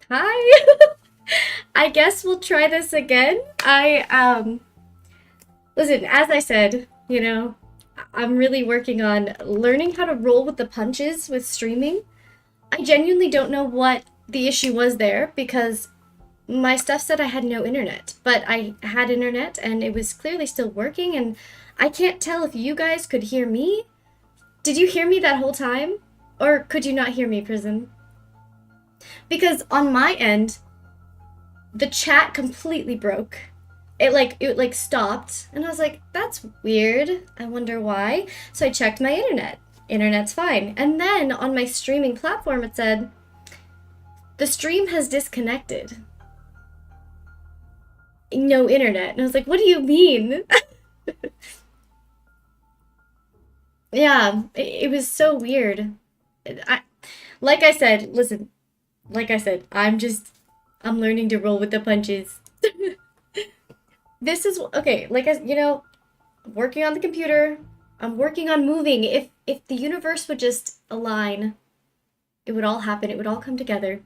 Hi. I guess we'll try this again. Listen, as I said, I'm really working on learning how to roll with the punches with streaming. I genuinely don't know what the issue was there because my stuff said I had no internet, but I had internet and it was clearly still working, and I can't tell if you guys could hear me. Did you hear me that whole time? Or could you not hear me, Prism? Because on my end, the chat completely broke. It stopped, and I was like, that's weird. I wonder why. So I checked my internet. Internet's fine. And then on my streaming platform it said the stream has disconnected. No internet. And I was like, what do you mean? Yeah, it was so weird. I like I said, listen, like I said, I'm learning to roll with the punches. This is okay, working on the computer. I'm working on moving. If the universe would just align, it would all happen. It would all come together.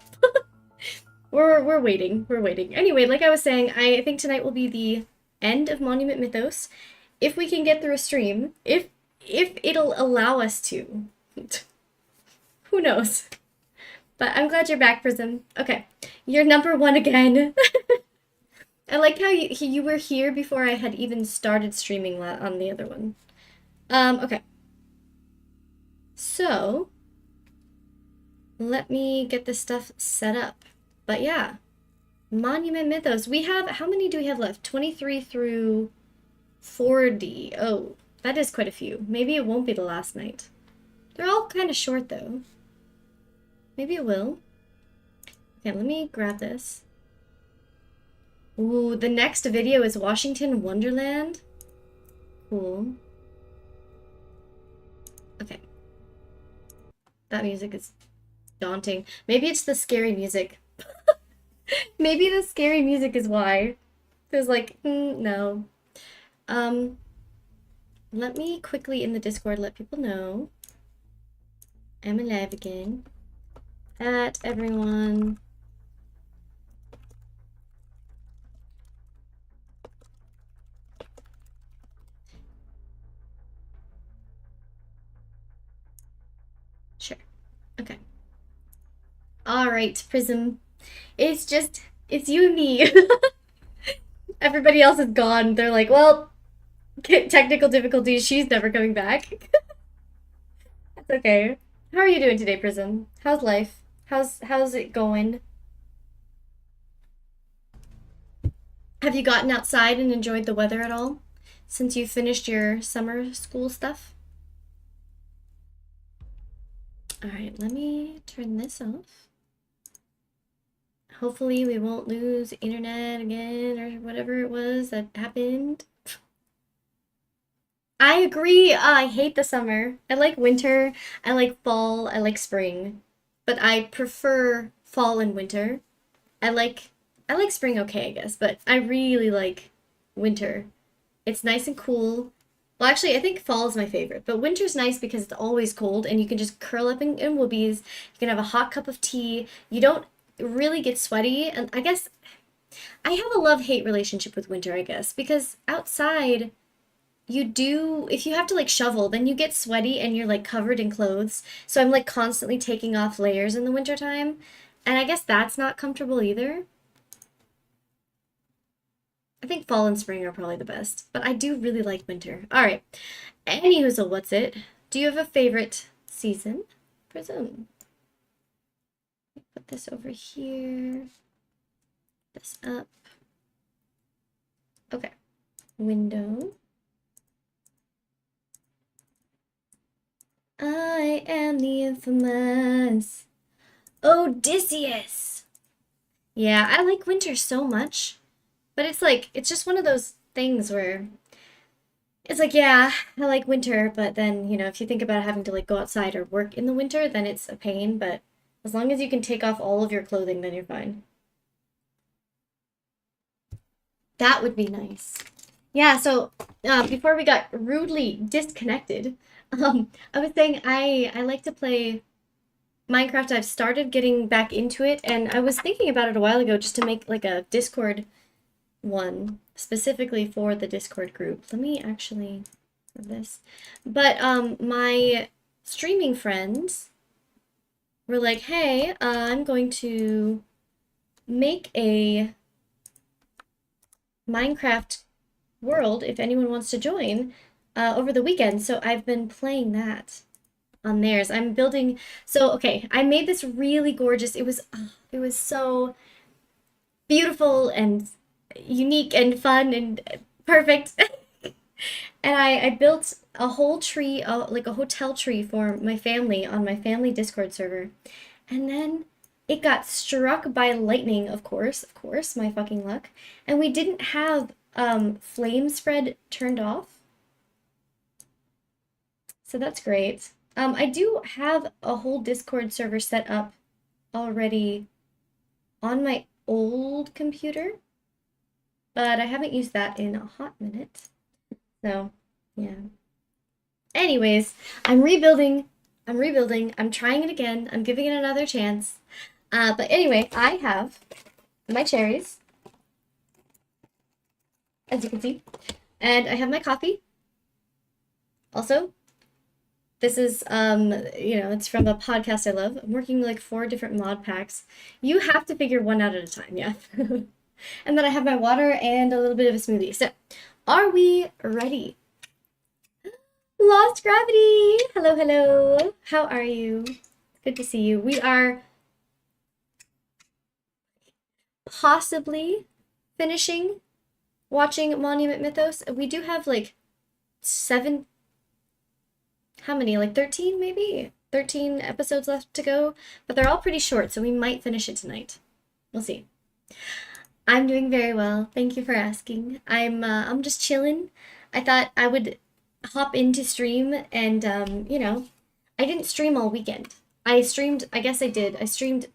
We're waiting. We're waiting. Anyway, like I was saying, I think tonight will be the end of Monument Mythos. If we can get through a stream, if it'll allow us to. Who knows? But I'm glad you're back, Prism. Okay. You're number one again. I like how you were here before I had even started streaming on the other one. Okay. So, let me get this stuff set up. But yeah, Monument Mythos. We have, how many do we have left? 23 through 40. Oh, that is quite a few. Maybe it won't be the last night. They're all kind of short though. Maybe it will. Okay, let me grab this. Ooh, the next video is Washington Wonderland. Cool. Okay. That music is daunting. Maybe it's the scary music. Maybe the scary music is why. There's no. Um, Let me quickly in the Discord let people know. I'm alive again. At everyone. Sure. Okay. Alright, Prism. It's you and me. Everybody else is gone. They're like, well, technical difficulties, she's never coming back. That's okay. How are you doing today, Prism? How's life? How's it going? Have you gotten outside and enjoyed the weather at all since you finished your summer school stuff? Alright, let me turn this off. Hopefully we won't lose internet again or whatever it was that happened. I agree. I hate the summer. I like winter. I like fall. I like spring. But I prefer fall and winter. I like spring okay, I guess, but I really like winter. It's nice and cool. Well, actually, I think fall is my favorite, but winter's nice because it's always cold and you can just curl up in woobies. You can have a hot cup of tea. You don't really get sweaty, and I guess I have a love-hate relationship with winter, I guess, because outside you do, if you have to like shovel, then you get sweaty and you're like covered in clothes. So I'm like constantly taking off layers in the wintertime. And I guess that's not comfortable either. I think fall and spring are probably the best, but I do really like winter. All right. Anywho, so what's it? Do you have a favorite season? Presume. Put this over here. This up. Okay. Window. I am the infamous Odysseus. Yeah, I like winter so much, but it's just one of those things where it's like, yeah, I like winter, but then, if you think about having to like go outside or work in the winter, then it's a pain, but as long as you can take off all of your clothing, then you're fine. That would be nice. Yeah, so before we got rudely disconnected, I was saying I like to play Minecraft, I've started getting back into it, and I was thinking about it a while ago just to make like a Discord one specifically for the Discord group. Let me actually have this. But my streaming friends were like, "Hey, I'm going to make a Minecraft world if anyone wants to join over the weekend." So I've been playing that on theirs. I'm building. So okay, I made this really gorgeous. It was so beautiful and unique and fun and perfect. And I built a whole tree, like a hotel tree for my family on my family Discord server. And then it got struck by lightning, of course, my fucking luck. And we didn't have flame spread turned off. So that's great. I do have a whole Discord server set up already on my old computer, but I haven't used that in a hot minute. So, yeah. Anyways, I'm rebuilding. I'm trying it again. I'm giving it another chance. But anyway, I have my cherries, as you can see, and I have my coffee. Also, this is, it's from a podcast I love. I'm working like 4 different mod packs. You have to figure one out at a time, yeah. And then I have my water and a little bit of a smoothie. So, are we ready? Lost Gravity! Hello, hello. How are you? Good to see you. We are possibly finishing watching Monument Mythos. We do have like 7, how many? Like 13 maybe? 13 episodes left to go, but they're all pretty short, so we might finish it tonight. We'll see. I'm doing very well. Thank you for asking. I'm just chilling. I thought I would hop into stream and I didn't stream all weekend. I streamed, I guess I did. I streamed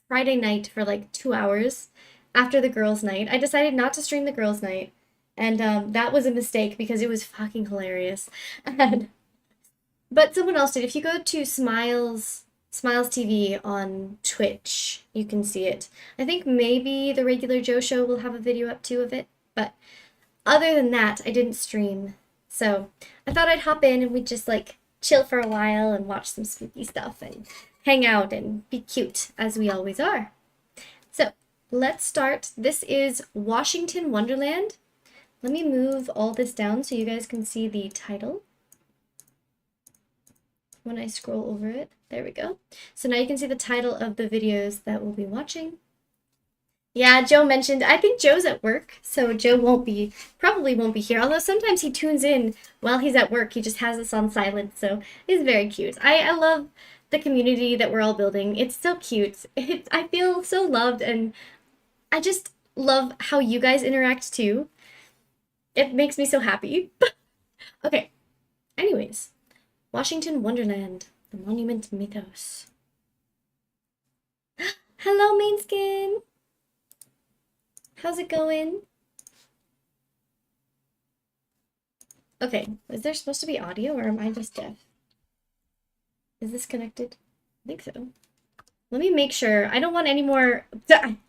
Friday night for like 2 hours after the girls' night. I decided not to stream the girls' night, and that was a mistake because it was fucking hilarious. But someone else did. If you go to Smiles TV on Twitch, you can see it. I think maybe the regular Joe Show will have a video up too of it, but other than that, I didn't stream. So I thought I'd hop in and we'd just like chill for a while and watch some spooky stuff and hang out and be cute as we always are. So let's start. This is Washington Wonderland. Let me move all this down so you guys can see the title when I scroll over it. There we go. So now you can see the title of the videos that we'll be watching. Yeah, Joe mentioned, I think Joe's at work, so Joe probably won't be here. Although sometimes he tunes in while he's at work. He just has this on silent, so it's very cute. I love the community that we're all building. It's so cute. I feel so loved, and I just love how you guys interact too. It makes me so happy. Okay, anyways. Washington Wonderland, the Monument Mythos. Hello, main skin. How's it going? Okay, is there supposed to be audio or am I just deaf? Is this connected? I think so. Let me make sure. I don't want any more...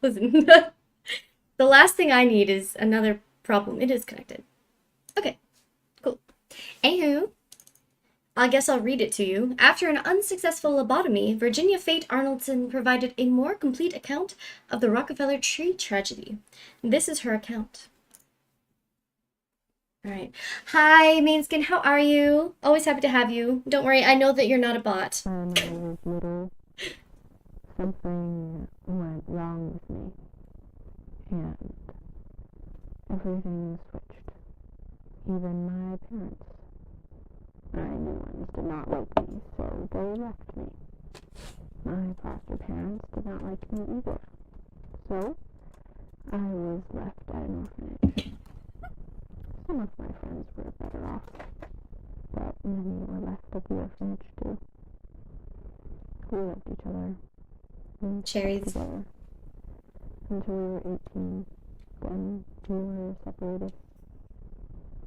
Listen. The last thing I need is another problem. It is connected. Okay, cool. Ayoo. I guess I'll read it to you. After an unsuccessful lobotomy, Virginia Fate Arnoldson provided a more complete account of the Rockefeller tree tragedy. This is her account. All right. Hi, Mainskin. How are you? Always happy to have you. Don't worry. I know that you're not a bot. When I was little, something went wrong with me, and everything switched. Even my parents. My new ones did not like me, so they left me. My foster parents did not like me either, so I was left at an orphanage. Some of my friends were better off, but many were left at the orphanage too. We loved each other. We Cherries. together until we were 18. Then we were separated.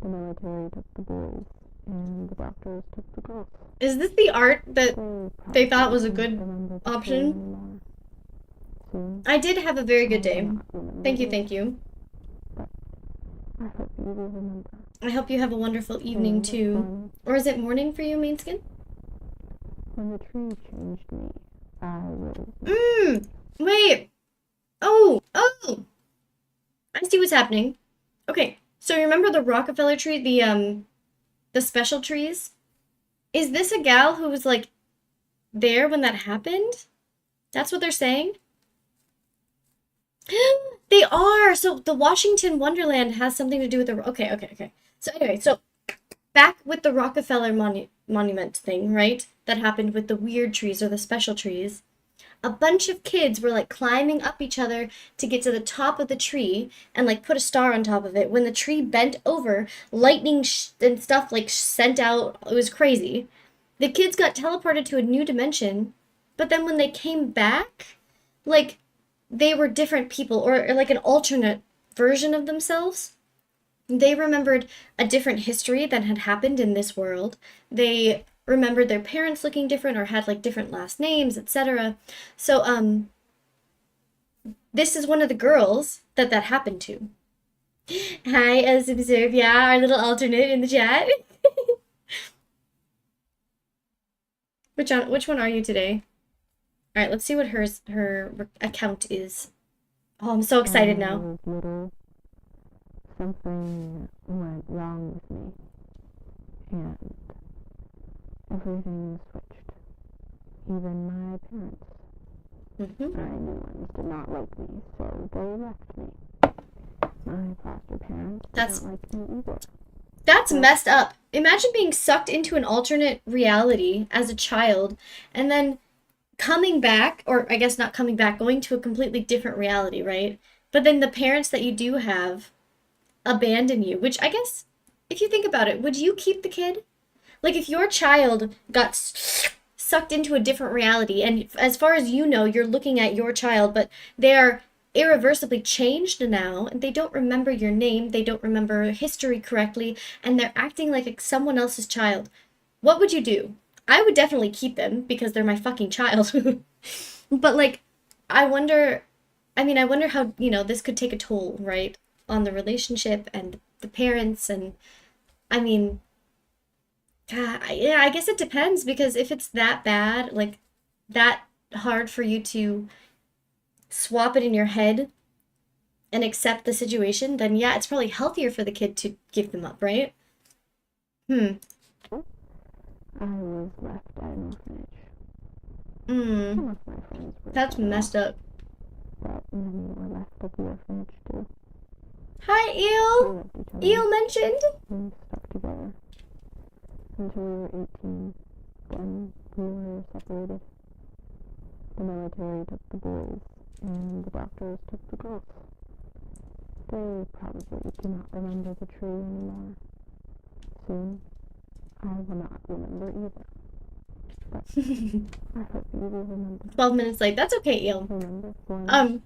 The military took the boys, and the doctors took the girls. Is this the art that they thought was a good Remember the tree option? anymore. Soon, I did have a very good I will day. not remember Thank you, either, thank you. but I hope you will remember. I hope you have a wonderful evening And too. Or is it morning for you, Mainskin? when the tree changed me, I was Wait. Oh, oh. I see what's happening. Okay, so remember the Rockefeller tree, the special trees? Is this a gal who was like there when that happened? That's what they're saying? They are. So the Washington Wonderland has something to do with the okay. So anyway, so back with the Rockefeller monument thing, right? That happened with the weird trees or the special trees. A bunch of kids were like climbing up each other to get to the top of the tree and like put a star on top of it. When the tree bent over, lightning and stuff like sent out. It was crazy. The kids got teleported to a new dimension, but then when they came back, like they were different people or like an alternate version of themselves. They remembered a different history that had happened in this world. They remembered their parents looking different or had like different last names, etc. So this is one of the girls that happened to. Hi, as observe, yeah, our little alternate in the chat. Which one are you today? All right, let's see what her account is. Oh, I'm so excited now. little. Something went wrong with me, and everything switched. Even my parents. Mm-hmm. I knew ones did not like me, so they left me. My foster parents did not like me either. That's messed up. Imagine being sucked into an alternate reality as a child and then coming back, or I guess not coming back, going to a completely different reality, right? But then the parents that you do have abandon you, which I guess, if you think about it, would you keep the kid? Like, if your child got sucked into a different reality, and as far as you know, you're looking at your child, but they are irreversibly changed now, and they don't remember your name, they don't remember history correctly, and they're acting like someone else's child, what would you do? I would definitely keep them because they're my fucking child. But, like, I wonder, I wonder how, this could take a toll, right? On the relationship and the parents, and I mean, yeah, I guess it depends because if it's that bad, like that hard for you to swap it in your head and accept the situation, then yeah, it's probably healthier for the kid to give them up, right? Hmm. I was left at an orphanage. Hmm. Some of my friends were That's better messed off, up. but many were left at the orphanage too. Hi, We Eel. loved each other Eel mentioned. and stuck together until we were 18. Then we were separated. The military took the boys, and the doctors took the girls. They probably do not remember the tree anymore. Soon, I will not remember either. But I hope you will remember. 12 minutes late. That's okay, Eel. Remember for me.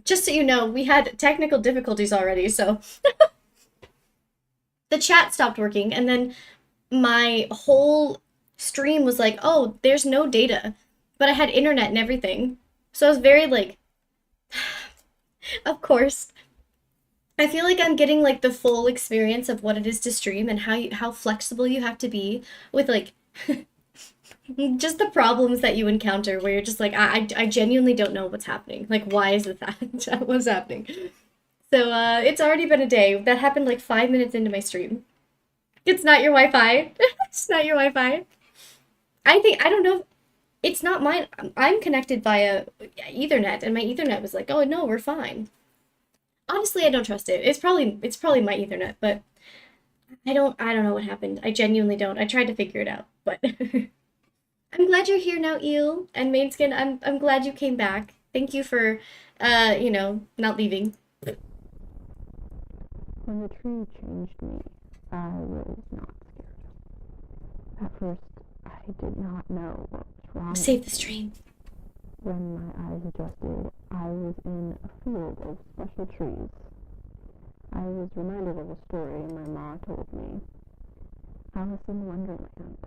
Just so you know, we had technical difficulties already, so the chat stopped working, and then my whole stream was like, oh, there's no data. But I had internet and everything. So I was very like, of course. I feel like I'm getting like the full experience of what it is to stream and how flexible you have to be with like just the problems that you encounter where you're just like, I genuinely don't know what's happening. Like, why is it that? What's happening? So it's already been a day. That happened like 5 minutes into my stream. It's not your Wi-Fi. It's not your Wi-Fi. I don't know. It's not mine. I'm connected via Ethernet, and my Ethernet was like, "Oh no, we're fine." Honestly, I don't trust it. It's probably my Ethernet, but I don't know what happened. I genuinely don't. I tried to figure it out, but I'm glad you're here now, Eel and Mainskin. I'm glad you came back. Thank you for not leaving. When the tree changed me, I was not scared. At first, I did not know what was wrong. Save the stream. When my eyes adjusted, I was in a field of special trees. I was reminded of a story my mom told me. Alice in Wonderland.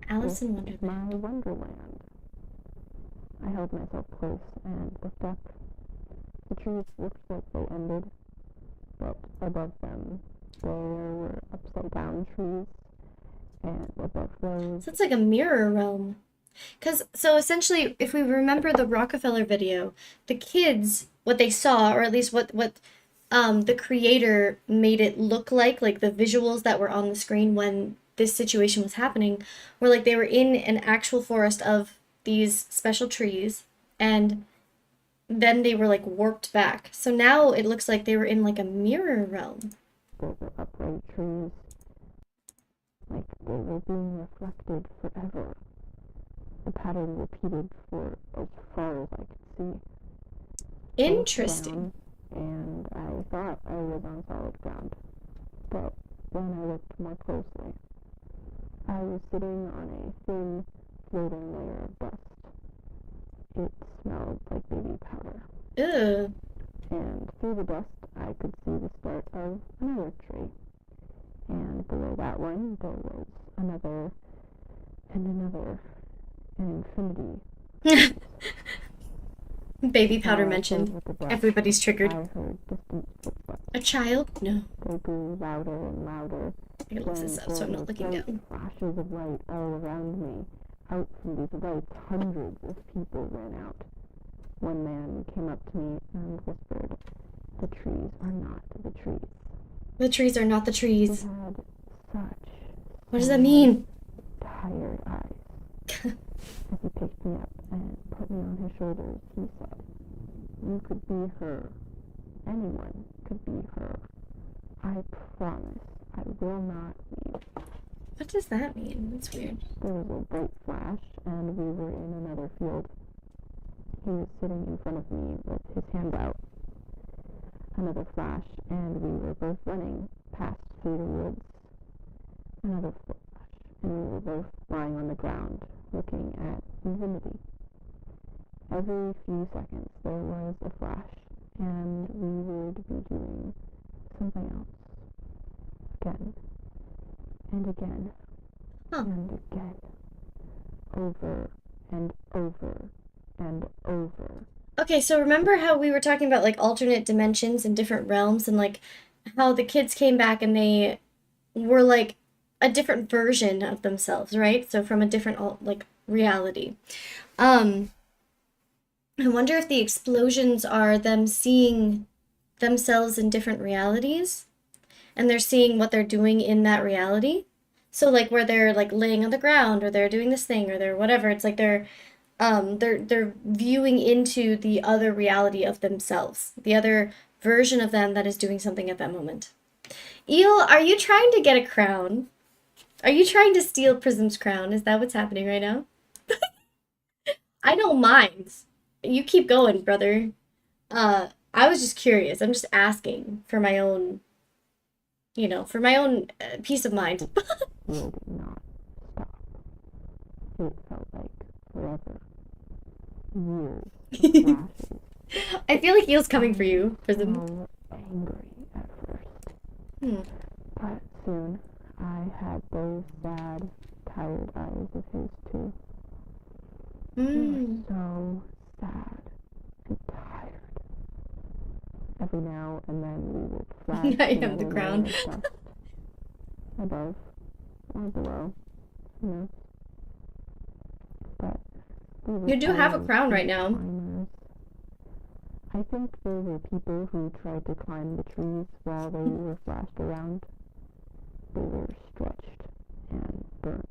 Alice This in is my Wonderland. Wonderland. I held myself close and looked up. The trees looked like they ended, but above them there were upside down trees, and above those, So it's like a mirror realm. So essentially, if we remember the Rockefeller video, the kids, what they saw, or at least what the creator made it look like the visuals that were on the screen when this situation was happening, were like they were in an actual forest of these special trees, and then they were like warped back. So now it looks like they were in like a mirror realm. there were upright trees, like they were being reflected forever. The pattern repeated for as far as I could see. I looked Interesting. down, and I thought I was on solid ground, but when I looked more closely, I was sitting on a thin, floating layer of dust. It smelled like baby powder, Ugh. and through the dust I could see the start of another tree, and below that one there was another, and another, an infinity. Baby powder While I played mentioned. with the brush, Everybody's triggered. I heard distant footsteps. A child? No. They grew louder and louder. I gotta look this Then up so there I'm were not looking bright down. flashes of light all around me. Out from these lights, hundreds of people ran out. One man came up to me and whispered, "The trees are not the trees." The trees are not the He trees. had such What does that sad, mean? tired eyes. As he picked me up and put me on his shoulders, he said, "You could be her. Anyone could be her. I promise I will not leave." What does that mean? That's weird. There was a bright flash, and we were in another field. He was sitting in front of me with his hand out. Another flash, and we were both running past through the woods. Another flash, and we were both lying on the ground, looking at infinity. Every few seconds there was a flash, and we would be doing something else. Again, and again, Huh. and again. Over, and over, and over. Okay, so remember how we were talking about like alternate dimensions and different realms and like how the kids came back and they were like a different version of themselves, right? So from a different like reality. Um, I wonder if the explosions are them seeing themselves in different realities and they're seeing what they're doing in that reality. So like where they're like laying on the ground or they're doing this thing or they're whatever, it's like they're viewing into the other reality of themselves, the other version of them that is doing something at that moment. Eel, are you trying to get a crown? Are you trying to steal Prism's crown? Is that what's happening right now? I don't mind. You keep going, brother. I was just curious. I'm just asking for my own, for my own peace of mind. Will not stop. It felt like forever. Years of flashes. I feel like Eel's coming for you, Prism. So angry at first. Hmm. But soon I had those sad, tired eyes of his too. He was so sad and tired. Every now and then we would flash I have the another crown. layer of dust. Above or below, who knows? But we were You do have a always crown right good now. climbers. I think there were people who tried to climb the trees while they were flashed around. They were stretched and burnt.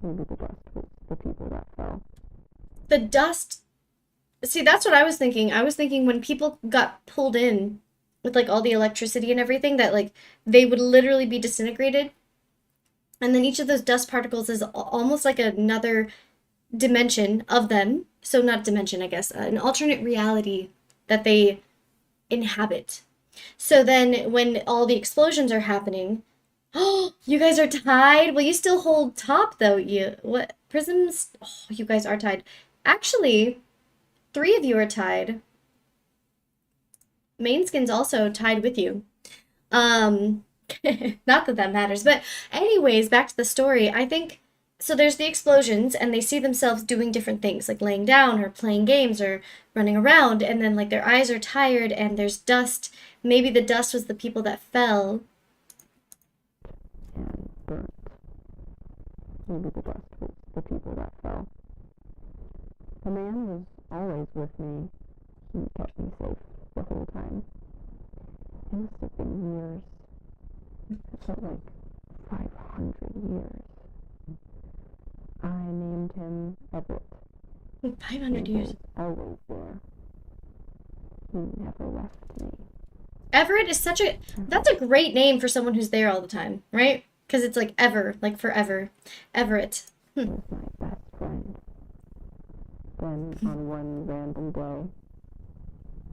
Maybe the dust was the people that fell. The dust. See, that's what I was thinking. I was thinking when people got pulled in with like all the electricity and everything, that like they would literally be disintegrated. And then each of those dust particles is almost like another dimension of them. So, not dimension, I guess, an alternate reality that they inhabit. So then when all the explosions are happening, oh, you guys are tied? Well, you still hold top though. What Prisms? Oh, you guys are tied. Actually, 3 of you are tied. Mainskin's also tied with you. Not that that matters, but anyways, back to the story. I think so. There's the explosions, and they see themselves doing different things, like laying down or playing games or running around, and then like their eyes are tired, and there's dust. Maybe the dust was the people that fell. and burnt. Maybe the dust was the people that fell. The man was always with me. He kept me safe the whole time. It must have been years. It felt like 500 years. I named him Everett. 500 He years. was always there. He never left me. Everett is such a that's a great name for someone who's there all the time, right? Because it's like ever, like forever. Everett. He was my best friend. Then on one random day,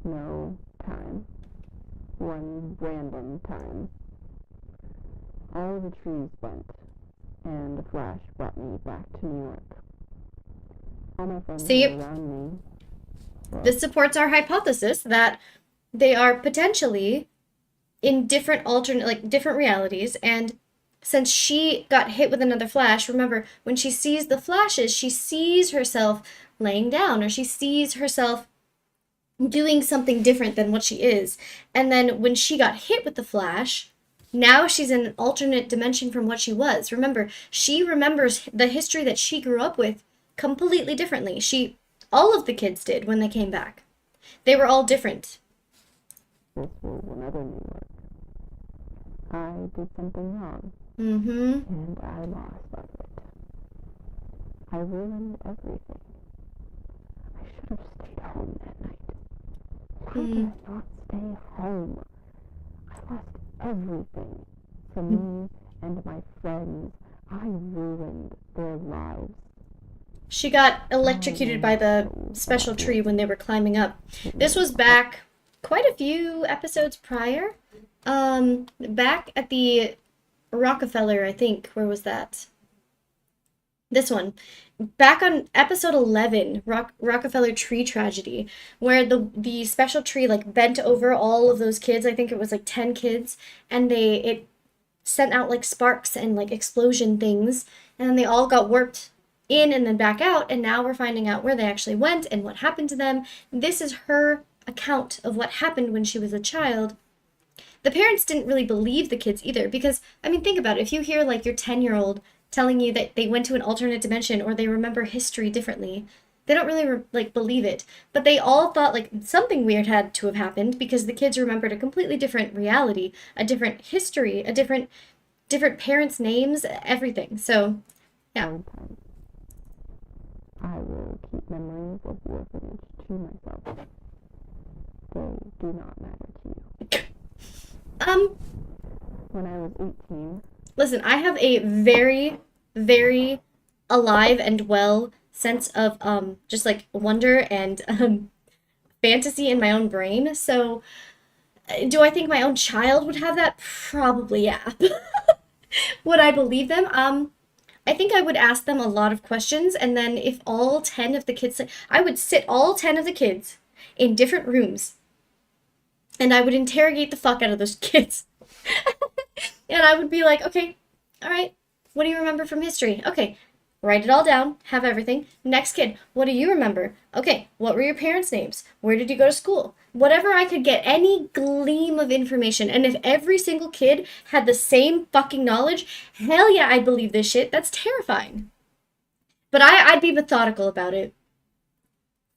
no time, one random time, all the trees went, and a flash brought me back to New York. All my friends See, were around me. this supports our hypothesis that they are potentially in different alternate, like different realities. And since she got hit with another flash, remember, when she sees the flashes, she sees herself laying down or she sees herself doing something different than what she is. And then when she got hit with the flash, now she's in an alternate dimension from what she was. Remember, she remembers the history that she grew up with completely differently. All of the kids did when they came back. They were all different. This was another New York. I did something wrong, Mm-hmm. and I lost Everett. I ruined everything. I should have stayed home that night. Why did I not stay home? I lost everything. For me and my friends, I ruined their lives. She got electrocuted by the special tree when they were climbing up. This was back quite a few episodes prior. Back at the Rockefeller, I think. Where was that? This one. Back on episode 11, Rockefeller tree tragedy, where the special tree like bent over all of those kids. I think it was like 10 kids, and it sent out like sparks and like explosion things, and then they all got warped in and then back out, and now we're finding out where they actually went and what happened to them. This is her account of what happened when she was a child. The parents didn't really believe the kids either, because I mean, think about it. If you hear like your 10-year-old telling you that they went to an alternate dimension or they remember history differently, they don't really like believe it. But they all thought like something weird had to have happened because the kids remembered a completely different reality, a different history, a different parents' names, everything. So, yeah. I will keep memories of the orphanage to myself. They do not matter to you. When I was 18, Listen, I have a very, very alive and well sense of just like wonder and fantasy in my own brain. So, do I think my own child would have that? Probably, yeah. Would I believe them? I think I would ask them a lot of questions, and then if all 10 of the kids, I would sit all 10 of the kids in different rooms, and I would interrogate the fuck out of those kids. And I would be like, okay, all right, what do you remember from history? Okay, write it all down, have everything. Next kid, what do you remember? Okay, what were your parents' names? Where did you go to school? Whatever I could get, any gleam of information. And if every single kid had the same fucking knowledge, hell yeah, I'd believe this shit. That's terrifying. But I'd be methodical about it.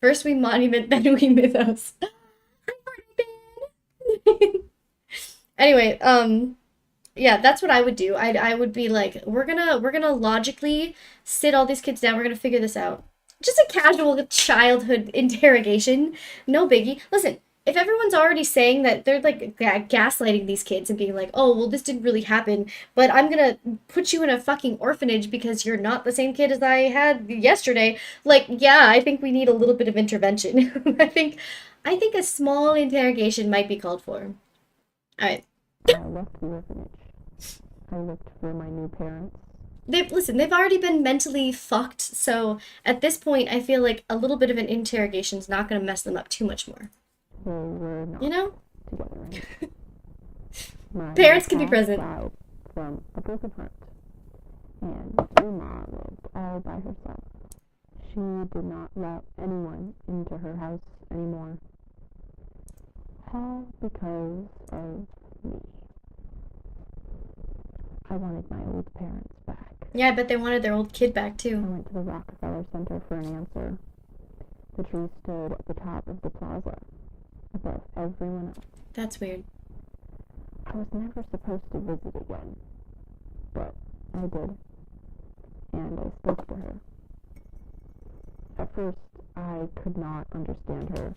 First we monument, then we mythos. Anyway, yeah, that's what I would do. I would be like, we're gonna logically sit all these kids down. We're gonna figure this out. Just a casual childhood interrogation, no biggie. Listen, if everyone's already saying that they're like gaslighting these kids and being like, oh well, this didn't really happen, but I'm gonna put you in a fucking orphanage because you're not the same kid as I had yesterday. Like, yeah, I think we need a little bit of intervention. I think a small interrogation might be called for. All right. I left the orphanage. I looked for my new parents. They've already been mentally fucked, so at this point I feel like a little bit of an interrogation is not going to mess them up too much more. They were not You know? together anymore. My Parents can be past present. died from a broken heart, and Uma lived all by herself. She did not let anyone into her house anymore, all because of me. I wanted my old parents back. Yeah, I bet they wanted their old kid back I too. went to the Rockefeller Center for an answer. The tree stood at the top of the plaza, above everyone else. That's weird. I was never supposed to visit again, but I did, and I spoke to her. At first, I could not understand her.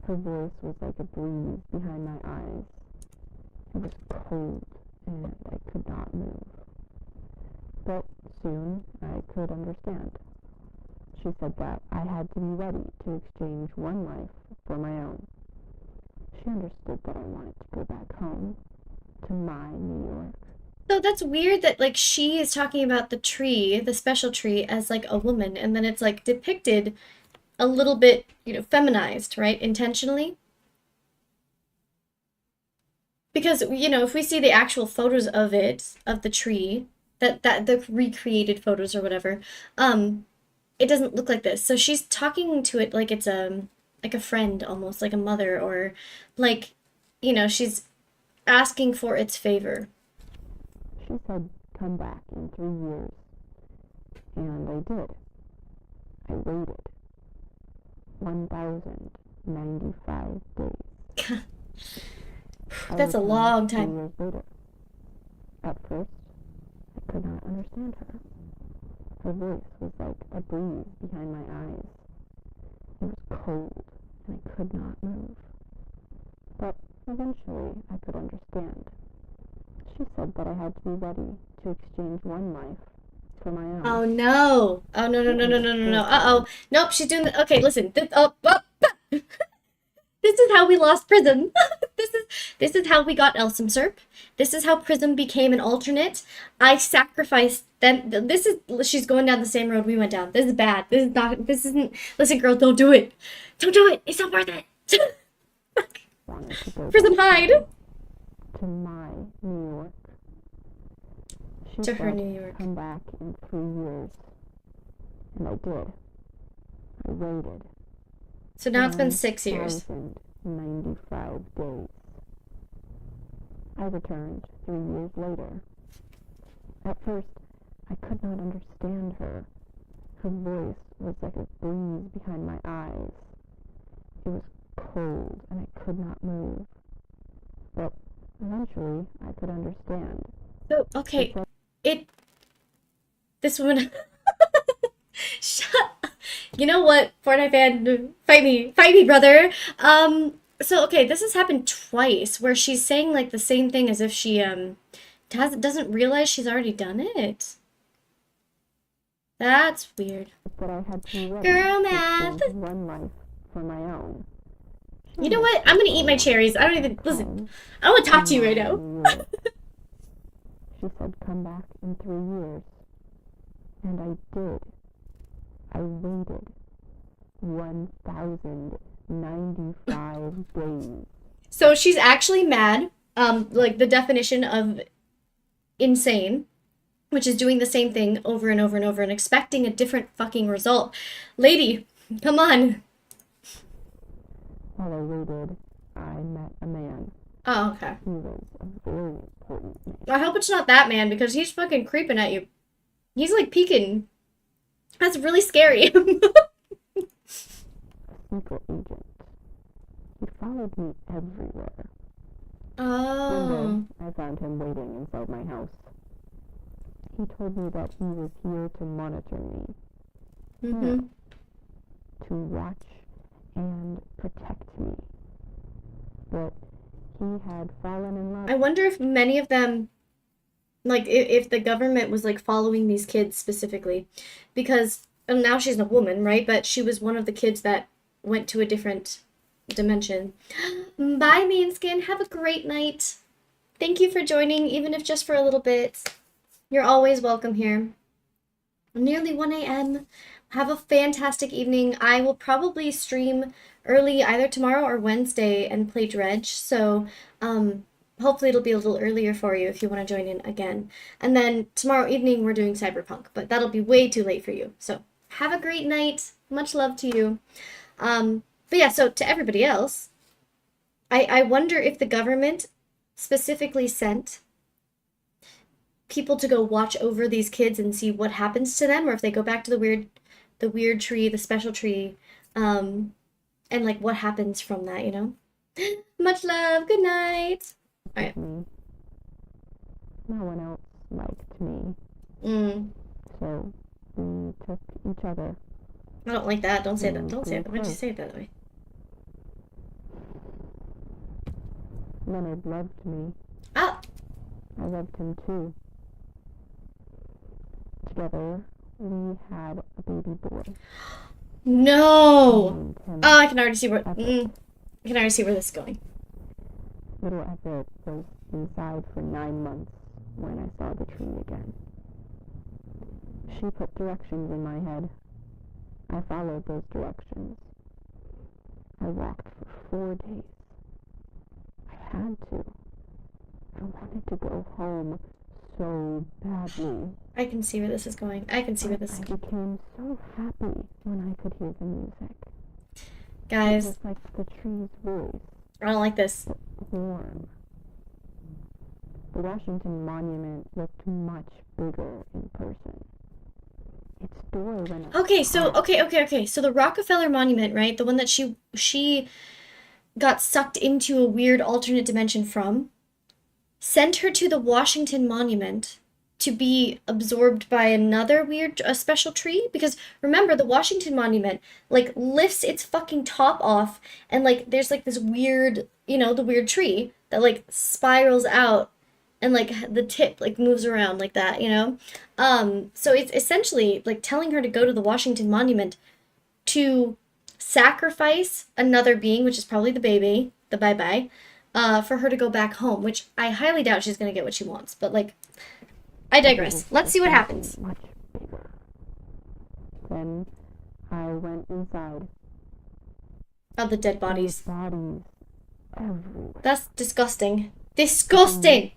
Her voice was like a breeze behind my eyes. It was cold, and I could not move. But soon, I could understand. She said that I had to be ready to exchange one life for my own. She understood that I wanted to go back home, to my New York. So that's weird that like she is talking about the tree, the special tree, as like a woman, and then it's like depicted a little bit, feminized, right? Intentionally. Because, if we see the actual photos of it, of the tree, that the recreated photos or whatever, it doesn't look like this. So she's talking to it like it's like a friend almost, like a mother, or like, she's asking for its favor. She said, come back in 3 years. And I did. I waited 1,095 days. That's a long time. 3 years later. At first, I could not understand her. Her voice was like a breeze behind my eyes. It was cold, and I could not move. But eventually, I could understand. She said that I had to be ready to exchange one life for my own. Oh no! Oh no no no no no no no! Uh-oh! Nope, she's doing the. Okay, listen. This is how we lost Prism. this is how we got Elsamserp. This is how Prism became an alternate. I sacrificed them. She's going down the same road we went down. This is bad. This isn't. Listen, girl, don't do it. Don't do it. It's not worth it. Prism, hide. To my New York. She To her said, New York. come back in 3 years. And I did. I waited. So now it's been 6 years. 1,095 days. I returned 3 years later. At first, I could not understand her. Her voice was like a breeze behind my eyes. It was cold, and I could not move. But eventually, I could understand. So, okay, this woman, shut up. You know what, Fortnite fan, fight me, brother. So, okay, this has happened twice, where she's saying, like, the same thing as if she, doesn't realize she's already done it. That's weird. But I had to Girl math. one life for my own. You know what? I'm gonna eat my cherries. I don't even, listen, I don't want to talk to you right now. She said, come back in 3 years. And I did. I waited 1,095 days. So she's actually mad. Like the definition of insane, which is doing the same thing over and over and over and expecting a different fucking result. Lady, come on. While I waited, I met a man. Oh, okay. He was a very important man. I hope it's not that man because he's fucking creeping at you. He's like peeking. That's really scary. Secret agent. He followed me everywhere. Oh. One day, I found him waiting inside my house. He told me that he was here to monitor me. Mm-hmm. To watch and protect me. But he had fallen in love. I wonder if many of them, like, if the government was, like, following these kids specifically. Because now she's a woman, right? But she was one of the kids that went to a different dimension. Bye, main skin. Have a great night. Thank you for joining, even if just for a little bit. You're always welcome here. Nearly 1 a.m. Have a fantastic evening. I will probably stream early either tomorrow or Wednesday and play Dredge. So, hopefully it'll be a little earlier for you if you want to join in again. And then tomorrow evening we're doing Cyberpunk, but that'll be way too late for you. So have a great night. Much love to you. But yeah, so to everybody else, I wonder if the government specifically sent people to go watch over these kids and see what happens to them, or if they go back to the weird tree, the special tree, and like what happens from that, you know? Much love. Good night. All right. Me. No one else liked me, Mm. so we took each other. I don't like that. Don't say that. Don't say Grew that. Why'd you close. say it that way? Leonard loved me. Ah. I loved him too. Together, we had a baby boy. No. Named him Oh, I can already see where. Everett. I can already see where this is going. Little Everett was inside for 9 months when I saw the tree again. She put directions in my head. I followed those directions. I walked for 4 days. I had to. I wanted to go home so badly. I can see where this is going. I can see where this. I became so happy when I could hear the music. It Guys, was like the tree's voice, I don't like this. warm. The Washington Monument looked much bigger in person. Its door went up. Okay, so high. okay. So the Rockefeller Monument, right? The one that she got sucked into a weird alternate dimension from, sent her to the Washington Monument to be absorbed by another weird a special tree, because remember the Washington Monument like lifts its fucking top off, and like there's like this weird, you know, the weird tree that like spirals out, and like the tip like moves around like that, you know. So it's essentially like telling her to go to the Washington Monument to sacrifice another being, which is probably the baby, the bye-bye, for her to go back home, which I highly doubt she's gonna get what she wants. But like, I But it digress. was Let's see what something happens. much bigger. Then I went inside. Oh, the dead There were bodies. bodies everywhere. That's disgusting. Disgusting!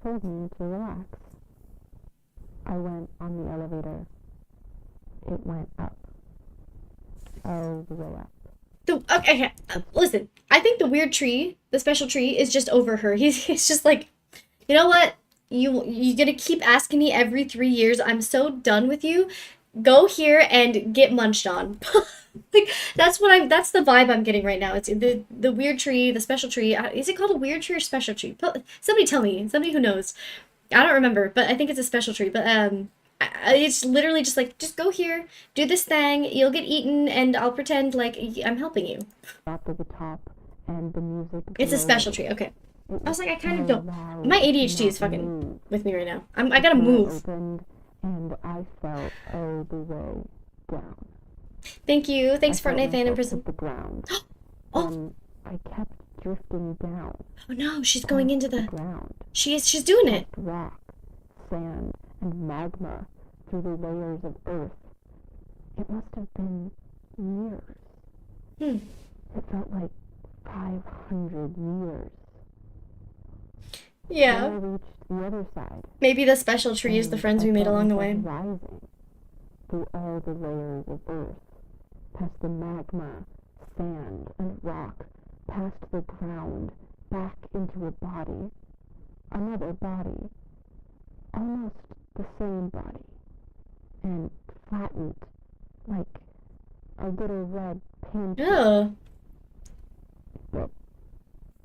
Told me to relax. I went on the elevator. It went up. All the way up. Okay, listen. I think the weird tree, the special tree, is just over her. He's just like, you know what? You're gonna keep asking me every 3 years. I'm so done with you. Go here and get munched on. Like that's the vibe I'm getting right now. It's the weird tree, the special tree. Is it called a weird tree or special tree? Somebody tell me. Somebody who knows. I don't remember, but I think it's a special tree. But it's literally just like, just go here, do this thing. You'll get eaten, and I'll pretend like I'm helping you. Got to the top, and the music. It's a below special it. tree. Okay. It I was like, I kind of so don't. loud, My I could ADHD is not fucking move. with me right now. I gotta The door move. opened, and I fell all the way down. Thank you. I Thanks, felt Fortnite fan in myself prison. hit the ground. Oh, I kept drifting down. oh no, she's going Past into the the. ground. She's doing it. Past rock, sand, and magma through the layers of earth. It must have been years. Hmm. It felt like 500 years. Then I Yeah. reached the other side, Maybe the special tree is the and friends I we made felt along the myself way. rising through all the layers of earth, past the magma, sand, and rock, past the ground, back into a body, another body, almost the same body, and flattened like a little red pancake. Oh, But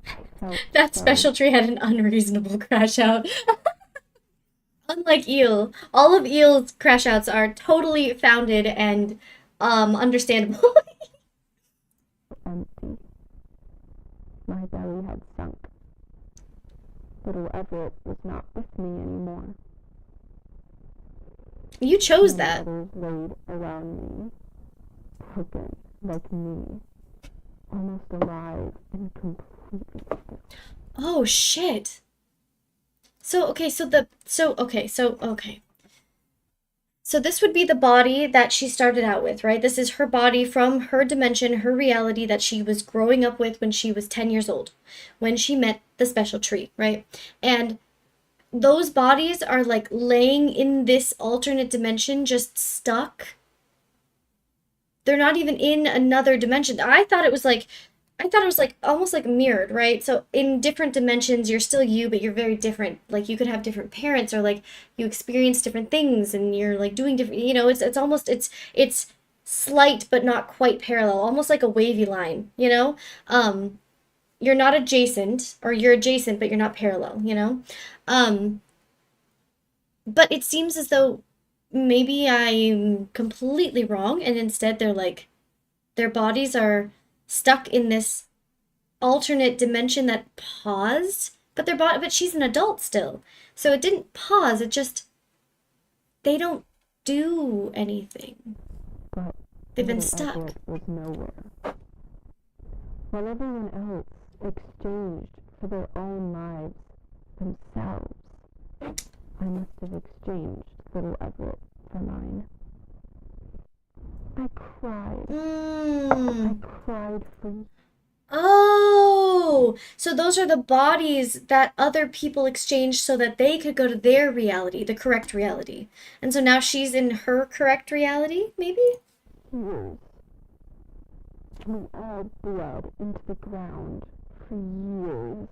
I felt that so special tree had an unreasonable crash out. Unlike Eel, all of Eel's crash outs are totally founded and understandable. empty. My belly had sunk. Little Everett was not with me anymore. You chose Many that. others laid around me, broken like me, almost alive and completely still. Oh shit. So okay, so the so okay, so okay. So this would be the body that she started out with, right? This is her body from her dimension, her reality that she was growing up with when she was 10 years old, when she met the special tree, right? And those bodies are like laying in this alternate dimension, just stuck. They're not even in another dimension. I thought it was like almost like mirrored, right? So in different dimensions, you're still you, but you're very different. Like you could have different parents, or like you experience different things, and you're like doing different. You know, it's almost it's slight but not quite parallel, almost like a wavy line. You know, you're not adjacent, or you're adjacent but you're not parallel. You know, um, but it seems as though maybe I'm completely wrong, and instead they're like their bodies are stuck in this alternate dimension that paused, but she's an adult still. So it didn't pause, it just they don't do anything. But They've been little stuck. Everett was nowhere. While everyone else exchanged for their own lives themselves, I must have exchanged little Everett for mine. I cried. I cried for Oh, so those are the bodies that other people exchanged so that they could go to their reality, the correct reality. And so now she's in her correct reality, maybe? years. We all bled into the ground for years.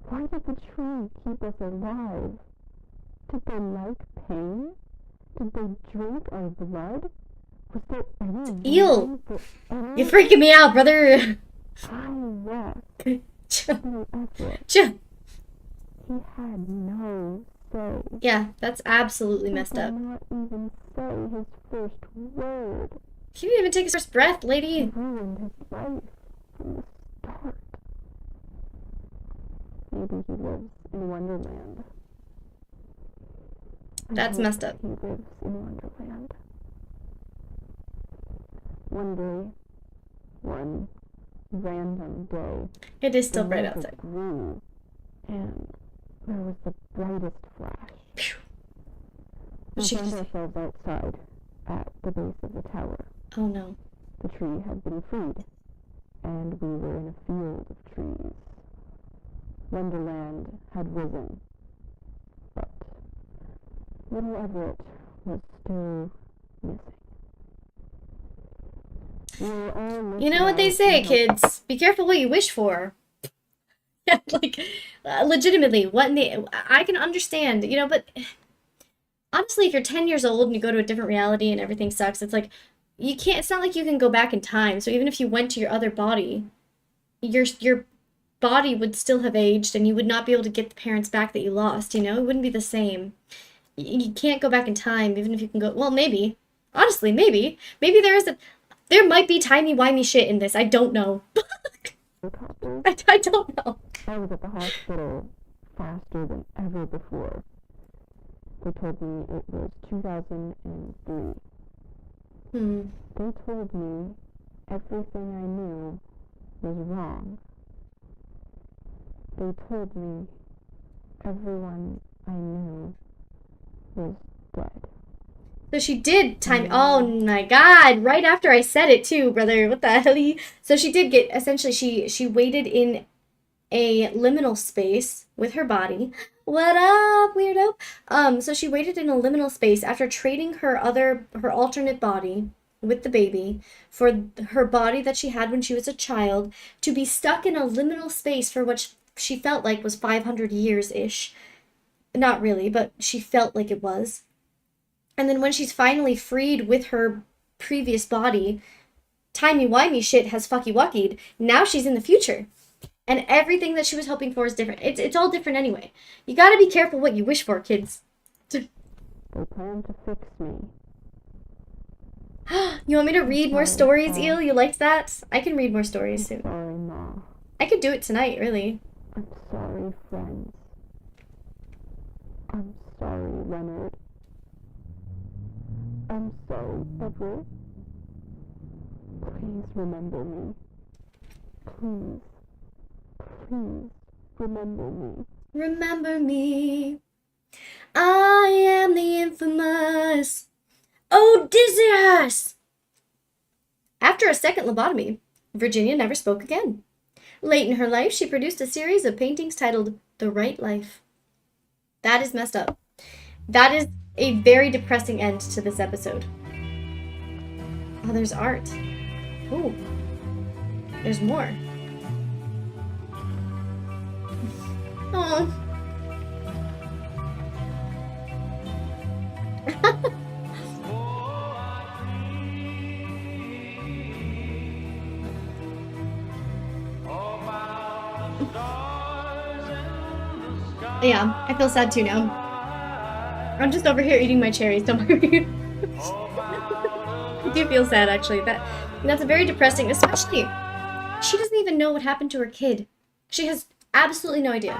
Why did the tree keep us alive? Did they like pain? Did they drink our blood? Was there any Eel, reason for you're anything? freaking me out, brother. I wept. Chill, No effort. chill. He had no say. Yeah, that's absolutely He messed could up. not even say his first word. He didn't even take his first breath, He lady. ruined his life from the start. Maybe he lives in Wonderland. I That's hope messed up. he lives in Wonderland. One day, one random day, It is the still bright music outside. grew, and there was the brightest flash. Phew. We She, found ourselves outside, at the base of the tower. oh no. The tree had been freed, and we were in a field of trees. Wonderland had risen, but little Everett was still missing. We were all You know what they listening say, to kids? Be careful what you wish for. Like, legitimately, what in the. I can understand, you know, but honestly, if you're 10 years old and you go to a different reality and everything sucks, it's like, you can't. It's not like you can go back in time. So even if you went to your other body, your body would still have aged and you would not be able to get the parents back that you lost, you know? It wouldn't be the same. You can't go back in time, even if you can go. Well, maybe. Honestly, maybe. Maybe there is a. There might be timey-wimey shit in this. I don't know. helicopters. I don't know. I was at the hospital faster than ever before. They told me it was 2003. They told me everything I knew was wrong. They told me everyone I knew was dead. So she did time. Oh my god! Right after I said it too, brother. What the hell? So she did get. Essentially, she waited in a liminal space with her body. What up, weirdo? So she waited in a liminal space after trading her alternate body with the baby for her body that she had when she was a child to be stuck in a liminal space for what she felt like was 500 years ish. Not really, but she felt like it was. And then when she's finally freed with her previous body, timey-wimey shit has fucky-wuckied. Now she's in the future. And everything that she was hoping for is different. It's all different anyway. You gotta be careful what you wish for, kids. They plan to fix me. You want me to read more stories, Eel? You liked that? I can read more stories soon. Sorry, Ma. I could do it tonight, really. I'm sorry, friends. I'm sorry, Leonard. I'm sorry, Everett. Please remember me. Please. Please remember me. Remember me. I am the infamous Odysseus! After a second lobotomy, Virginia never spoke again. Late in her life, she produced a series of paintings titled The Right Life. That is messed up. That is a very depressing end to this episode. Oh, there's art. Ooh. There's more. Oh. Yeah, I feel sad too now. I'm just over here eating my cherries, don't worry. I do feel sad, actually. That's very depressing, especially she doesn't even know what happened to her kid. She has absolutely no idea.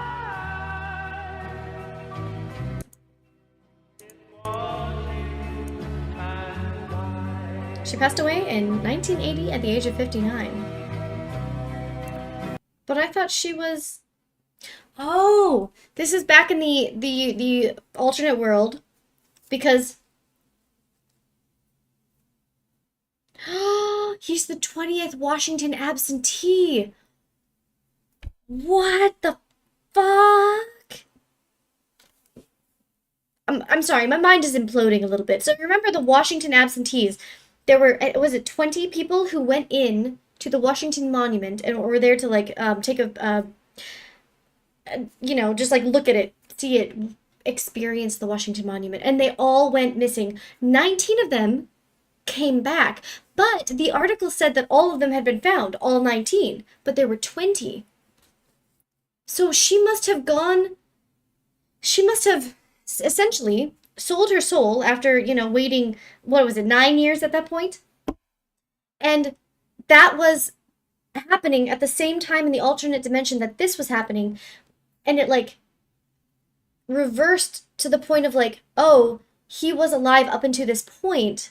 She passed away in 1980 at the age of 59. But I thought she was... Oh, this is back in the alternate world, because he's the 20th Washington absentee. What the fuck? I'm sorry, my mind is imploding a little bit. So remember the Washington absentees? There were, was it 20 people who went in to the Washington Monument and were there to like take a you know, just like look at it, see it, experience the Washington Monument, and they all went missing. 19 of them came back, but the article said that all of them had been found, all 19, but there were 20. So she must have essentially sold her soul after, you know, waiting, what was it, 9 years at that point? And that was happening at the same time in the alternate dimension that this was happening. And it like reversed to the point of like, oh, he was alive up until this point.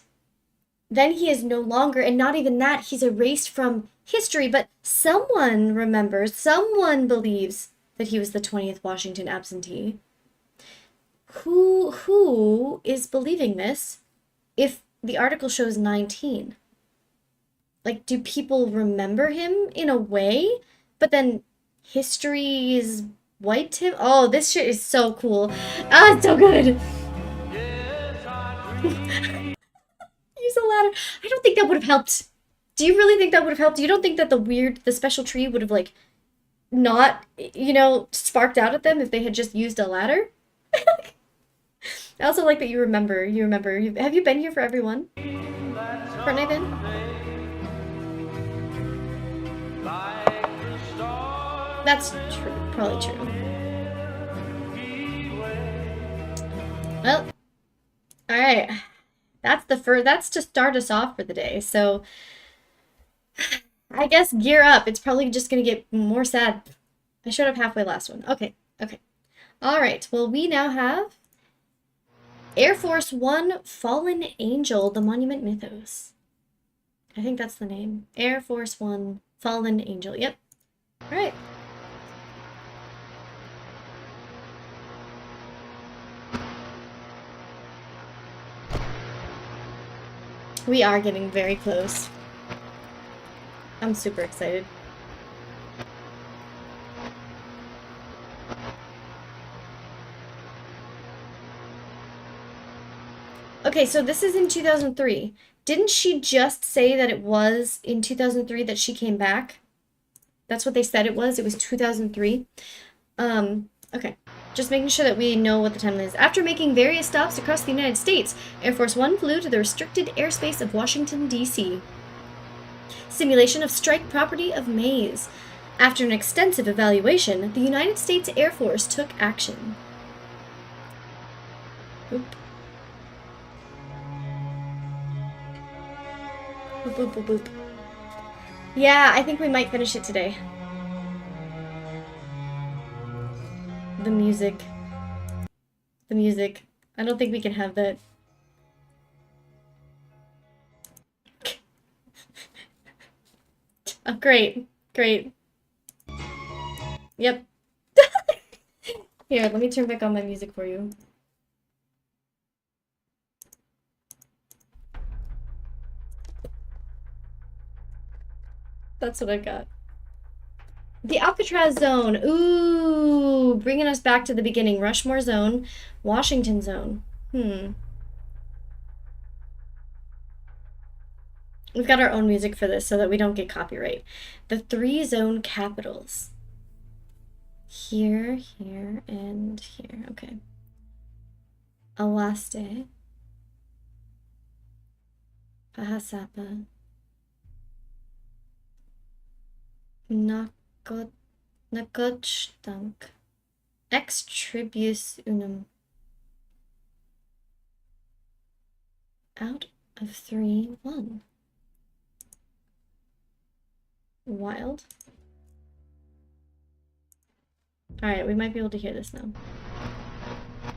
Then he is no longer, and not even that, he's erased from history, but someone remembers, someone believes that he was the 20th Washington absentee. Who is believing this if the article shows 19? Like, do people remember him in a way? But then history is wiped him? Oh, this shit is so cool. Ah, it's so good. Use a ladder. I don't think that would have helped. Do you really think that would have helped? You don't think that the special tree would have, like, not, you know, sparked out at them if they had just used a ladder? I also like that you remember. Have you been here for everyone? Fortnite been? That's true. Probably true. Well, all right. That's to start us off for the day. So I guess gear up. It's probably just gonna get more sad. I showed up halfway last one. Okay. All right. Well, we now have Air Force One Fallen Angel, the Monument Mythos. I think that's the name. Air Force One Fallen Angel. Yep. All right. We are getting very close. I'm super excited. Okay, so this is in 2003. Didn't she just say that it was in 2003 that she came back? That's what they said it was. It was 2003. Okay. Just making sure that we know what the timeline is. After making various stops across the United States, Air Force One flew to the restricted airspace of Washington, D.C. Simulation of strike property of Maze. After an extensive evaluation, the United States Air Force took action. Oop. Boop, boop, boop, boop. Yeah, I think we might finish it today. The music. I don't think we can have that. Oh, great. Yep. Here, let me turn back on my music for you. That's what I got. The Alcatraz zone. Ooh, bringing us back to the beginning. Rushmore zone, Washington zone. We've got our own music for this so that we don't get copyright. The 3 zone capitals. Here, here, and here. Okay. Awaste. Pahasapa. Nakotchtank. Ex tribus unum. Out of 3, 1. Wild. Alright, we might be able to hear this now.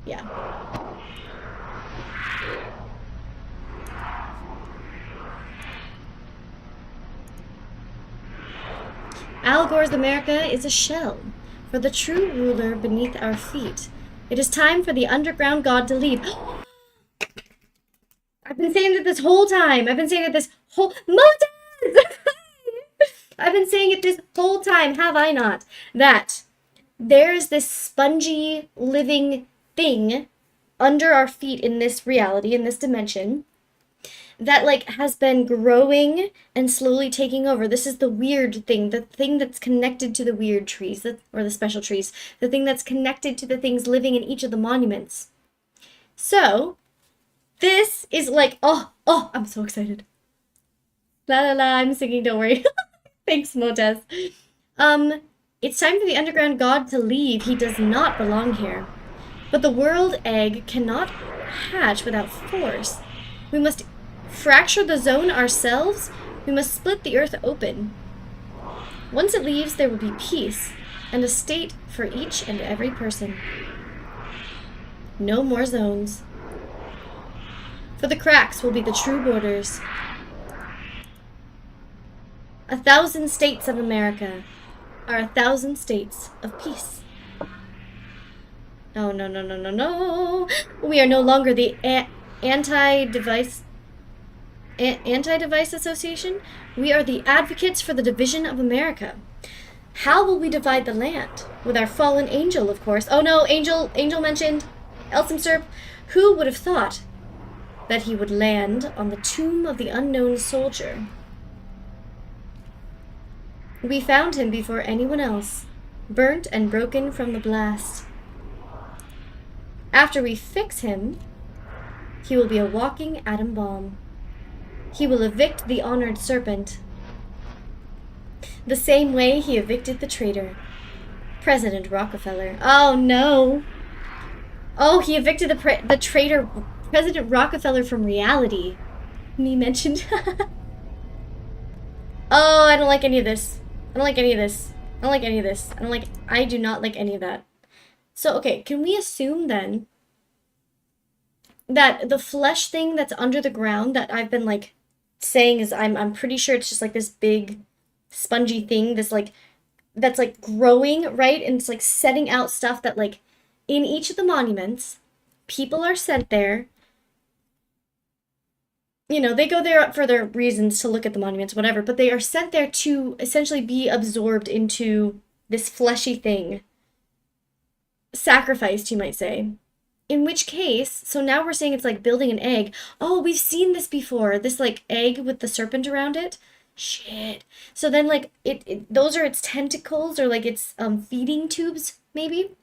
Yeah. Al Gore's America is a shell for the true ruler beneath our feet. It is time for the underground god to leave. I've been saying it this whole time. I've been saying it this whole... Moses! I've been saying it this whole time, have I not? That there's this spongy living thing under our feet in this reality, in this dimension, that like has been growing and slowly taking over. This is the weird thing, the thing that's connected to the weird trees, or the special trees, the thing that's connected to the things living in each of the monuments. So, this is like, oh, I'm so excited. La la la, I'm singing, don't worry. Thanks, Motes. It's time for the underground god to leave. He does not belong here. But the world egg cannot hatch without force. We must fracture the zone ourselves. We must split the earth open. Once it leaves, there will be peace and a state for each and every person. No more zones. For the cracks will be the true borders. 1,000 states of America are 1,000 states of peace. Oh, no, no, no, no, no. We are no longer the anti-device association. We are the advocates for the division of America. How will we divide the land? With our fallen angel, of course. Oh no, Angel mentioned. Elsimserp. Who would have thought that he would land on the tomb of the unknown soldier? We found him before anyone else, burnt and broken from the blast. After we fix him, he will be a walking atom bomb. He will evict the honored serpent, the same way he evicted the traitor, President Rockefeller. Oh no! Oh, he evicted the traitor, President Rockefeller, from reality. Me mentioned. Oh, I don't like any of this. I don't like any of this. I don't like any of this. I do not like any of that. So, okay, can we assume then that the flesh thing that's under the ground that I've been like saying is I'm pretty sure it's just like this big spongy thing, this like that's like growing, right? And it's like setting out stuff that like in each of the monuments, people are sent there. You know, they go there for their reasons to look at the monuments, whatever, but they are sent there to essentially be absorbed into this fleshy thing. Sacrificed, you might say. In which case, so now we're saying it's like building an egg. Oh, we've seen this before. This like egg with the serpent around it. Shit. So then like those are its tentacles or like its feeding tubes, maybe,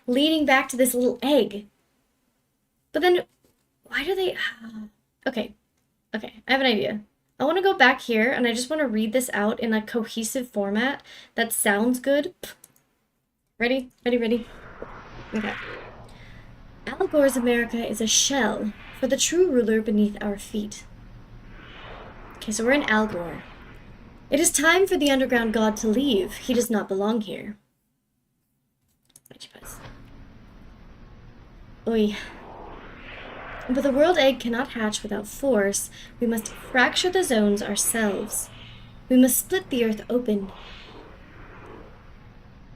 leading back to this little egg. But then why do they... Okay, I have an idea. I want to go back here, and I just want to read this out in a cohesive format that sounds good. Ready? Okay. Al Gore's America is a shell for the true ruler beneath our feet. Okay, so we're in Al Gore. It is time for the underground god to leave. He does not belong here. Oy. But the world egg cannot hatch without force. We must fracture the zones ourselves. We must split the earth open.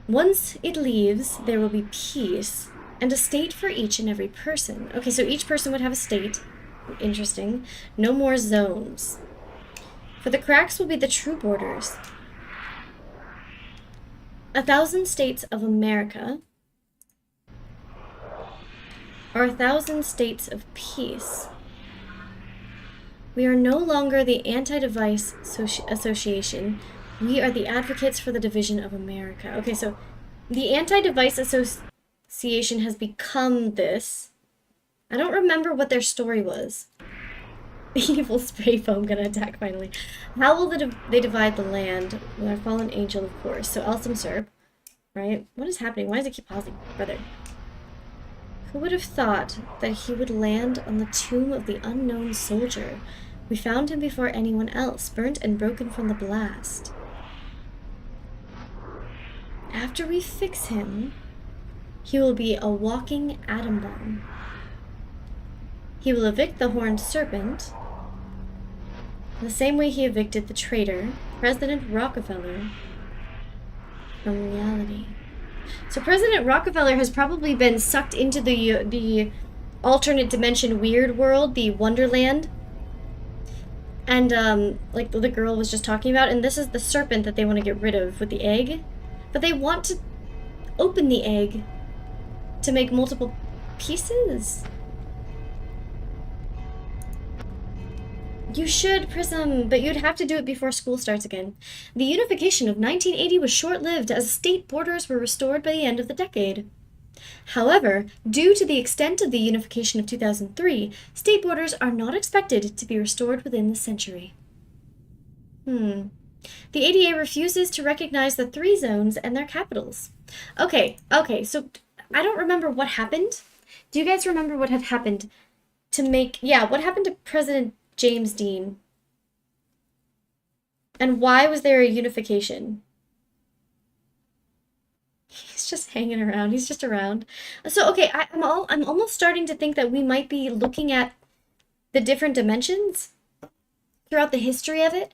Once it leaves, there will be peace and a state for each and every person. Okay, so each person would have a state. Interesting. No more zones. For the cracks will be the true borders. 1,000 states of America are 1,000 states of peace. We are no longer the Anti-Device Association. We are the advocates for the division of America. Okay, so the Anti-Device Association has become this. I don't remember what their story was. Evil spray foam gonna attack finally. How will they divide the land? With our fallen angel, of course. So Elsum Serp, right? What is happening? Why does it keep pausing? Brother. Who would have thought that he would land on the tomb of the unknown soldier? We found him before anyone else, burnt and broken from the blast. After we fix him, he will be a walking atom bomb. He will evict the horned serpent, the same way he evicted the traitor, President Rockefeller, from reality. So President Rockefeller has probably been sucked into the alternate dimension weird world, the Wonderland. And, like the girl was just talking about, and this is the serpent that they want to get rid of with the egg. But they want to open the egg to make multiple pieces. You should, Prism, but you'd have to do it before school starts again. The unification of 1980 was short-lived as state borders were restored by the end of the decade. However, due to the extent of the unification of 2003, state borders are not expected to be restored within the century. The ADA refuses to recognize the 3 zones and their capitals. Okay, so I don't remember what happened. Do you guys remember what had happened to make... Yeah, what happened to President James Dean? And why was there a unification? He's just hanging around. He's just around. So, okay, I'm almost starting to think that we might be looking at the different dimensions throughout the history of it.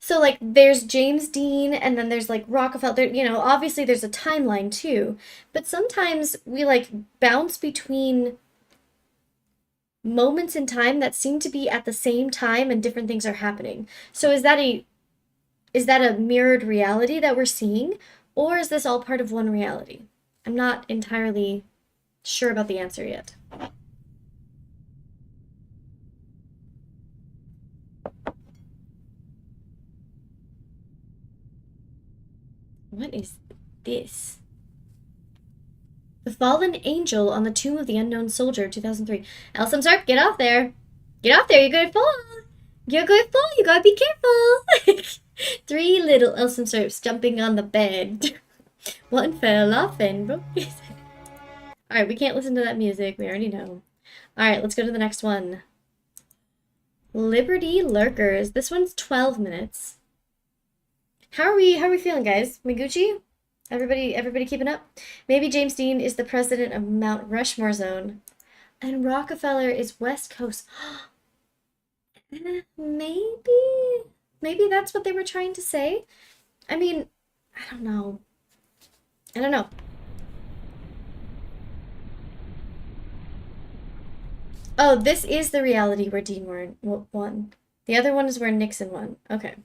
So, like, there's James Dean, and then there's, like, Rockefeller. You know, obviously there's a timeline, too. But sometimes we, like, bounce between moments in time that seem to be at the same time and different things are happening. So is that a mirrored reality that we're seeing? Or is this all part of one reality? I'm not entirely sure about the answer yet. What is this? The Fallen Angel on the Tomb of the Unknown Soldier, 2003. Elsum Sarp, get off there. Get off there, you're gonna fall. You're gonna fall, you gotta be careful. 3 little Elsum Sarps jumping on the bed. One fell off and broke his head. Alright, we can't listen to that music, we already know. Alright, let's go to the next one. Liberty Lurkers. This one's 12 minutes. How are we feeling, guys? We Gucci? Everybody keeping up? Maybe James Dean is the president of Mount Rushmore Zone. And Rockefeller is West Coast. Maybe that's what they were trying to say? I mean, I don't know. Oh, this is the reality where Dean won. The other one is where Nixon won. Okay.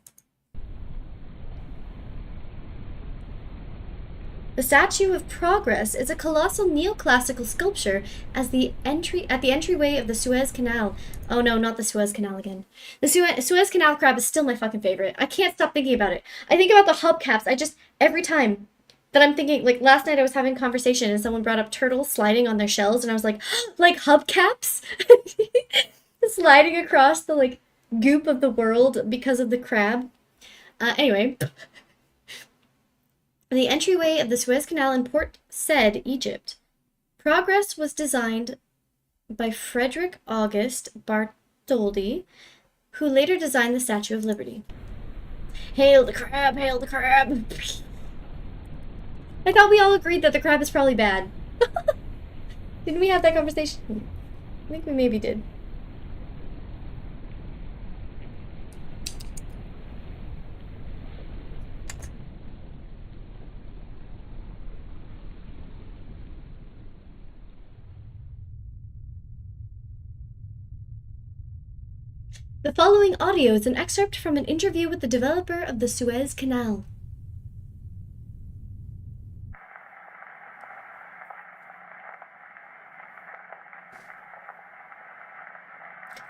The Statue of Progress is a colossal neoclassical sculpture at the entryway of the Suez Canal. Oh no, not the Suez Canal again. The Suez Canal crab is still my fucking favorite. I can't stop thinking about it. I think about the hubcaps. Every time that I'm thinking, like last night I was having a conversation and someone brought up turtles sliding on their shells and I was like, like hubcaps? Sliding across the like goop of the world because of the crab. Anyway. The entryway of the Suez Canal in Port Said, Egypt. Progress was designed by Frederick August Bartholdi, who later designed the Statue of Liberty. Hail the crab, hail the crab. I thought we all agreed that the crab is probably bad. Didn't we have that conversation? I think we maybe did. The following audio is an excerpt from an interview with the developer of the Suez Canal.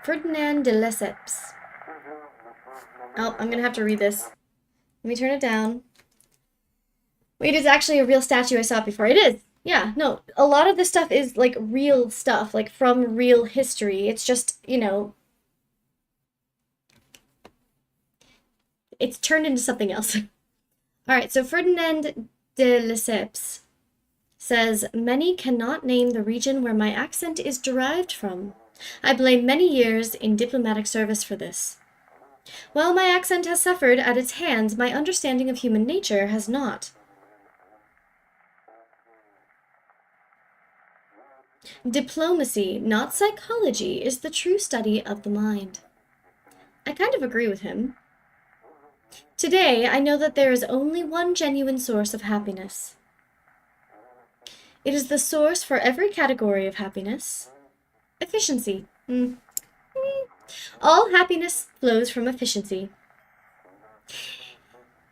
Ferdinand de Lesseps. Oh, I'm gonna have to read this. Let me turn it down. Wait, it's actually a real statue. I saw it before. It is. Yeah, no, a lot of this stuff is like real stuff, like from real history. It's just, it's turned into something else. All right, so Ferdinand de Lesseps says, many cannot name the region where my accent is derived from. I blame many years in diplomatic service for this. While my accent has suffered at its hands, my understanding of human nature has not. Diplomacy, not psychology, is the true study of the mind. I kind of agree with him. Today, I know that there is only one genuine source of happiness. It is the source for every category of happiness. Efficiency. All happiness flows from efficiency.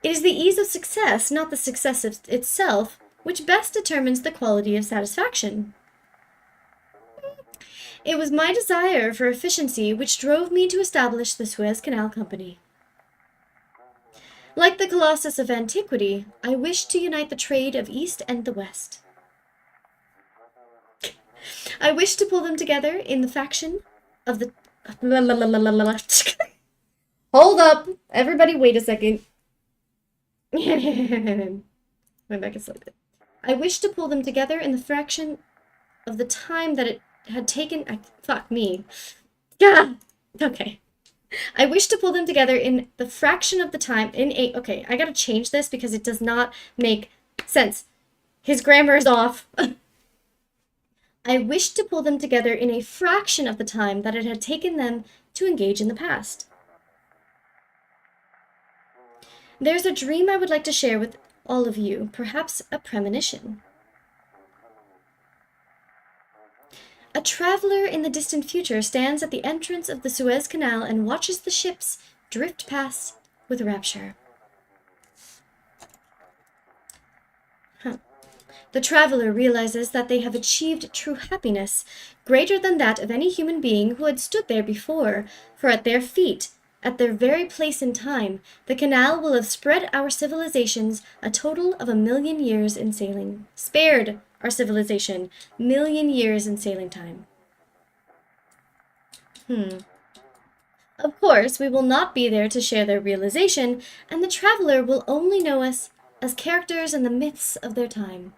It is the ease of success, not the success itself, which best determines the quality of satisfaction. It was my desire for efficiency which drove me to establish the Suez Canal Company. Like the Colossus of antiquity, I wished to unite the trade of East and the West. I wished to pull them together in the faction of the... Hold up! Everybody wait a second. Went back a slightly. I wished to pull them together in the fraction of the time that it had taken... fuck me. Yeah! Okay. I wish to pull them together in the fraction of the time okay, I gotta change this because it does not make sense. His grammar is off. I wish to pull them together in a fraction of the time that it had taken them to engage in the past. There's a dream I would like to share with all of you, perhaps a premonition. A traveler in the distant future stands at the entrance of the Suez Canal and watches the ships drift past with rapture. The traveler realizes that they have achieved true happiness, greater than that of any human being who had stood there before, for at their feet, at their very place in time, the canal will have spread our civilizations a total of 1,000,000 years in sailing. Spared our civilization 1,000,000 years in sailing time. Of course, we will not be there to share their realization, and the traveler will only know us as characters in the myths of their time.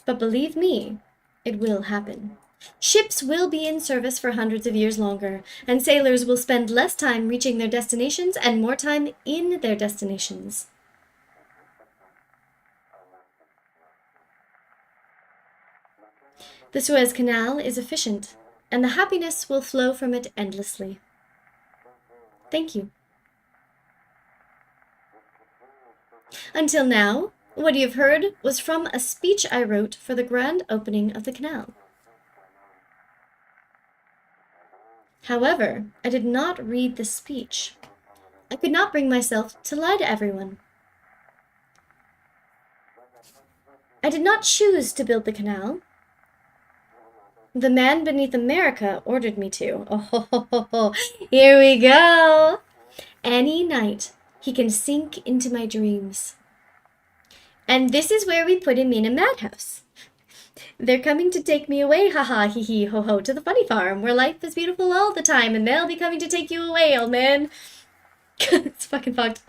But believe me, it will happen. Ships will be in service for hundreds of years longer, and sailors will spend less time reaching their destinations and more time in their destinations. The Suez Canal is efficient, and the happiness will flow from it endlessly. Thank you. Until now, what you have heard was from a speech I wrote for the grand opening of the canal. However, I did not read the speech. I could not bring myself to lie to everyone. I did not choose to build the canal. The man beneath America ordered me to. Oh, here we go. Any night, he can sink into my dreams. And this is where we put him in a madhouse. They're coming to take me away, haha, hee hee, ho ho, to the funny farm, where life is beautiful all the time, and they'll be coming to take you away, old man. It's fucking fucked.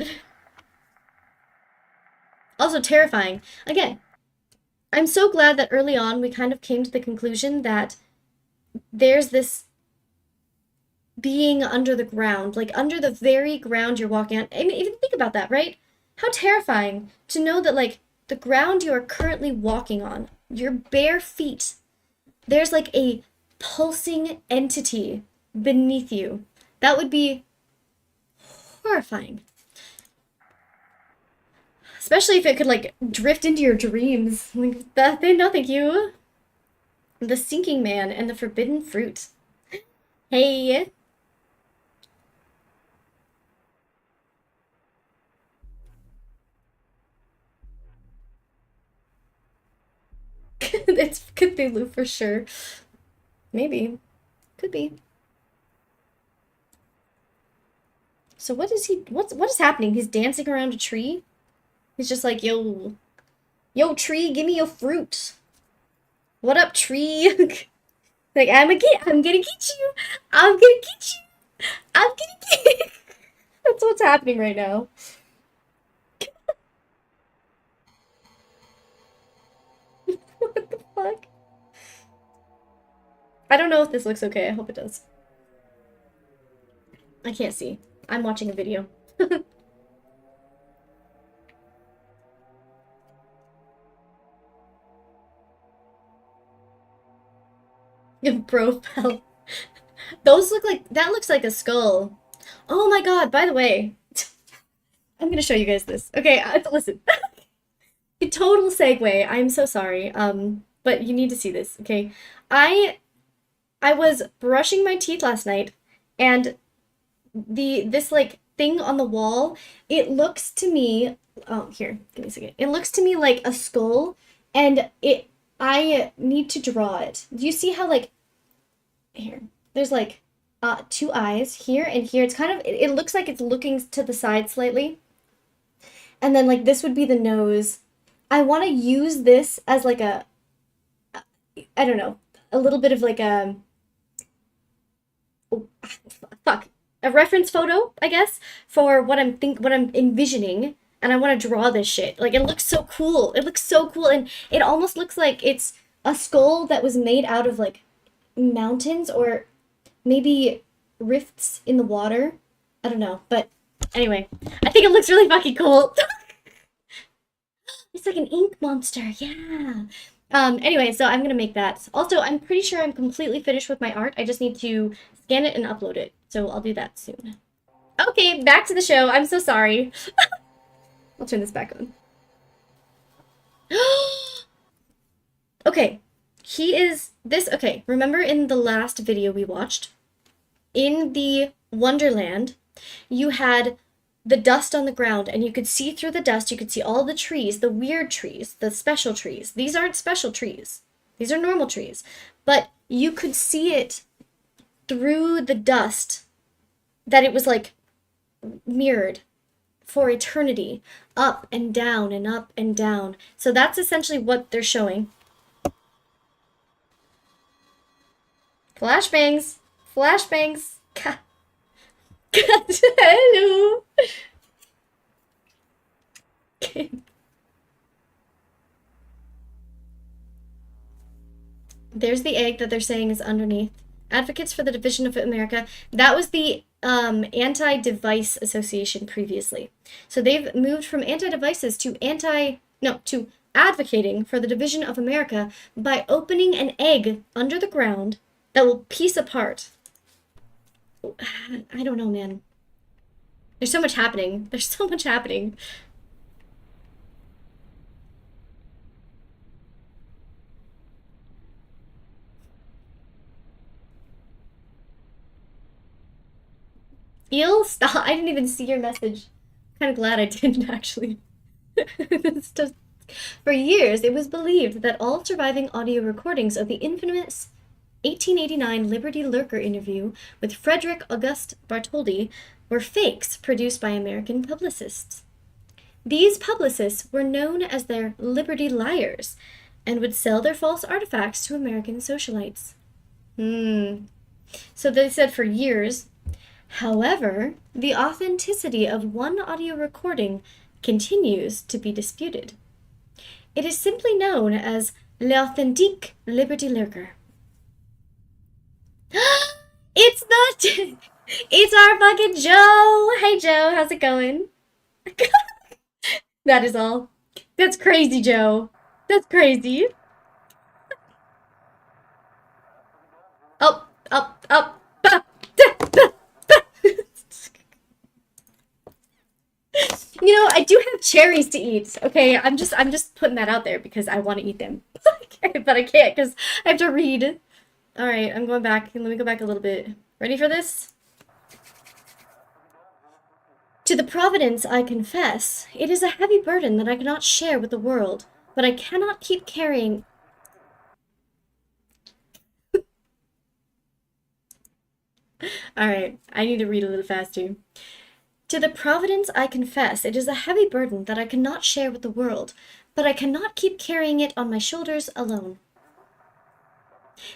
Also terrifying. Again, I'm so glad that early on we kind of came to the conclusion that there's this being under the ground, like under the very ground you're walking on. I mean, even think about that, right? How terrifying to know that, like, the ground you are currently walking on, your bare feet, there's like a pulsing entity beneath you. That would be horrifying. Especially if it could, like, drift into your dreams. Like, that, no, thank you. The Sinking Man and the Forbidden Fruit. Hey. It's Cthulhu for sure. Maybe. Could be. So what is happening? He's dancing around a tree? He's just like, yo, tree, give me your fruit. What up, tree? Like, I'm gonna get you. I'm gonna get you. I'm gonna get you. That's what's happening right now. What the fuck? I don't know if this looks okay. I hope it does. I can't see. I'm watching a video. Profile. Those look like, that looks like a skull. Oh my god, by the way, I'm gonna show you guys this. Okay, listen. A total segue. I'm so sorry. But you need to see this, okay? I I was brushing my teeth last night and this like thing on the wall, it looks to me, oh, here, give me a second. It looks to me like a skull and I need to draw it. Do you see how like here? There's like two eyes here and here. It's kind of it looks like it's looking to the side slightly. And then like this would be the nose. I want to use this as like a I don't know, a little bit of like a oh, fuck, a reference photo, I guess, for what I'm envisioning, and I want to draw this shit. Like it looks so cool. It looks so cool, and it almost looks like it's a skull that was made out of like mountains or maybe rifts in the water. I don't know, but anyway, I think it looks really fucking cool. It's like an ink monster, yeah. Anyway, so I'm gonna make that. Also, I'm pretty sure I'm completely finished with my art. I just need to scan it and upload it. So I'll do that soon. Okay, back to the show. I'm so sorry. I'll turn this back on. Okay, okay, remember in the last video we watched, in the Wonderland, you had the dust on the ground and you could see through the dust, you could see all the trees, the weird trees, the special trees. These aren't special trees. These are normal trees. But you could see it through the dust that it was like mirrored for eternity, up and down and up and down. So that's essentially what they're showing. Flashbangs. Flashbangs. Hello. There's the egg that they're saying is underneath. Advocates for the Division of America. That was the Anti-Device Association previously. So they've moved from anti-devices to to advocating for the Division of America by opening an egg under the ground that will piece apart. I don't know, man. There's so much happening. There's so much happening. Eel, stop. I didn't even see your message. Kind of glad I didn't, actually. It's just... For years, it was believed that all surviving audio recordings of the infamous 1889 Liberty Lurker interview with Frederick Auguste Bartholdi were fakes produced by American publicists. These publicists were known as their Liberty Liars and would sell their false artifacts to American socialites. So they said for years. However, the authenticity of one audio recording continues to be disputed. It is simply known as l'Authentique Liberty Lurker. It's the... It's our fucking Joe! Hey Joe, how's it going? That is all. That's crazy, Joe. That's crazy. Up, up, up. You know, I do have cherries to eat. Okay, I'm just putting that out there because I want to eat them. I but I can't because I have to read. All right, I'm going back. Let me go back a little bit. Ready for this? To the Providence I confess, it is a heavy burden that I cannot share with the world, but I cannot keep carrying. All right, I need to read a little faster. To the Providence I confess, it is a heavy burden that I cannot share with the world, but I cannot keep carrying it on my shoulders alone.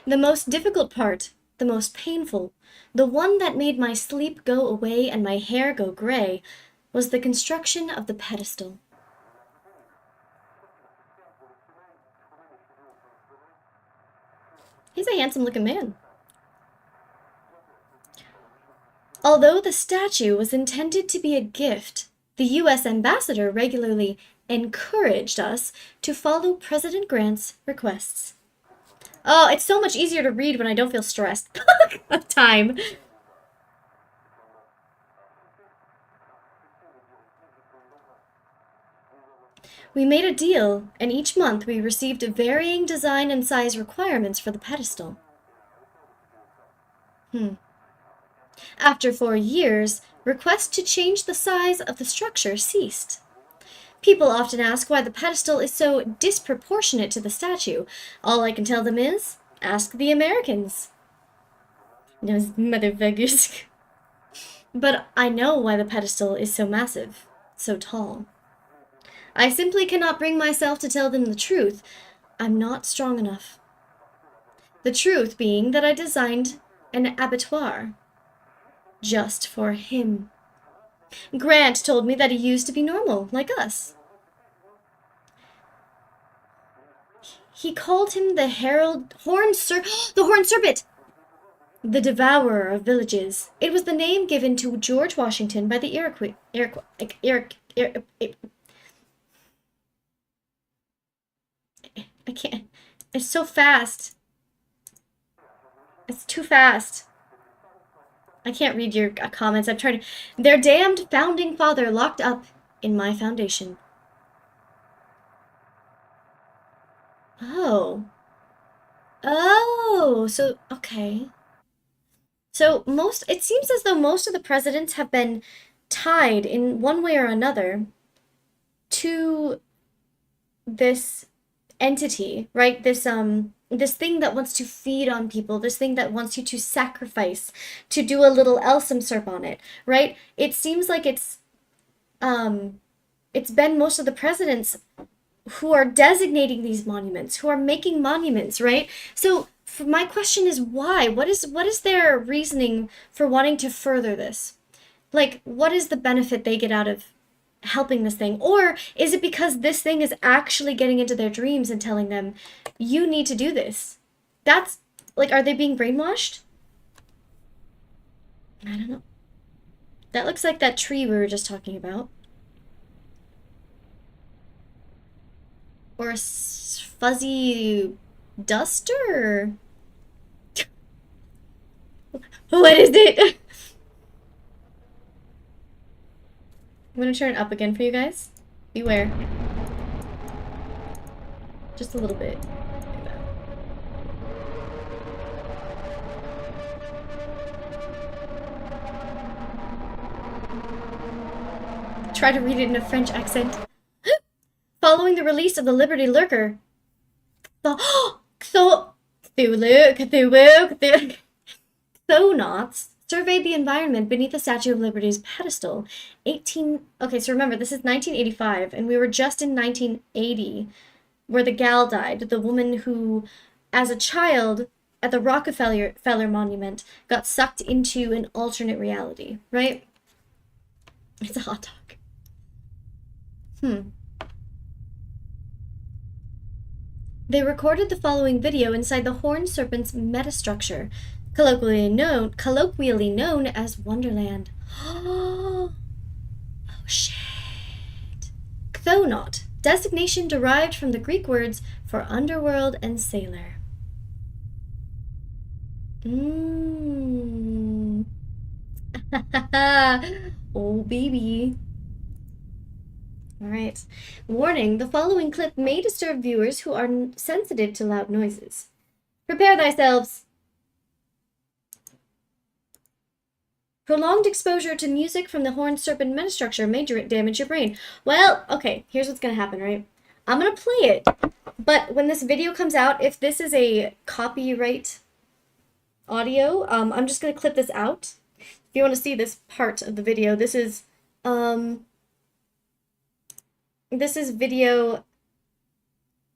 The most difficult part, the most painful, the one that made my sleep go away and my hair go gray, was the construction of the pedestal. He's a handsome-looking man. Although the statue was intended to be a gift, the U.S. ambassador regularly encouraged us to follow President Grant's requests. Oh, it's so much easier to read when I don't feel stressed. Time. We made a deal, and each month we received varying design and size requirements for the pedestal. After 4 years, requests to change the size of the structure ceased. People often ask why the pedestal is so disproportionate to the statue. All I can tell them is, ask the Americans. Those motherfuckers. But I know why the pedestal is so massive, so tall. I simply cannot bring myself to tell them the truth. I'm not strong enough. The truth being that I designed an abattoir. Just for him. Grant told me that he used to be normal, like us. He called him the Horned Serpent! The Devourer of Villages. It was the name given to George Washington by the Iroquois. I can't. It's so fast. It's too fast. I can't read your comments. I'm trying to. Their damned founding father locked up in my foundation. Oh. Oh, so, okay. So it seems as though most of the presidents have been tied in one way or another to this entity, right? This thing that wants to feed on people, this thing that wants you to sacrifice, to do a little Elsem serp on it, right? It seems like it's been most of the presidents who are designating these monuments, who are making monuments, right? So my question is why? What is their reasoning for wanting to further this? Like, what is the benefit they get out of helping this thing? Or is it because this thing is actually getting into their dreams and telling them, you need to do this? That's, like, are they being brainwashed? I don't know. That looks like that tree we were just talking about. Or a fuzzy duster? What is it? I'm gonna turn it up again for you guys. Beware. Just a little bit. Like that. Try to read it in a French accent. Following the release of the Liberty Lurker, Chthonauts surveyed the environment beneath the Statue of Liberty's pedestal. Okay, so remember, this is 1985, and we were just in 1980, where the gal died, the woman who, as a child, at the Rockefeller Monument, got sucked into an alternate reality, right? It's a hot dog. They recorded the following video inside the Horned Serpent's metastructure, colloquially known as Wonderland. Oh shit. Chthonot, designation derived from the Greek words for underworld and sailor. Oh baby. Alright. Warning, the following clip may disturb viewers who are sensitive to loud noises. Prepare thyselves! Prolonged exposure to music from the horned serpent metastructure may damage your brain. Well, okay, here's what's gonna happen, right? I'm gonna play it, but when this video comes out, if this is a copyright audio, I'm just gonna clip this out. If you want to see this part of the video, this is video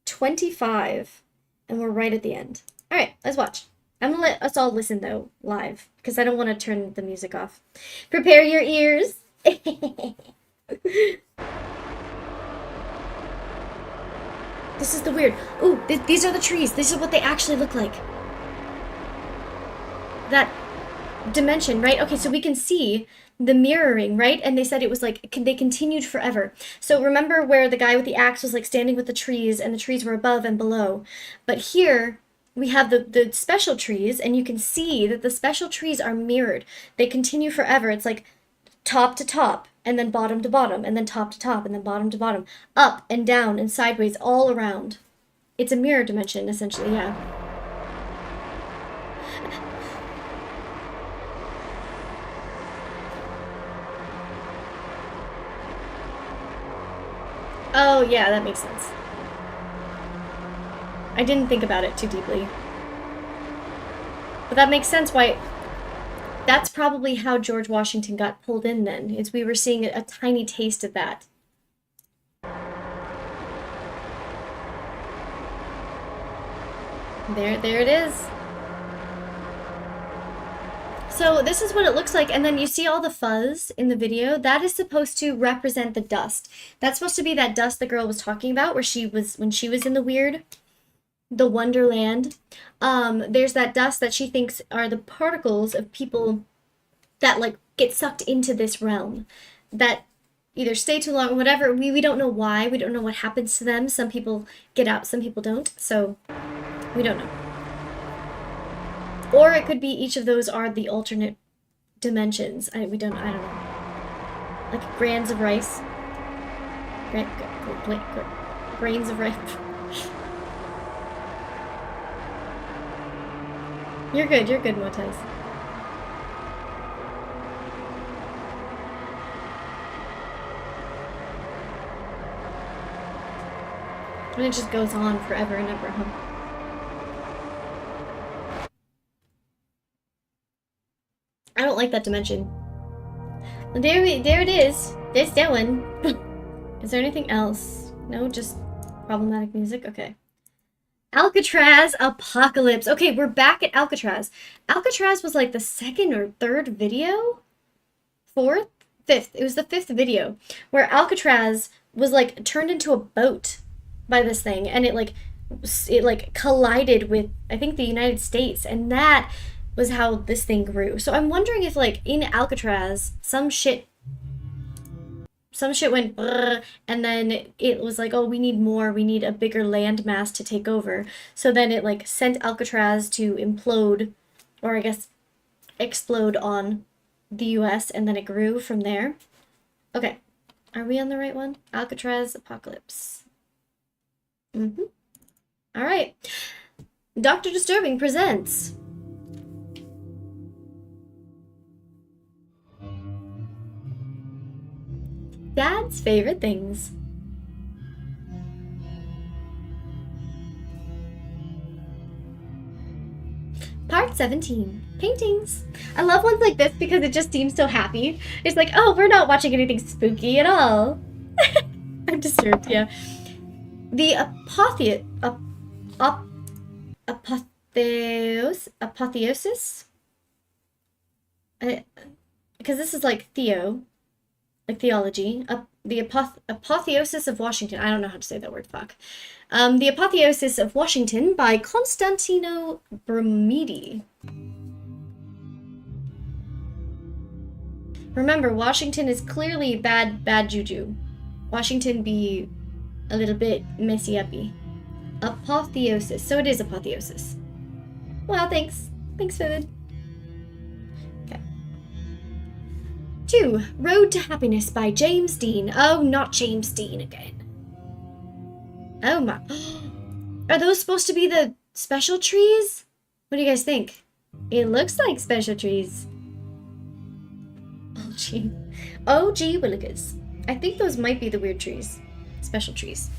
25, and we're right at the end. All right, let's watch. I'm gonna let us all listen though, live, because I don't want to turn the music off. Prepare your ears. This is the weird. Ooh, these are the trees. This is what they actually look like. That dimension, right? Okay, so we can see the mirroring, right? And they said it was like, they continued forever. So remember where the guy with the axe was like standing with the trees and the trees were above and below. But here we have the special trees, and you can see that the special trees are mirrored. They continue forever. It's like top to top, and then bottom to bottom, and then top to top, and then bottom to bottom, up and down and sideways all around. It's a mirror dimension, essentially, yeah. Oh, yeah, that makes sense. I didn't think about it too deeply. But that makes sense why... That's probably how George Washington got pulled in then, is we were seeing a tiny taste of that. There it is. So this is what it looks like, and then you see all the fuzz in the video. That is supposed to represent the dust. That's supposed to be that dust the girl was talking about, where she was, when she was in the Wonderland. There's that dust that she thinks are the particles of people that like get sucked into this realm, that either stay too long or whatever. We don't know why. We don't know what happens to them. Some people get out, some people don't. So we don't know. Or it could be each of those are the alternate dimensions. I don't know. Like grains of rice. Grains of rice. You're good, Motais. And it just goes on forever and ever, huh? I don't like that dimension. There it is. There's that one. Is there anything else? No, just problematic music? Okay. Alcatraz Apocalypse. Okay, we're back at Alcatraz. Alcatraz was like the second or third video? Fourth? Fifth. It was the fifth video where Alcatraz was like turned into a boat by this thing, and it like collided with, I think, the United States, and that was how this thing grew. So I'm wondering if like in Alcatraz some shit went brrr, and then it was like, oh, we need more, we need a bigger landmass to take over. So then it like sent Alcatraz to implode, or I guess explode on the US, and then it grew from there. Okay, are we on the right one? Alcatraz Apocalypse. All right. Dr. Disturbing presents Dad's favorite things. Part 17. Paintings. I love ones like this because it just seems so happy. It's like, oh, we're not watching anything spooky at all. I'm disturbed, yeah. The apotheosis? Because this is like like theology. The Apotheosis of Washington. I don't know how to say that word, fuck. The Apotheosis of Washington by Constantino Brumidi. Remember, Washington is clearly bad juju. Washington be a little bit messy-uppy. Apotheosis. So it is apotheosis. Well, thanks. Thanks, Vivid. Okay. 2. Road to Happiness by James Dean. Oh, not James Dean again. Oh my. Are those supposed to be the special trees? What do you guys think? It looks like special trees. Oh, gee. Oh, gee willikers. I think those might be the weird trees. Special trees.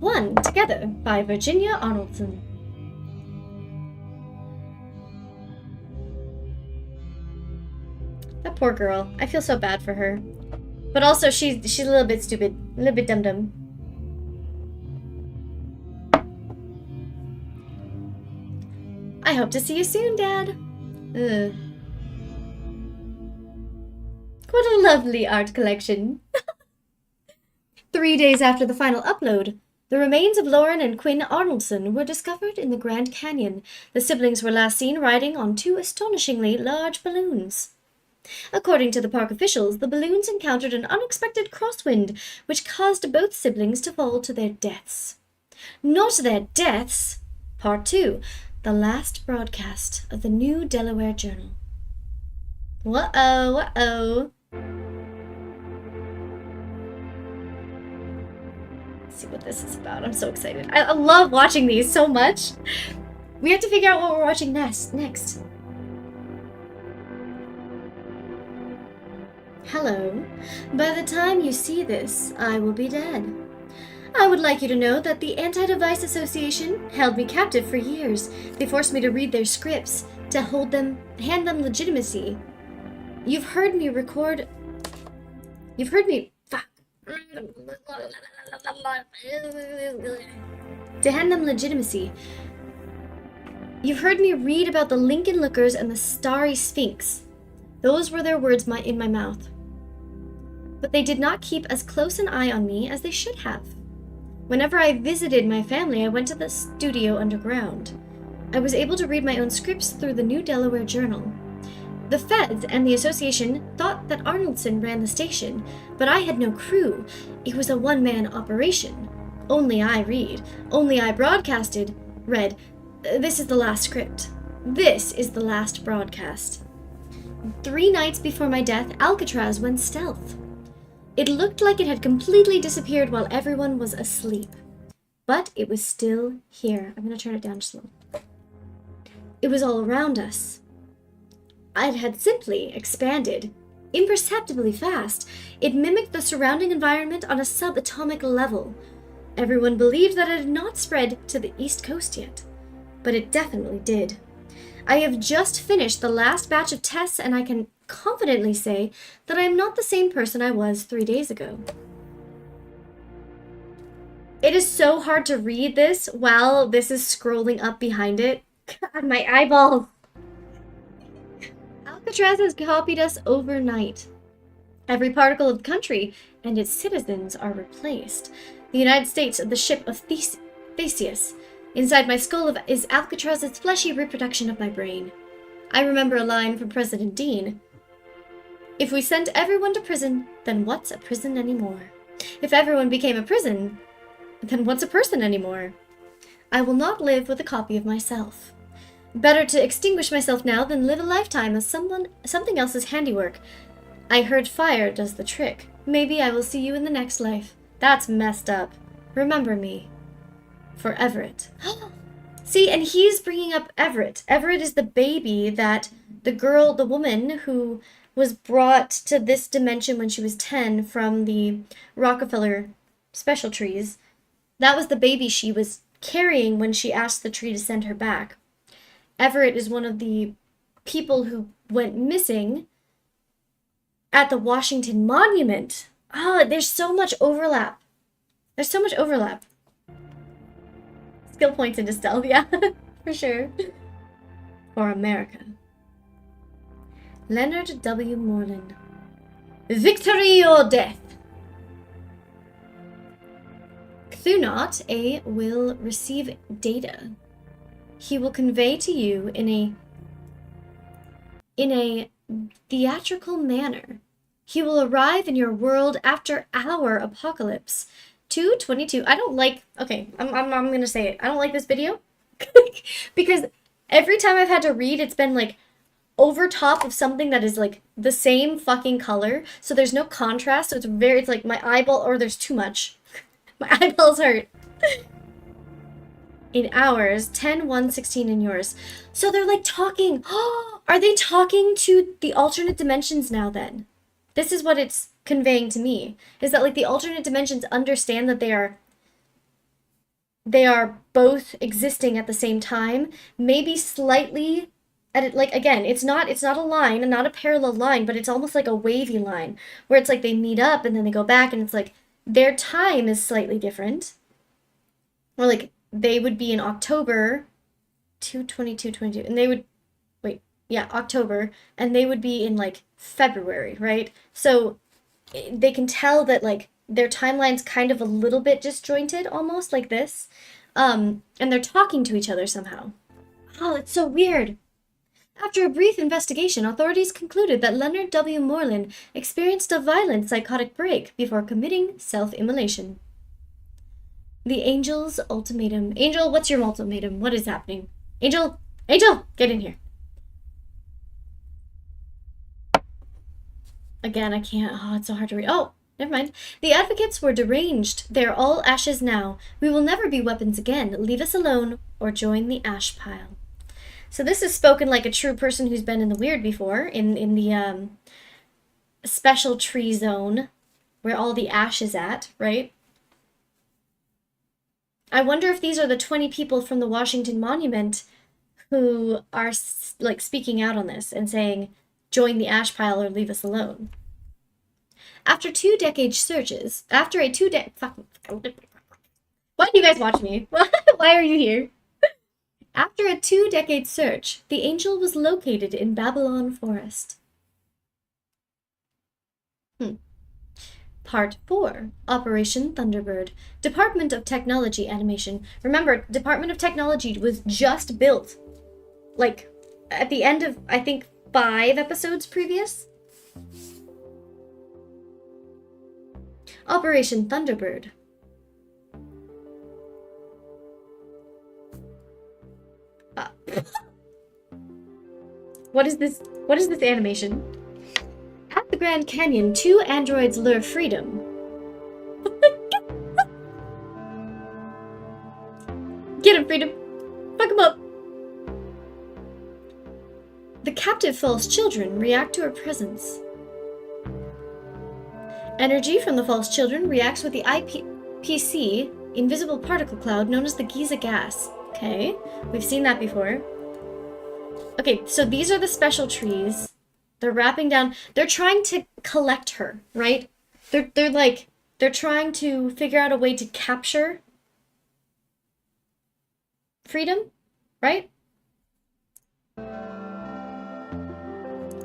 1 Together by Virginia Arnoldson. That poor girl. I feel so bad for her. But also, she's a little bit stupid. A little bit dum-dum. I hope to see you soon, Dad. Ugh. What a lovely art collection. 3 days after the final upload, the remains of Lauren and Quinn Arnoldson were discovered in the Grand Canyon. The siblings were last seen riding on 2 astonishingly large balloons. According to the park officials, the balloons encountered an unexpected crosswind, which caused both siblings to fall to their deaths. Not their deaths! Part 2. The last broadcast of the New Delaware Journal. Uh-oh, uh-oh. Let's see what this is about. I'm so excited. I love watching these so much. We have to figure out what we're watching next. Hello. By the time you see this, I will be dead. I would like you to know that the Anti-Device Association held me captive for years. They forced me to read their scripts, to hand them legitimacy. You've heard me record... You've heard me... Fuck. To hand them legitimacy. You've heard me read about the Lincoln Lookers and the Starry Sphinx. Those were their words in my mouth. But they did not keep as close an eye on me as they should have. Whenever I visited my family, I went to the studio underground. I was able to read my own scripts through the New Delaware Journal. The feds and the association thought that Arnoldson ran the station, but I had no crew. It was a one-man operation. Only I read, this is the last script. This is the last broadcast. 3 nights before my death, Alcatraz went stealth. It looked like it had completely disappeared while everyone was asleep. But it was still here. I'm going to turn it down just a little. It was all around us. It had simply expanded, imperceptibly fast. It mimicked the surrounding environment on a subatomic level. Everyone believed that it had not spread to the East Coast yet, but it definitely did. I have just finished the last batch of tests, and I can confidently say that I am not the same person I was 3 days ago. It is so hard to read this while this is scrolling up behind it. God, my eyeballs. Alcatraz has copied us overnight. Every particle of the country and its citizens are replaced. The United States, the ship of Theseus. Inside my skull is Alcatraz's fleshy reproduction of my brain. I remember a line from President Dean. If we sent everyone to prison, then what's a prison anymore? If everyone became a prison, then what's a person anymore? I will not live with a copy of myself. Better to extinguish myself now than live a lifetime as something else's handiwork. I heard fire does the trick. Maybe I will see you in the next life. That's messed up. Remember me. For Everett. See, and he's bringing up Everett. Everett is the baby that the woman who was brought to this dimension when she was 10 from the Rockefeller special trees. That was the baby she was carrying when she asked the tree to send her back. Everett is one of the people who went missing at the Washington Monument. Oh, there's so much overlap. There's so much overlap. Skill points into stealth, yeah, for sure. For America. Leonard W. Moreland. Victory or death. Thunot A will receive data. He will convey to you in a theatrical manner. He will arrive in your world after our apocalypse. 2:22. I don't like. Okay, I'm gonna say it. I don't like this video because Every time I've had to read, it's been like over top of something that is like the same fucking color. So there's no contrast. So it's like my eyeball, or there's too much. My eyeballs hurt. In ours, 10, 1, 16 in yours. So they're like talking. Oh, are they talking to the alternate dimensions now then? This is what it's conveying to me. Is that like the alternate dimensions understand that they are both existing at the same time, maybe slightly at it, like again, it's not a line and not a parallel line, but it's almost like a wavy line where it's like they meet up and then they go back and it's like their time is slightly different. Or like they would be in October 2/22/22 and they would wait, yeah, October, and they would be in like February, right? So they can tell that like their timeline's kind of a little bit disjointed, almost like this. And they're talking to each other somehow. Oh, it's so weird. After a brief investigation, authorities concluded that Leonard W. Moreland experienced a violent psychotic break before committing self-immolation. The Angel's ultimatum. Angel, what's your ultimatum? What is happening? Angel! Angel! Get in here. Again, I can't. Oh, it's so hard to read. Oh, never mind. The advocates were deranged. They're all ashes now. We will never be weapons again. Leave us alone or join the ash pile. So this is spoken like a true person who's been in the weird before, in the special tree zone where all the ash is at, right? I wonder if these are the 20 people from the Washington Monument who are like speaking out on this and saying, join the ash pile or leave us alone. After a 2-decade searches, why do you guys watch me? Why are you here? After a 2-decade search, the angel was located in Babylon Forest. Part 4, Operation Thunderbird, Department of Technology Animation. Remember, Department of Technology was just built, like, at the end of, I think, 5 episodes previous. Operation Thunderbird. What is this? What is this animation? At the Grand Canyon, 2 androids lure freedom. Get him, Freedom! Fuck him up! The captive false children react to her presence. Energy from the false children reacts with the IPC, invisible particle cloud known as the Giza gas. Okay, we've seen that before. Okay, so these are the special trees. They're wrapping down. They're trying to collect her, right? They're trying to figure out a way to capture freedom, right?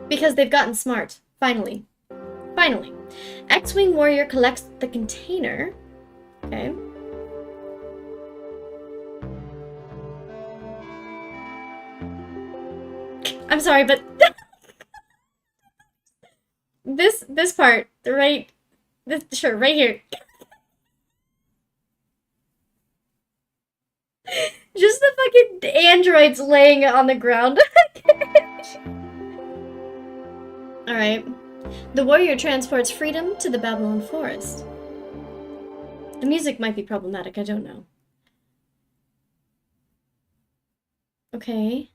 Because they've gotten smart, finally. Finally. X-Wing Warrior collects the container. Okay. I'm sorry, but this part, right, sure, right here. Just the fucking androids laying on the ground. Alright. The warrior transports freedom to the Babylon Forest. The music might be problematic, I don't know. Okay.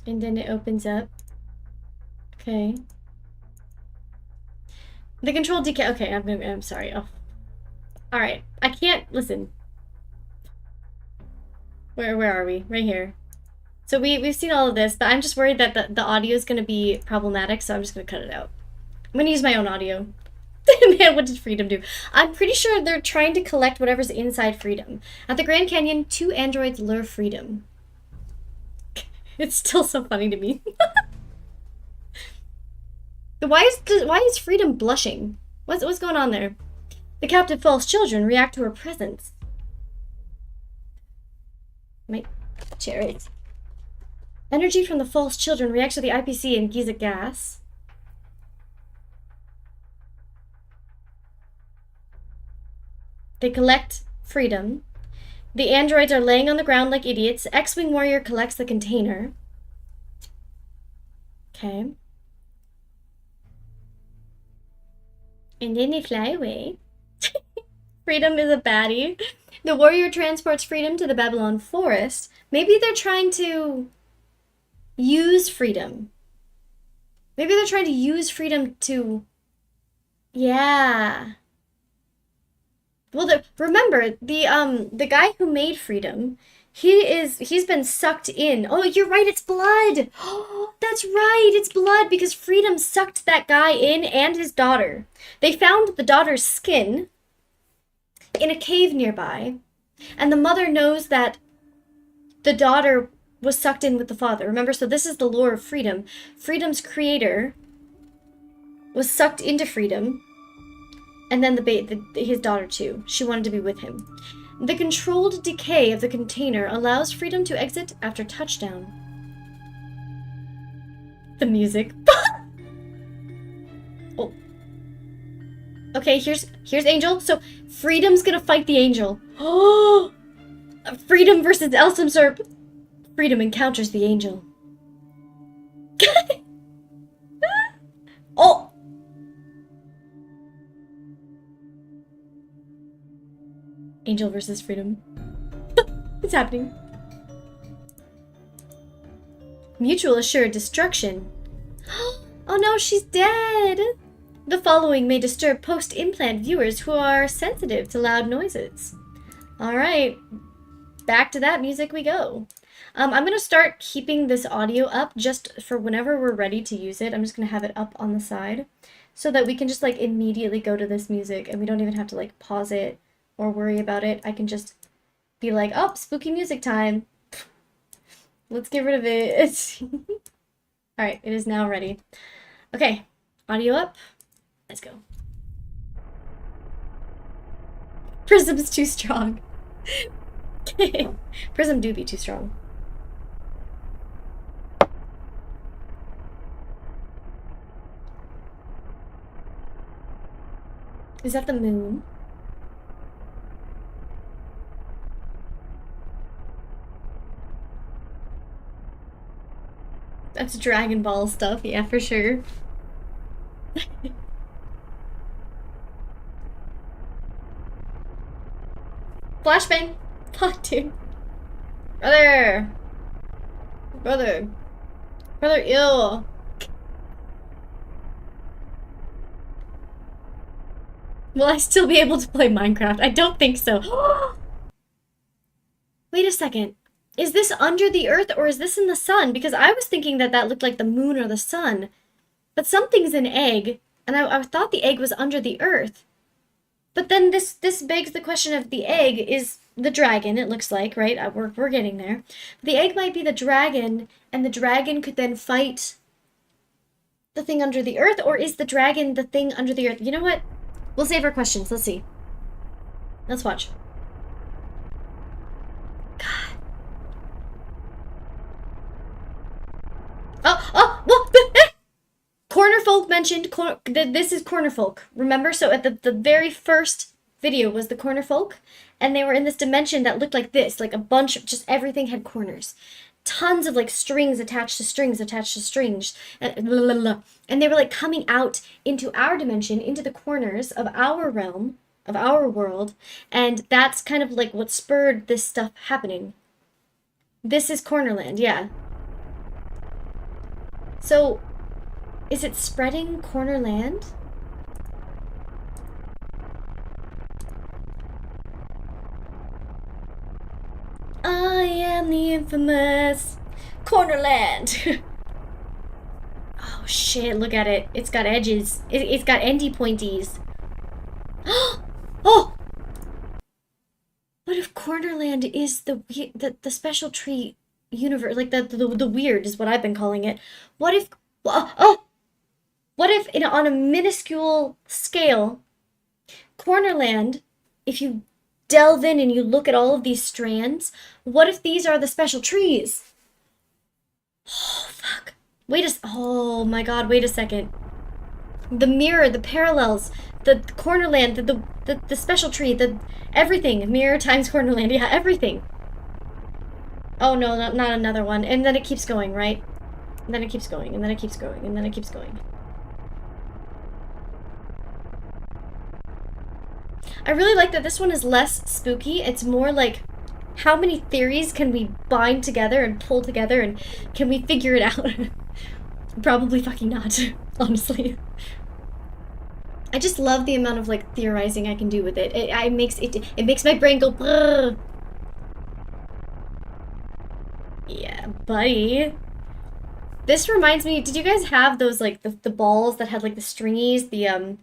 And then it opens up. Okay. The control decal. Okay, I'm sorry. Oh. Alright. I can't listen. Where are we? Right here. So we've seen all of this, but I'm just worried that the audio is gonna be problematic, so I'm just gonna cut it out. I'm gonna use my own audio. Man, what did Freedom do? I'm pretty sure they're trying to collect whatever's inside Freedom. At the Grand Canyon, 2 androids lure Freedom. It's still so funny to me. Why is Freedom blushing? What's going on there? The captive false children react to her presence. My cherries. Energy from the false children reacts to the IPC and Giza gas. They collect freedom. The androids are laying on the ground like idiots. X-Wing Warrior collects the container. Okay. And then they fly away. Freedom is a baddie. The warrior transports freedom to the Babylon forest. Maybe they're trying to use freedom. Maybe they're trying to use freedom to... Yeah. Well, remember, the guy who made freedom, he's been sucked in. Oh, you're right, it's blood. Oh, that's right, it's blood because freedom sucked that guy in and his daughter. They found the daughter's skin in a cave nearby, and the mother knows that the daughter was sucked in with the father. Remember, so this is the lore of freedom. Freedom's creator was sucked into freedom, and then his daughter too. She wanted to be with him. The controlled decay of the container allows freedom to exit after touchdown. The music. Oh. Okay, here's Angel. So freedom's gonna fight the angel. Oh, freedom versus Elsamserp. Freedom encounters the angel. Oh. Angel versus freedom. It's happening. Mutual assured destruction. Oh no, she's dead. The following may disturb post-implant viewers who are sensitive to loud noises. Alright, back to that music we go. I'm going to start keeping this audio up just for whenever we're ready to use it. I'm just going to have it up on the side so that we can just like immediately go to this music and we don't even have to like pause it or worry about it. I can just be like, oh, spooky music time. Let's get rid of it. Alright, it is now ready. Okay, audio up. Let's go. Prism's too strong. Prism do be too strong. Is that the moon? That's Dragon Ball stuff, yeah, for sure. Flashbang! Fuck, dude. Brother! Brother. Brother, ew. Will I still be able to play Minecraft? I don't think so. Wait a second. Is this under the earth or is this in the sun? Because I was thinking that that looked like the moon or the sun. But something's an egg, and I thought the egg was under the earth. But then this begs the question of the egg is the dragon, it looks like, right? We're getting there. The egg might be the dragon, and the dragon could then fight the thing under the earth, or is the dragon the thing under the earth? You know what? We'll save our questions. Let's see. Let's watch. God. Corner folk mentioned, this is corner folk, remember? So at the very first video was the corner folk, and they were in this dimension that looked like this, like a bunch of, just everything had corners. Tons of like strings attached to strings attached to strings, and they were like coming out into our dimension, into the corners of our realm, of our world, and that's kind of like what spurred this stuff happening. This is Cornerland, yeah. So, is it spreading Cornerland? I am the infamous Cornerland. Oh shit, look at it. It's got edges. It's got endy pointies. Oh! What if Cornerland is the special tree universe, like the weird is what I've been calling it. What if what if on a minuscule scale, Cornerland, if you delve in and you look at all of these strands, what if these are the special trees? Oh fuck. Oh my god, wait a second. The mirror, the parallels, the corner land, the special tree, the everything. Mirror times corner land. Yeah, everything. Oh no, not another one. And then it keeps going, right? And then it keeps going, and then it keeps going, and then it keeps going. I really like that this one is less spooky. It's more like, how many theories can we bind together and pull together, and can we figure it out? Probably fucking not, honestly. I just love the amount of like theorizing I can do with it. It makes my brain go brrr. Yeah, buddy. This reminds me, did you guys have those like the balls that had like the stringies, the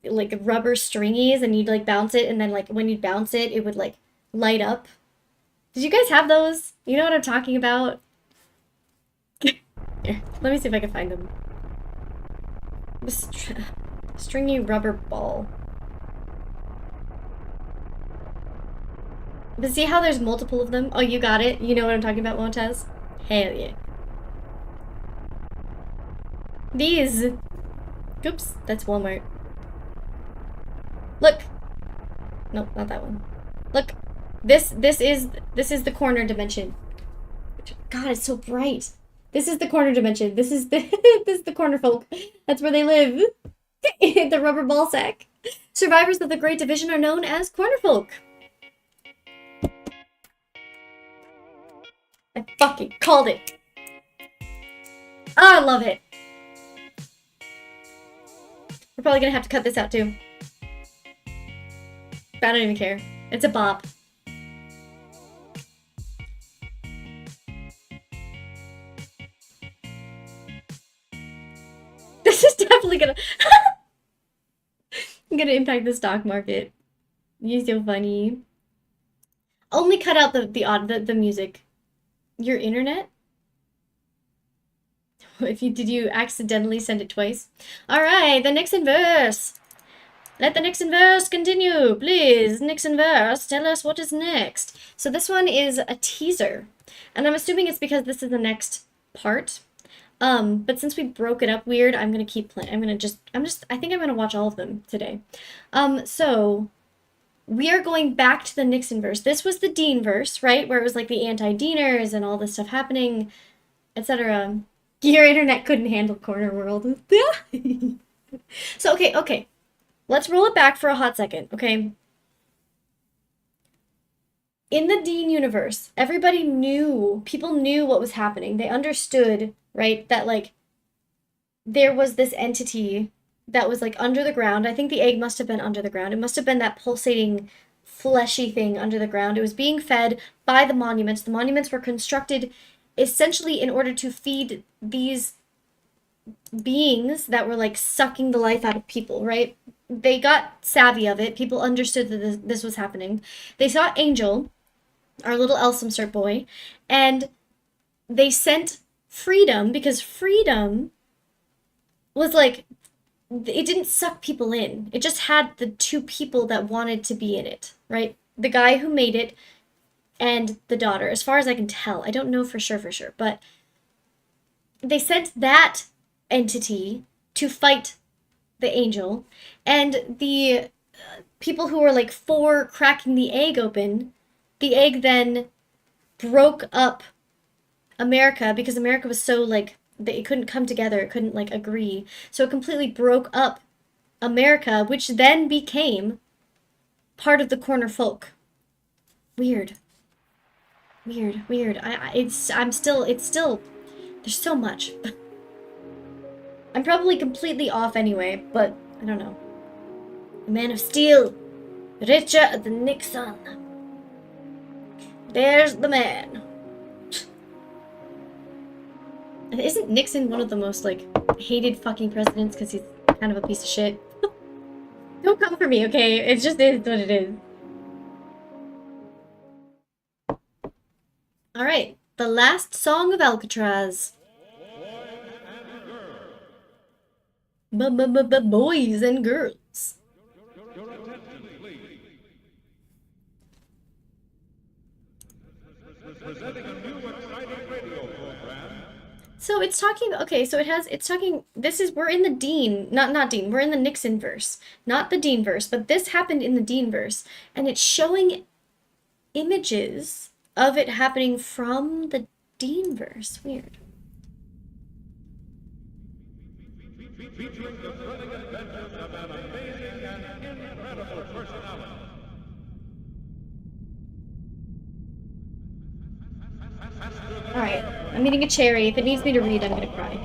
like rubber stringies, and you'd like bounce it, and then like when you'd bounce it, it would like light up? Did you guys have those? You know what I'm talking about? Here, let me see if I can find them. Stringy rubber ball. But see how there's multiple of them? Oh, you got it? You know what I'm talking about, Montez? Hell yeah. These. Oops, that's Walmart. Look. Nope, not that one. Look. This is the corner dimension. God, it's so bright. This is the corner dimension. This is the this is the corner folk. That's where they live. The rubber ball sack. Survivors of the Great Division are known as corner folk. I fucking called it. Oh, I love it. We're probably gonna have to cut this out too. But I don't even care. It's a bop. This is definitely gonna gonna impact the stock market. You're so funny. Only cut out the music. Your internet? Did you accidentally send it twice? Alright, the Nixon verse. Let the Nixon verse continue, please. Nixon verse, tell us what is next. So this one is a teaser. And I'm assuming it's because this is the next part. But since we broke it up weird, I'm gonna keep playing. I think I'm gonna watch all of them today. So we are going back to the Nixon verse. This was the Dean verse, right? Where it was like the anti-Deaners and all this stuff happening, etc. Your internet couldn't handle corner world. So, okay. Let's roll it back for a hot second, okay? In the Dean universe, people knew what was happening. They understood, right, that like there was this entity that was like under the ground. I think the egg must have been under the ground. It must have been that pulsating, fleshy thing under the ground. It was being fed by the monuments. The monuments were constructed essentially in order to feed these beings that were like sucking the life out of people, right? They got savvy of it. People understood that this was happening. They saw Angel, our little Elsumsert boy, and they sent Freedom, because Freedom was like, it didn't suck people in. It just had the two people that wanted to be in it, right? The guy who made it and the daughter, as far as I can tell. I don't know for sure, but they sent that entity to fight the angel, and the people who were like for cracking the egg open, the egg then broke up America because America was so like, it couldn't come together, it couldn't like agree, so it completely broke up America, which then became part of the corner folk. Weird. It's still, there's so much. I'm probably completely off anyway, but I don't know. The Man of Steel, Richard the Nixon. There's the man. Isn't Nixon one of the most, like, hated fucking presidents because he's kind of a piece of shit? Don't come for me, okay? It just is what it is. Alright, the last song of Alcatraz. Boys and girls. So it's talking, okay, so it's talking, we're in the Dean, not Dean, we're in the Nixon verse. Not the Dean verse, but this happened in the Dean verse. And it's showing images of it happening from the Dean verse. Weird. Featuring the thrilling adventures of an amazing and incredible personality. Alright, I'm eating a cherry. If it needs me to read, I'm gonna cry.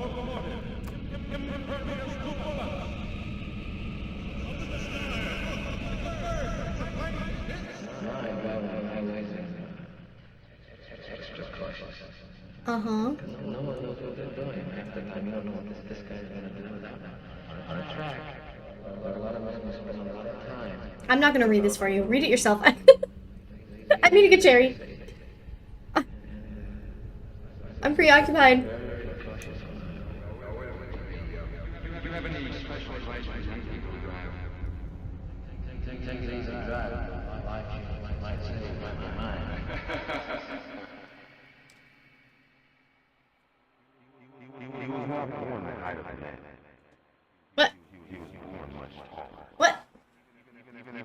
Uh-huh. No one knows what they're doing. Half the time you don't know what this guy's gonna do without them. On a track. A lot of men spend a lot of time. I'm not gonna read this for you. Read it yourself. I'm eating a cherry. I'm preoccupied. Do you have any special advice for young people who drive? Take it easy, drive. My life is my mind. He was not born the height of a man. What? He was born much taller. What?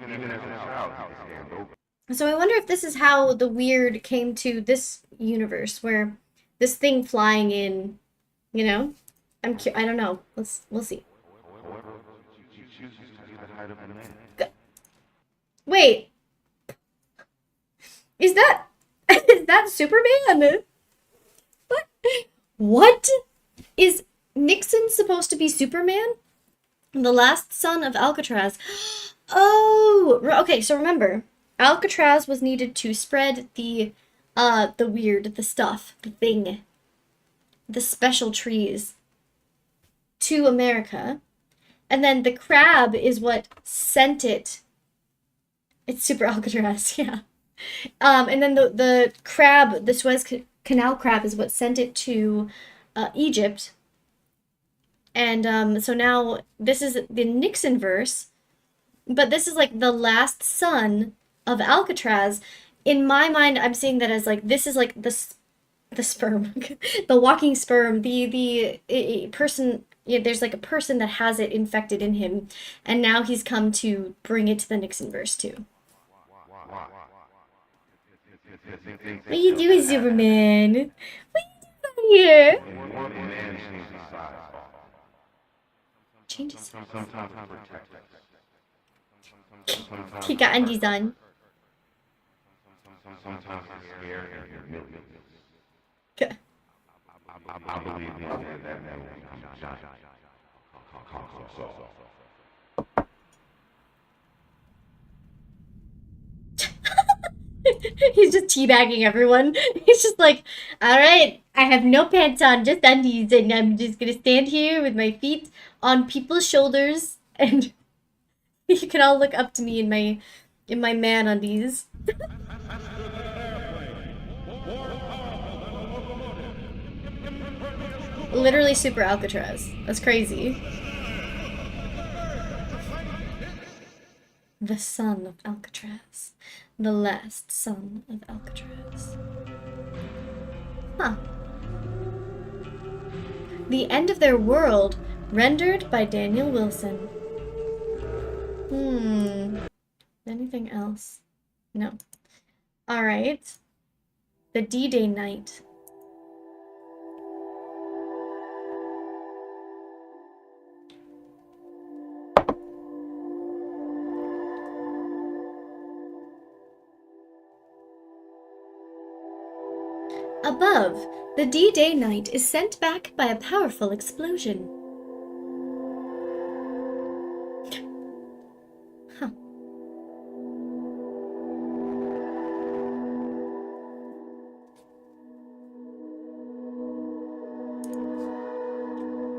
Even as a child, he could stand over. So I wonder if this is how the weird came to this universe, where this thing flying in, you know? I don't know. We'll see. However, she chooses to be the height of a man. Wait. Is that Superman? What? What? Is Nixon supposed to be Superman? The last son of Alcatraz. Oh, okay, so remember, Alcatraz was needed to spread the weird, the stuff, the thing, the special trees to America. And then the crab is what sent it. It's Super Alcatraz, yeah. And then the crab, the Suez Canal crab, is what sent it to Egypt. And so now this is the Nixon verse, but this is like the last son of Alcatraz. In my mind, I'm seeing that as like this is like the sperm, the walking sperm, the person. Yeah, there's like a person that has it infected in him, and now he's come to bring it to the Nixon verse too. What are you doing, Superman? What are you doing here? Changes. He got undies on. Sometimes he's scared and humiliated. Okay. I believe that man will become a giant. He's just teabagging everyone. He's just like, all right, I have no pants on, just undies, and I'm just gonna stand here with my feet on people's shoulders, and you can all look up to me in my man undies. Literally Super Alcatraz. That's crazy. The son of Alcatraz. The last son of Alcatraz. Huh. The End of Their World, rendered by Daniel Wilson. Anything else? No. Alright. The D-Day night. Above, the D-Day night is sent back by a powerful explosion. Huh.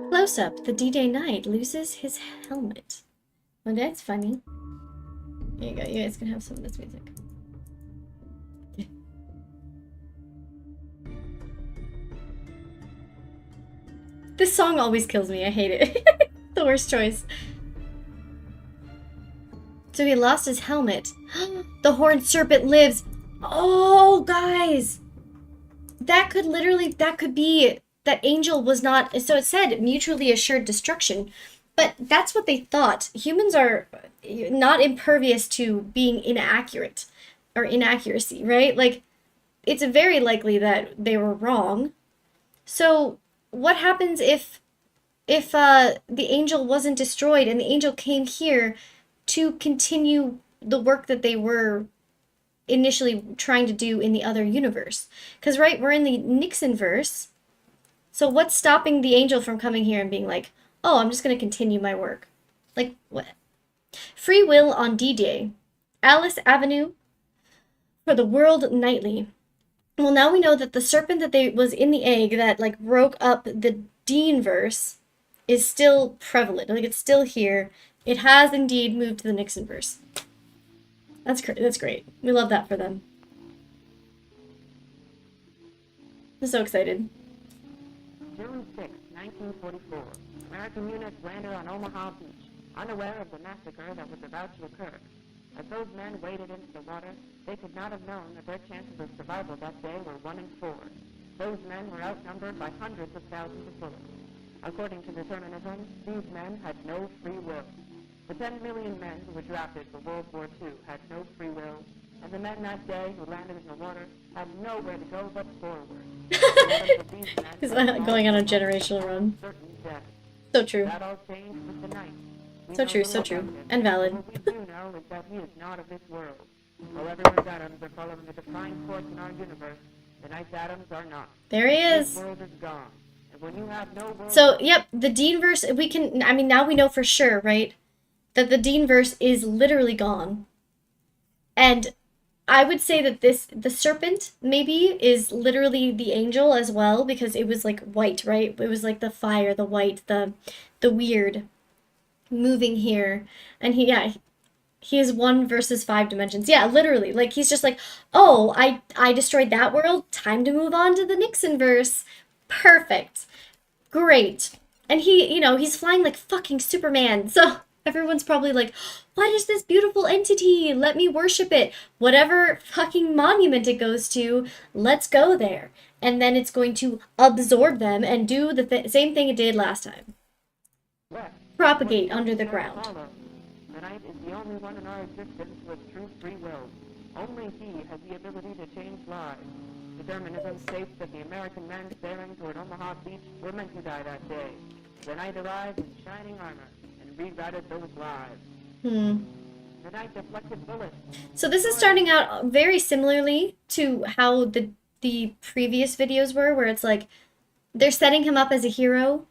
Close up, the D-Day night loses his helmet. Well, that's funny. Here you go, you guys can have some of this music. This song always kills me. I hate it. The worst choice. So he lost his helmet. The horned serpent lives. Oh, guys. That could be that Angel was not, so it said mutually assured destruction, but that's what they thought. Humans are not impervious to being inaccurate or inaccuracy, right? Like, it's very likely that they were wrong. So, what happens if the angel wasn't destroyed and the angel came here to continue the work that they were initially trying to do in the other universe? Because, right, we're in the Nixon verse. So what's stopping the angel from coming here and being like, oh, I'm just going to continue my work? Like, what? Free will on D-Day. Alice Avenue for the world nightly. Well, now we know that the serpent that was in the egg that, like, broke up the Dean verse is still prevalent. Like, it's still here. It has indeed moved to the Nixon verse. That's great. We love that for them. I'm so excited. June 6, 1944. American units landed on Omaha Beach, unaware of the massacre that was about to occur. As those men waded into the water, they could not have known that their chances of survival that day were 1 in 4. Those men were outnumbered by hundreds of thousands of bullets. According to determinism, these men had no free will. The 10 million men who were drafted for World War II had no free will, and the men that day who landed in the water had nowhere to go but forward. He's going on a generational run. So true. That all changed with the night. So true, so true. And valid. What we do know is that he is not of this world. However, his atoms are following a defined course in our universe, the night's atoms are not. There he is. This world is gone. And when you have no world... So, yep, the Dean verse, now we know for sure, right? That the Dean verse is literally gone. And I would say that the serpent, maybe, is literally the angel as well, because it was, like, white, right? It was, like, the fire, the white, the weird moving here. And he is 1 versus 5 dimensions. Yeah, literally. Like, he's just like, oh, I destroyed that world. Time to move on to the Nixon verse. Perfect. Great. And he's flying like fucking Superman. So everyone's probably like, what is this beautiful entity? Let me worship it. Whatever fucking monument it goes to, let's go there. And then it's going to absorb them and do the same thing it did last time. Propagate under the ground. The night is the only one in our existence with true free will. Only he has the ability to change lives. Determinism states that the American men sailing toward Omaha Beach were meant to die that day. The night arrived in shining armor and rerouted those lives. The night deflected bullets. So this is starting out very similarly to how the previous videos were, where it's like they're setting him up as a hero,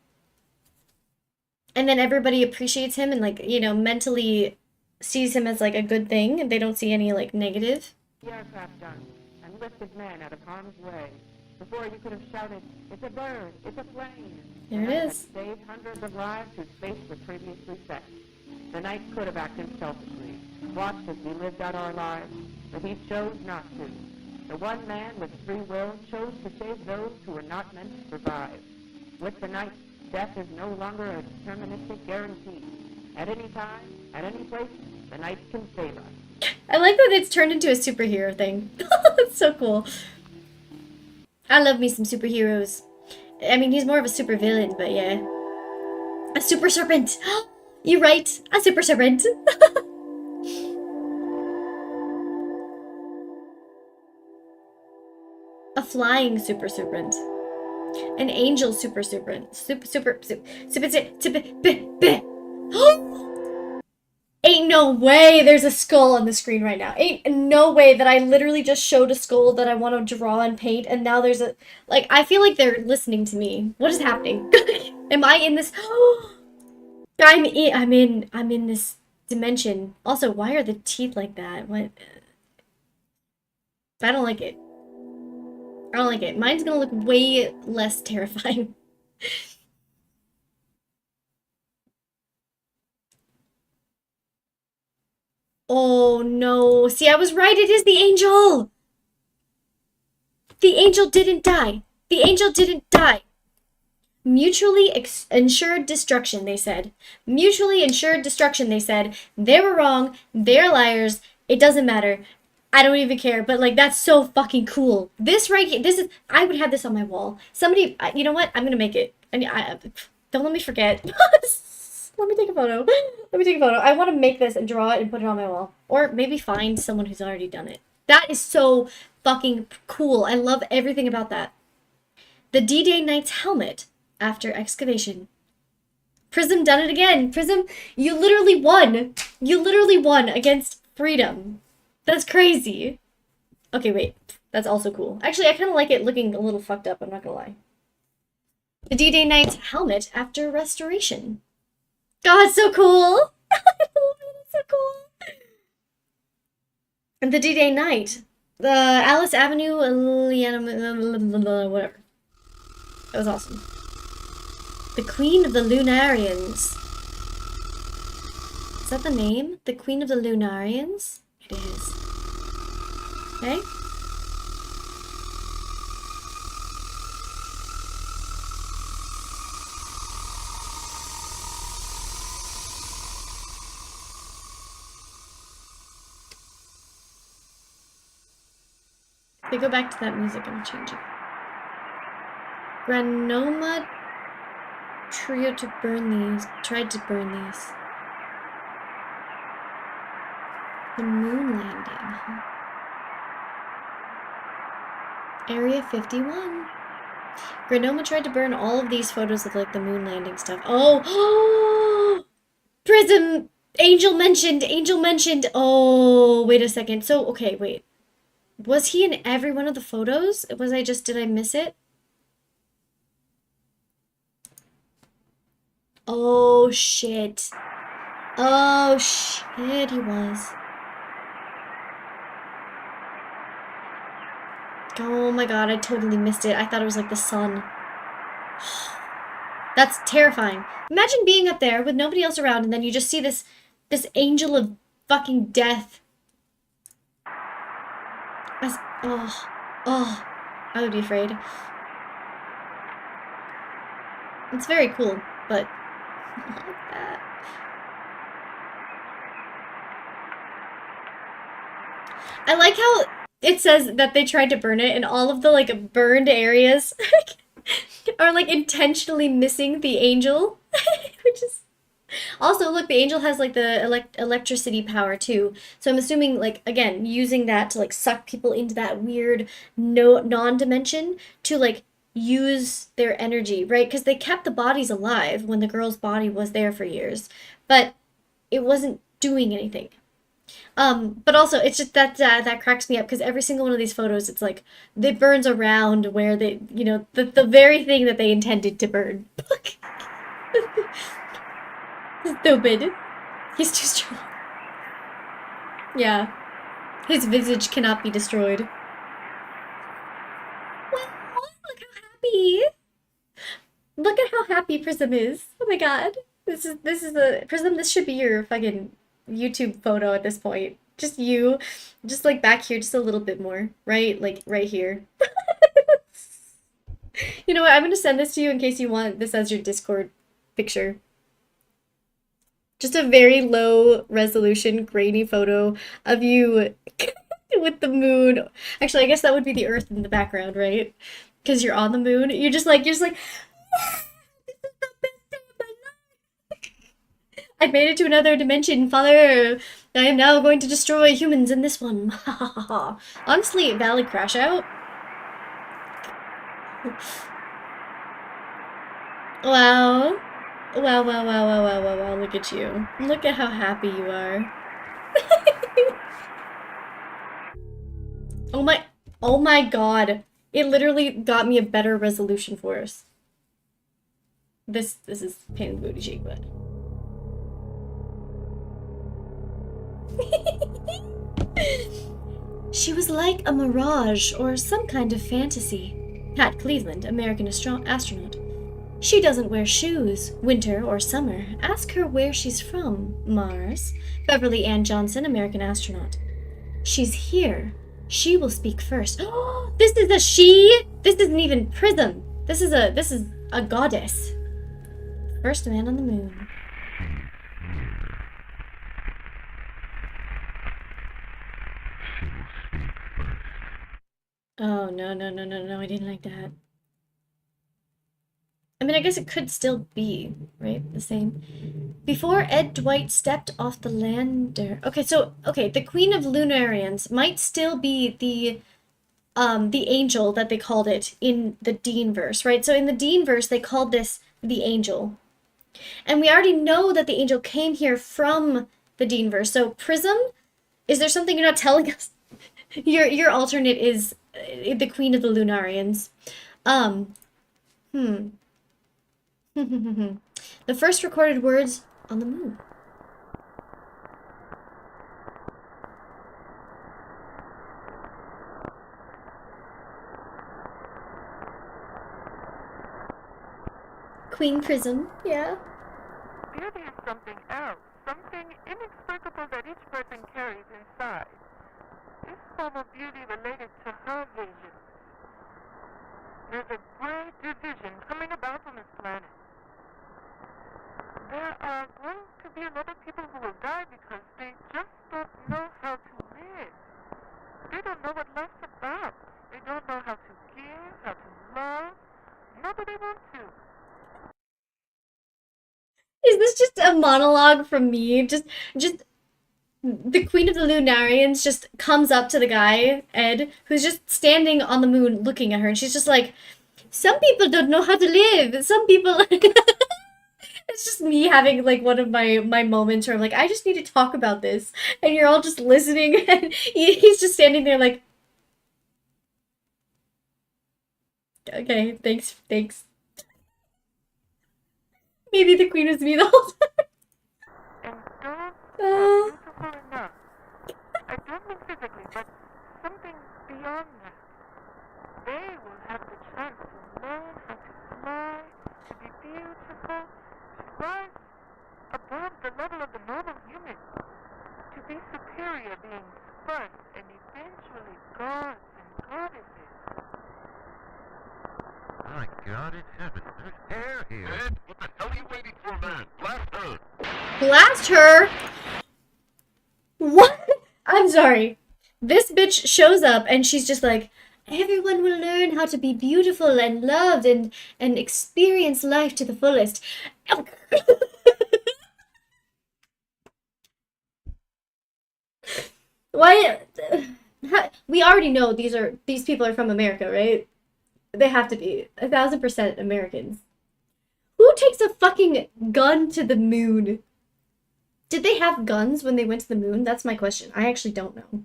and then everybody appreciates him and, like, mentally sees him as, like, a good thing, and they don't see any, like, negative. The aircraft done and lifted men out of harm's way. Before you could have shouted, it's a bird, it's a plane. There it is. Saved hundreds of lives whose fates were previously set. The night could have acted selfishly, watched as we lived out our lives, but he chose not to. The one man with free will chose to save those who were not meant to survive. With the night, death is no longer a deterministic guarantee. At any time, at any place, the night can save us. I like that it's turned into a superhero thing. That's so cool. I love me some superheroes. I mean, he's more of a supervillain, but yeah. A super serpent! You're right, a super serpent! A flying super serpent. An angel super serpent. Ain't no way there's a skull on the screen right now. Ain't no way that I literally just showed a skull that I want to draw and paint, and now there's a... Like, I feel like they're listening to me. What is happening? Am I in this... I'm in this dimension. Also, why are the teeth like that? What? I don't like it. I don't like it. Mine's gonna look way less terrifying. Oh no. See, I was right. It is the angel. The angel didn't die. The angel didn't die. Mutually ensured destruction, they said. Mutually ensured destruction, they said. They were wrong. They're liars. It doesn't matter. I don't even care, but like that's so fucking cool. This right here, this is I would have this on my wall. Somebody, you know what? I'm gonna make it. Don't let me forget. Let me take a photo. Let me take a photo. I want to make this and draw it and put it on my wall, or maybe find someone who's already done it. That is so fucking cool. I love everything about that. The D-Day Knight's helmet after excavation. Prism done it again. Prism, you literally won. You literally won against freedom. That's crazy. Okay, wait. That's also cool. Actually, I kind of like it looking a little fucked up, I'm not gonna lie. The D-Day Knight's helmet after restoration. God, it's so cool. I love it. It's so cool. And the D-Day Knight. The Alice Avenue, whatever. That was awesome. The Queen of the Lunarians. Is that the name? The Queen of the Lunarians? It is. Okay. If they go back to that music, I'm changing. Granoma tried to burn these. The moon landing, huh? Area 51. Granoma tried to burn all of these photos of like the moon landing stuff. Oh, Prism. Angel mentioned. Oh, wait a second. So, okay, wait. Was he in every one of the photos? Did I miss it? Oh, shit. Oh, shit, he was. Oh my god, I totally missed it. I thought it was like the sun. That's terrifying. Imagine being up there with nobody else around and then you just see this angel of fucking death. Oh, I would be afraid. It's very cool, but not like that. I like how it says that they tried to burn it and all of the like burned areas are like intentionally missing the angel, which is also, look, the angel has like the electricity power too. So I'm assuming like again using that to like suck people into that weird non-dimension to like use their energy, right? Because they kept the bodies alive when the girl's body was there for years, but it wasn't doing anything. But also it's just that cracks me up because every single one of these photos, it's like it burns around where they, the very thing that they intended to burn. Stupid. He's too strong. Yeah. His visage cannot be destroyed. Well, look how happy. Look at how happy Prism is. Oh my god. This is a Prism, this should be your fucking YouTube photo at this point. Just you. Just like back here just a little bit more. Right? Like right here. You know what? I'm gonna send this to you in case you want this as your Discord picture. Just a very low resolution, grainy photo of you with the moon. Actually, I guess that would be the Earth in the background, right? Because you're on the moon. You're just like, this is the best day of my life. I've made it to another dimension, Father. I am now going to destroy humans in this one. Honestly, valid crash out. Wow. Wow, look at you. Look at how happy you are. Oh my god. It literally got me a better resolution for us. This is pain in the booty cheek, but... She was like a mirage or some kind of fantasy. Pat Cleveland, American astronaut. She doesn't wear shoes, winter or summer. Ask her where she's from, Mars. Beverly Ann Johnson, American astronaut. She's here. She will speak first. Oh, this is a she? This isn't even Prism. This is a goddess. First man on the moon. She will Oh, no, no, no, no, no, I didn't like that. I mean, I guess it could still be, right? The same. Before Ed Dwight stepped off the lander. Okay, so, okay, the Queen of Lunarians might still be the angel that they called it in the Dean verse, right? So in the Dean verse, they called this the angel. And we already know that the angel came here from the Dean verse. So Prism, is there something you're not telling us? Your alternate is the Queen of the Lunarians. Um, hmm. The first recorded words on the moon. Queen Prism, yeah. Beauty is something else, something inexplicable that each person carries inside. This form of beauty related to her vision. There's a great division coming about on this planet. There are going to be a lot of people who will die because they just don't know how to live. They don't know what life's about. They don't know how to give, how to love. Nor do they want to. Is this just a monologue from me? Just the Queen of the Lunarians just comes up to the guy, Ed, who's just standing on the moon looking at her, and she's just like, some people don't know how to live. Some people. It's just me having like one of my moments where I'm like, I just need to talk about this, and you're all just listening, and he's just standing there like, okay, thanks, thanks. Maybe the queen was me the whole And dogs time. are beautiful enough. I don't mean physically, but something beyond that. They will have the chance to learn how to fly, to be beautiful, to rise above the level of the normal human, to be superior beings first, and eventually gods and goddesses. My God in heaven, there's air here. Ed, what the hell are you waiting for, man? Blast her! Blast her. What? I'm sorry. This bitch shows up and she's just like, everyone will learn how to be beautiful and loved and experience life to the fullest. Why? We already know these people are from America, right? They have to be 1,000% Americans. Who takes a fucking gun to the moon? Did they have guns when they went to the moon? That's my question. I actually don't know.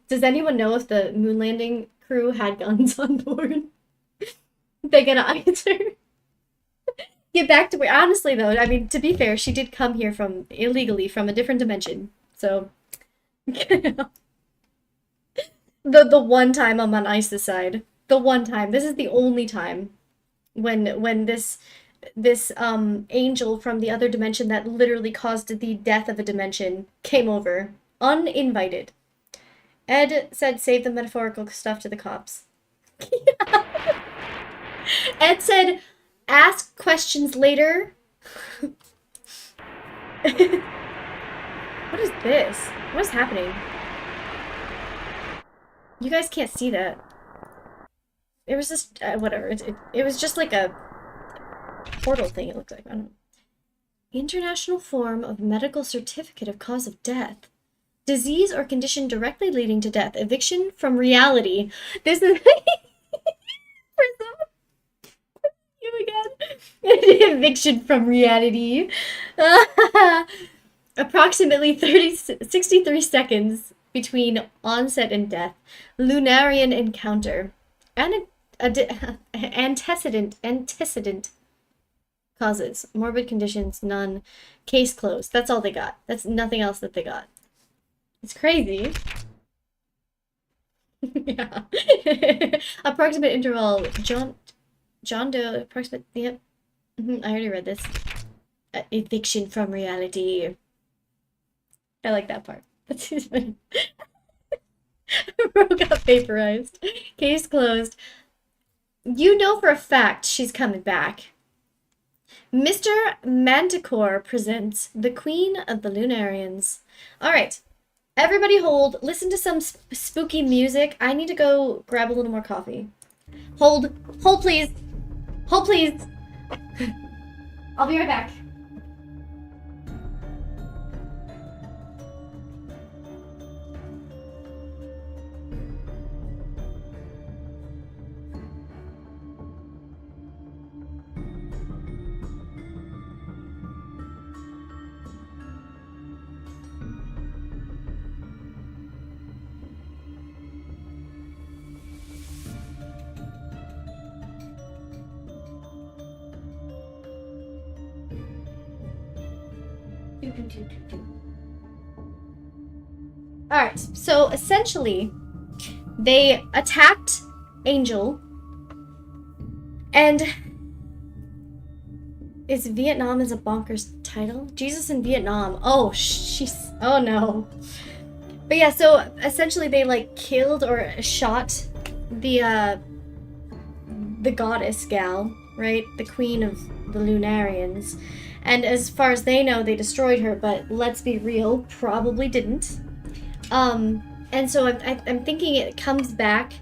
Does anyone know if the moon landing crew had guns on board? They gonna answer. Get back to where. Honestly, though, I mean, to be fair, she did come here from illegally from a different dimension. So, the one time I'm on ISIS side, the one time. This is the only time when this angel from the other dimension that literally caused the death of a dimension came over uninvited. Ed said save the metaphorical stuff to the cops. Ed said ask questions later. What is this? What is happening? You guys can't see that. It was just whatever. It was just like a portal thing. It looked like, I don't know. International form of medical certificate of cause of death. Disease or condition directly leading to death. Eviction from reality. This is you again. Eviction from reality. Approximately 63 seconds between onset and death. Lunarian encounter. Antecedent causes. Morbid conditions, none. Case closed. That's all they got. That's nothing else that they got. It's crazy. Yeah. Approximate interval. John Doe. Approximate. Yep. I already read this. Eviction from reality. I like that part. That's funny. Bro got vaporized. Case closed. You know for a fact she's coming back. Mr. Manticore presents the Queen of the Lunarians. Alright. Everybody hold. Listen to some spooky music. I need to go grab a little more coffee. Hold. Hold, please. Hold, please. I'll be right back. Alright, so essentially, they attacked Angel, and is Vietnam is a bonkers title? Jesus in Vietnam. Oh, she's. Oh no. But yeah, so essentially they like killed or shot the goddess gal, right? The queen of the Lunarians. And as far as they know, they destroyed her, but let's be real, probably didn't. And so I'm thinking it comes back,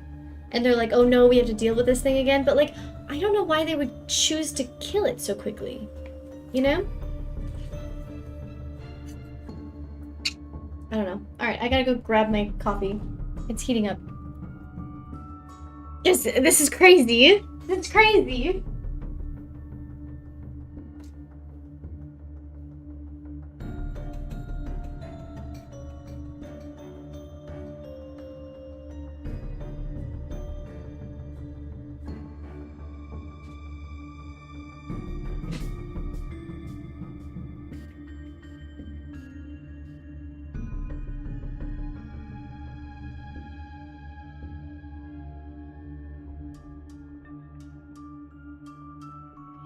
and they're like, oh no, we have to deal with this thing again. But like, I don't know why they would choose to kill it so quickly, you know? I don't know. Alright, I gotta go grab my coffee. It's heating up. Yes, this is crazy. It's crazy.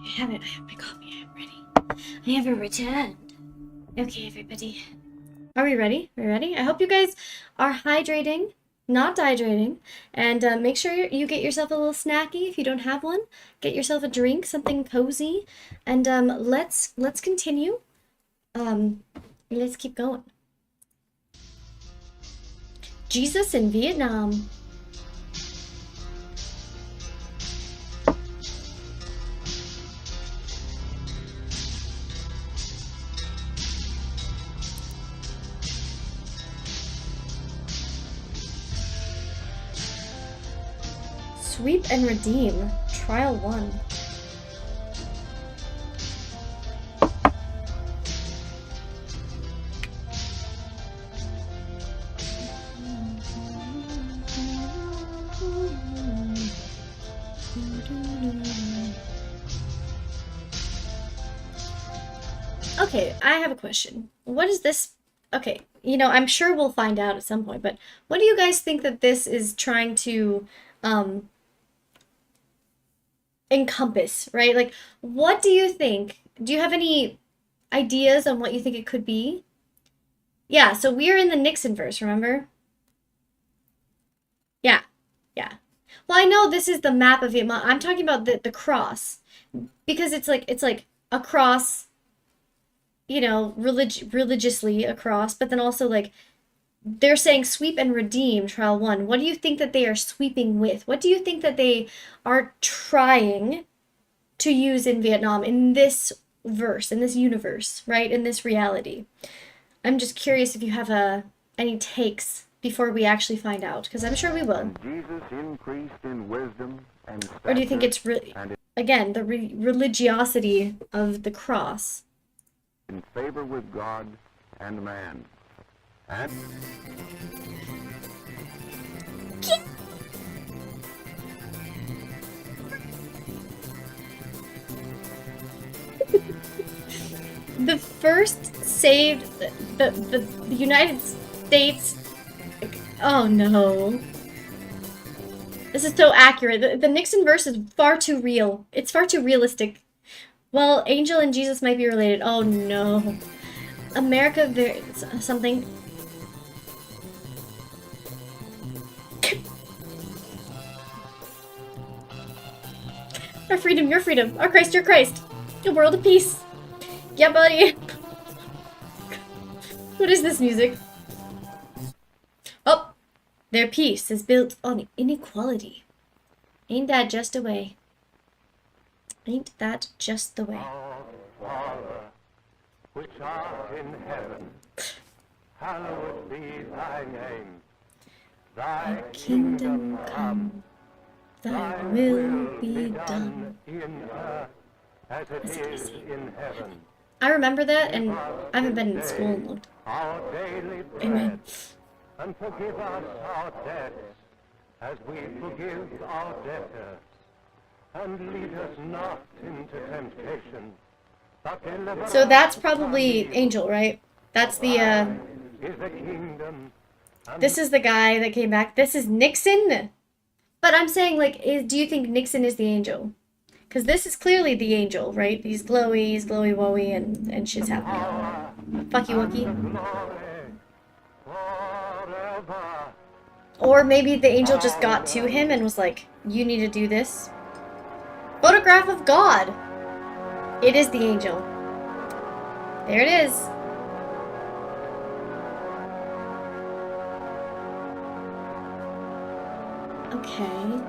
I have my coffee, I am ready. I have returned. Okay, everybody. Are we ready? Are we ready? I hope you guys are hydrating, not dehydrating, and make sure you get yourself a little snacky if you don't have one. Get yourself a drink, something cozy, and let's continue. Let's keep going. Jesus in Vietnam. Sweep and redeem. Trial 1. Okay, I have a question. What is this? Okay, you know, I'm sure we'll find out at some point, but what do you guys think that this is trying to encompass, right? Like, what do you think? Do you have any ideas on what you think it could be? Yeah, so we're in the Nixon verse, remember? Yeah, yeah. Well, I know this is the map of Vietnam. I'm talking about the cross, because it's like a cross, you know, religiously a cross, but then also like they're saying sweep and redeem trial 1. What do you think that they are sweeping with? What do you think that they are trying to use in Vietnam in this verse, in this universe, right? In this reality? I'm just curious if you have any takes before we actually find out, because I'm sure we will. Jesus increased in wisdom and Or do you think it's again the religiosity of the cross? in favor with God and man. And The first saved the United States. Oh no. This is so accurate. The Nixon verse is far too real. It's far too realistic. Well, Angel and Jesus might be related. Oh no. America, something. Our freedom, your freedom. Our Christ, your Christ. A world of peace. Yeah, buddy. What is this music? Their peace is built on inequality. Ain't that just a way? Ain't that just the way? Our Father, which art in heaven, hallowed be thy name. Thy Kingdom come, thy will be done. in earth as it is in heaven. I remember that, and I haven't been in school in a long time. Our daily bread, Amen. and forgive us our debts, as we forgive our debtors. And lead us not into temptation, but deliver So us that's from probably evil. Angel, right? That's the, Is the kingdom, and this is the guy that came back. This is Nixon? But I'm saying, like, do you think Nixon is the Angel? Because this is clearly the Angel, right? He's glowy woey, and shit's happening. Fucky wucky. glory forever. Or maybe the Angel just got to him and was like, you need to do this. Photograph of God! It is the Angel. There it is. Okay.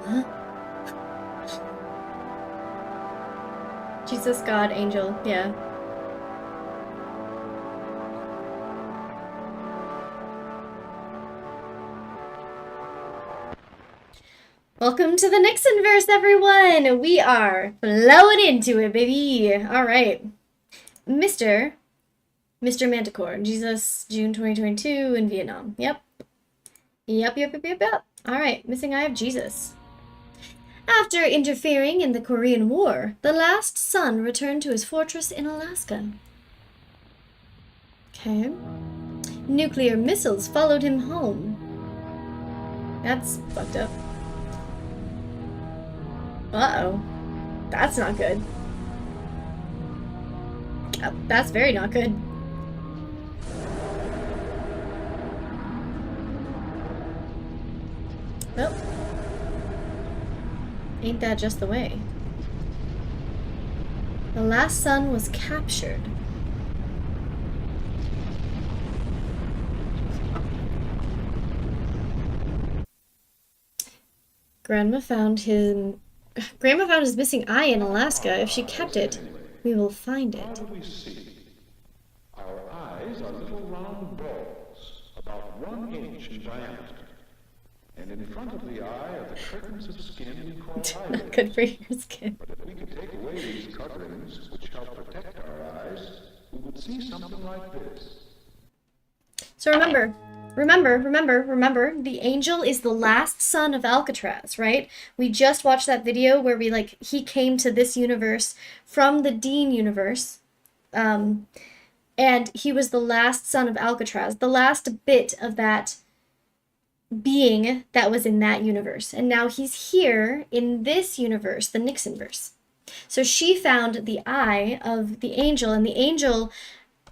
Huh? Jesus, God, Angel, yeah. Welcome to the Nixon verse, everyone! We are flowing into it, baby! Alright. Mr. Manticore, Jesus, June 2022 in Vietnam. Yep. Alright, missing eye of Jesus. After interfering in the Korean War, the last son returned to his fortress in Alaska. Okay. Nuclear missiles followed him home. That's fucked up. Uh-oh. That's not good. That's very not good. Well. Ain't that just the way? The last son was captured. Grandma found his missing eye in Alaska. If she kept it, we will find it. What do we see? Our eyes are little round balls, about 1 inch in diameter. And in front of the eye are the curtains of skin we call Not eyelids. good for your skin. But if we could take away these coverings, which help protect our eyes, we would see something like this. So remember, the Angel is the last son of Alcatraz, right? We just watched that video where he came to this universe from the Dean universe. And he was the last son of Alcatraz, the last bit of that being that was in that universe. And now he's here in this universe, the Nixonverse. So she found the eye of the Angel, and the Angel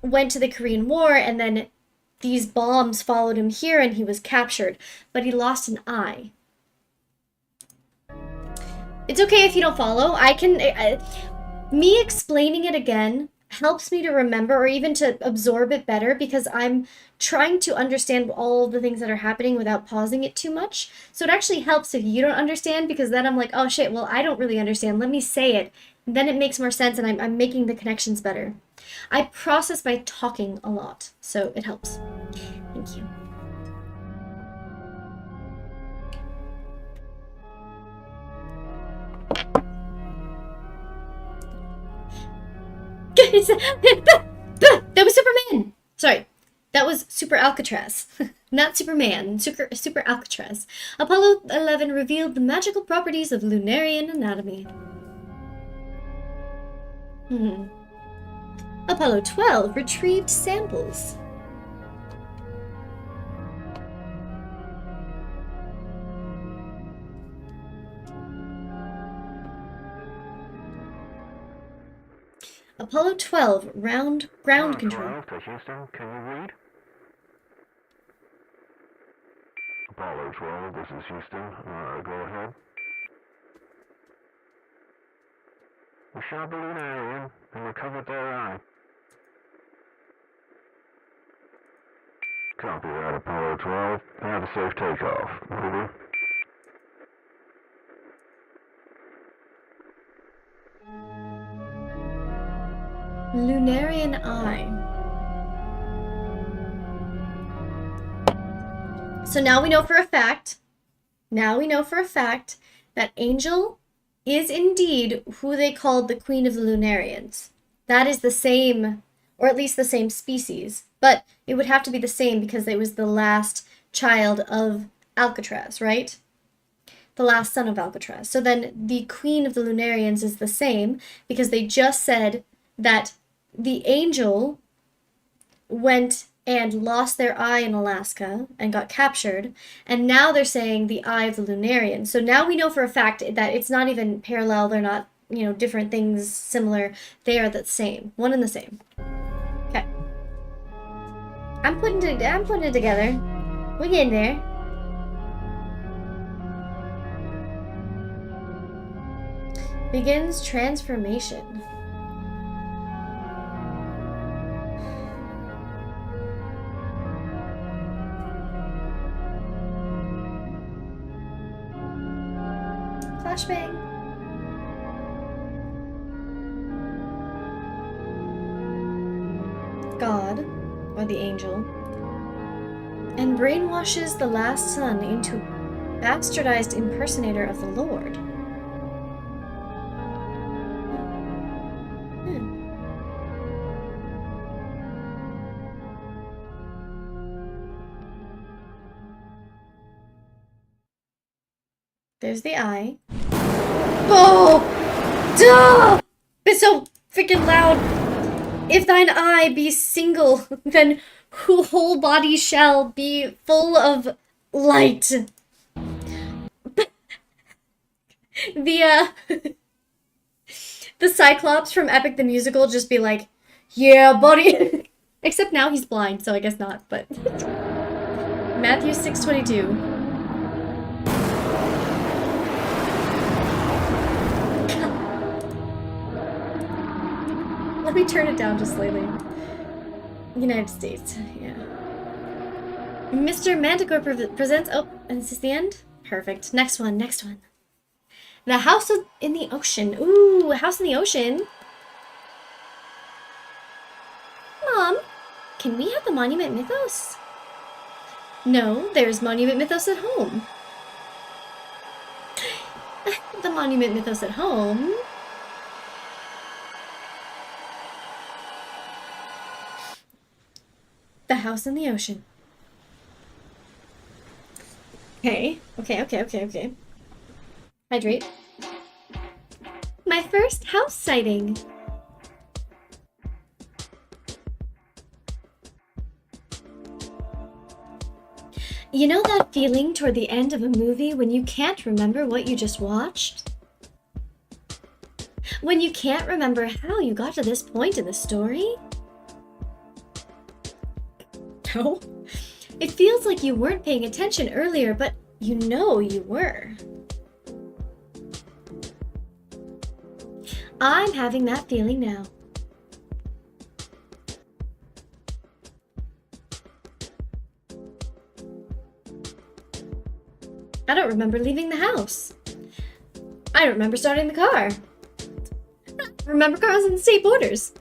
went to the Korean War, and then these bombs followed him here, and he was captured. But he lost an eye. It's okay if you don't follow. Me explaining it again helps me to remember, or even to absorb it better, because I'm trying to understand all the things that are happening without pausing it too much. So it actually helps if you don't understand, because then I'm like, oh shit, well, I don't really understand. Let me say it. And then it makes more sense, and I'm making the connections better. I process by talking a lot, so it helps. Thank you. That was Superman! Sorry. That was Super Alcatraz. Not Superman. Super Alcatraz. Apollo 11 revealed the magical properties of Lunarian anatomy. Apollo 12 retrieved samples. Apollo 12 ground control. To Houston, can you read? Apollo 12, this is Houston. Go ahead. We shot the Lunarian and recovered their eye. Copy that, Apollo 12. Have a safe takeoff. Over. Lunarian Eye. So now we know for a fact, that Angel is indeed who they called the Queen of the Lunarians. That is the same, or at least the same species. But it would have to be the same because it was the last child of Alcatraz, right? The last son of Alcatraz. So then the Queen of the Lunarians is the same because they just said that the Angel went and lost their eye in Alaska and got captured, and now they're saying the Eye of the Lunarian. So now we know for a fact that it's not even parallel, they're not, different things similar. They are the same, one and the same. Okay. I'm putting it together. We're getting there. Begins transformation. Flashbang. God, or the angel, and brainwashes the last son into bastardized impersonator of the Lord. There's the eye. Oh! Duh! It's so freaking loud. If thine eye be single, then whole body shall be full of light. The Cyclops from Epic the Musical just be like, yeah, buddy. Except now he's blind, so I guess not, but Matthew 6:22. Let me turn it down just slightly. United States, yeah. Mr. Manticore presents. Oh, and is this the end? Perfect. Next one. The House in the Ocean. Ooh, House in the Ocean. Mom, can we have the Monument Mythos? No, there's Monument Mythos at home. The Monument Mythos at home. The House in the Ocean. Okay. Hydrate. My first house sighting. You know that feeling toward the end of a movie when you can't remember what you just watched? When you can't remember how you got to this point in the story? No. It feels like you weren't paying attention earlier, but you know you were. I'm having that feeling now. I don't remember leaving the house. I don't remember starting the car. I don't remember cars in the state borders.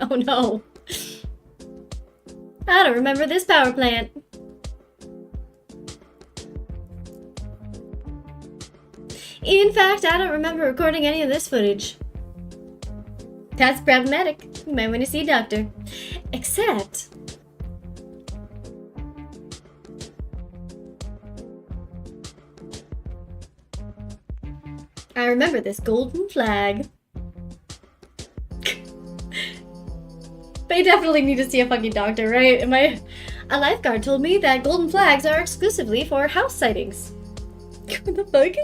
Oh no. I don't remember this power plant. In fact, I don't remember recording any of this footage. That's problematic. You might want to see a doctor. Except... I remember this golden flag. They definitely need to see a fucking doctor, right? A lifeguard told me that golden flags are exclusively for house sightings. What the fuck?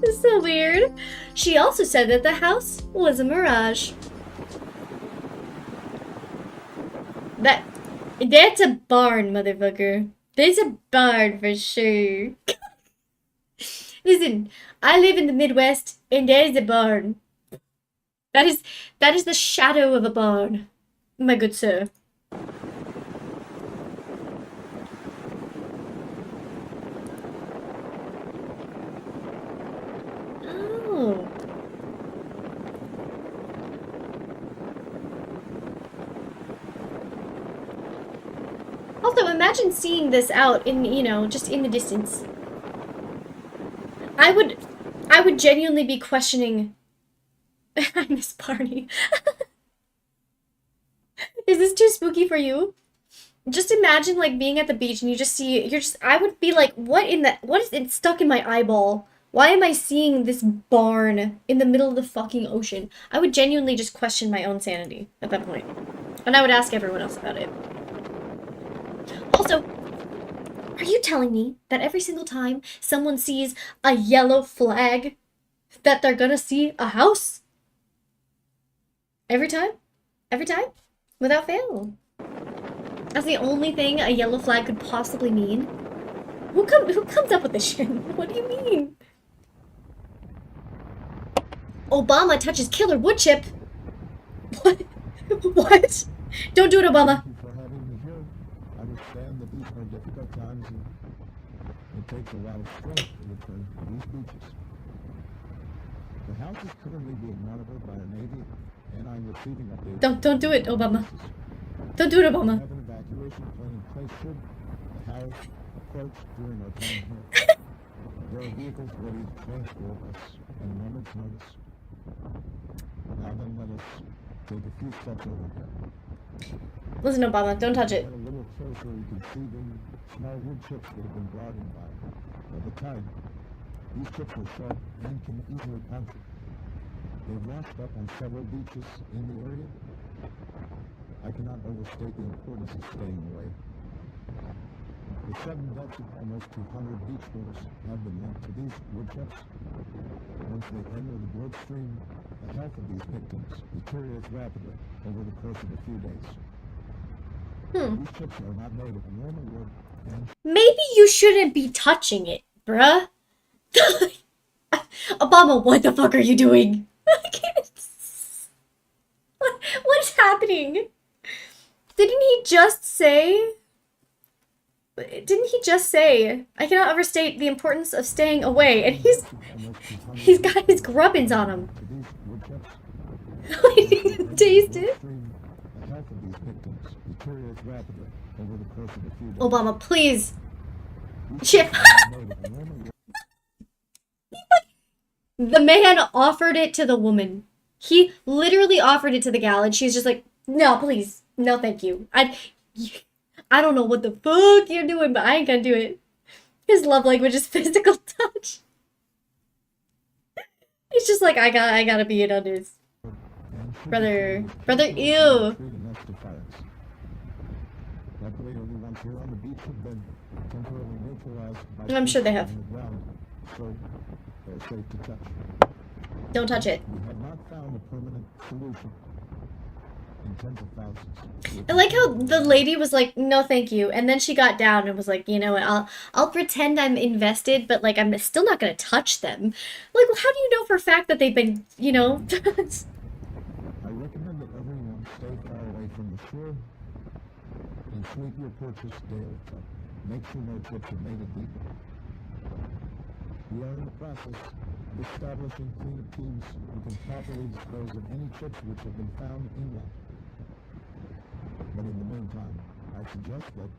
It's so weird. She also said that the house was a mirage. That's a barn, motherfucker. There's a barn for sure. Listen, I live in the Midwest, and there's a barn. That is the shadow of a barn, my good sir. though, imagine seeing this out in, you know, just in the distance. I would genuinely be questioning. I miss Barney. Is this too spooky for you? Just imagine like being at the beach and you just see, I would be like, what is it stuck in my eyeball? Why am I seeing this barn in the middle of the fucking ocean? I would genuinely just question my own sanity at that point. And I would ask everyone else about it. Also, are you telling me that every single time someone sees a yellow flag, that they're gonna see a house? Every time? Every time? Without fail. That's the only thing a yellow flag could possibly mean. Who comes up with this shit? What do you mean? Obama touches killer wood chip. What? What? Don't do it, Obama. Thank you for having me here. I understand that these are difficult times and it takes a lot of strength to return to these beaches. The house is currently being monitored by our Navy and I'm receiving updates. Don't do it, Obama. Don't do it, We Obama. have an evacuation plan in place should the house approach during our time here. There are vehicles ready to transport us at a moment's notice. Now then, let us take a few steps over here. Listen, Obama, don't touch it. Get a little closer, you can see the small wood chips that have been brought in by the tide. These chips are sharp and can easily puncture. They've washed up on several beaches in the area. I cannot overstate the importance of staying away. The sudden deaths of almost 200 beachgoers have been linked to these wood chips. Once they enter the bloodstream, the health of these victims deteriorates rapidly over the course of a few days. These chips are not made of normal wood and Maybe you shouldn't be touching it, bruh. Obama, what the fuck are you doing? I can't. What is happening? Didn't he just say? I cannot overstate the importance of staying away, and he's got his grubbins on him. to these wood chips. Taste it. The health of these victims deteriorates rapidly over the course of a few days. Obama, please. Chip. Made of normal wood The man offered it to the woman. He literally offered it to the gal, and she's just like, no, please. No, thank you. I don't know what the fuck you're doing, but I ain't gonna do it. His love language is physical touch. He's just like, I gotta be in on this. and Brother, ew. treating us to fires. Luckily, everyone here on the beach have been temporarily neutralized by I'm sure they have. on the ground, so they're safe to touch. Don't touch it. We have not found a permanent solution in tens of thousands. I like how the lady was like, no, thank you. And then she got down and was like, you know what, I'll pretend I'm invested, but like, I'm still not gonna touch them. Like, how do you know for a fact that they've been, you know? I recommend that everyone stay far away from the shore and sweep your purchase daily. Make sure no chips are made it deeper. We are in the process of establishing cleanup teams who can properly dispose of any chips which have been found inland. But in the meantime, I suggest that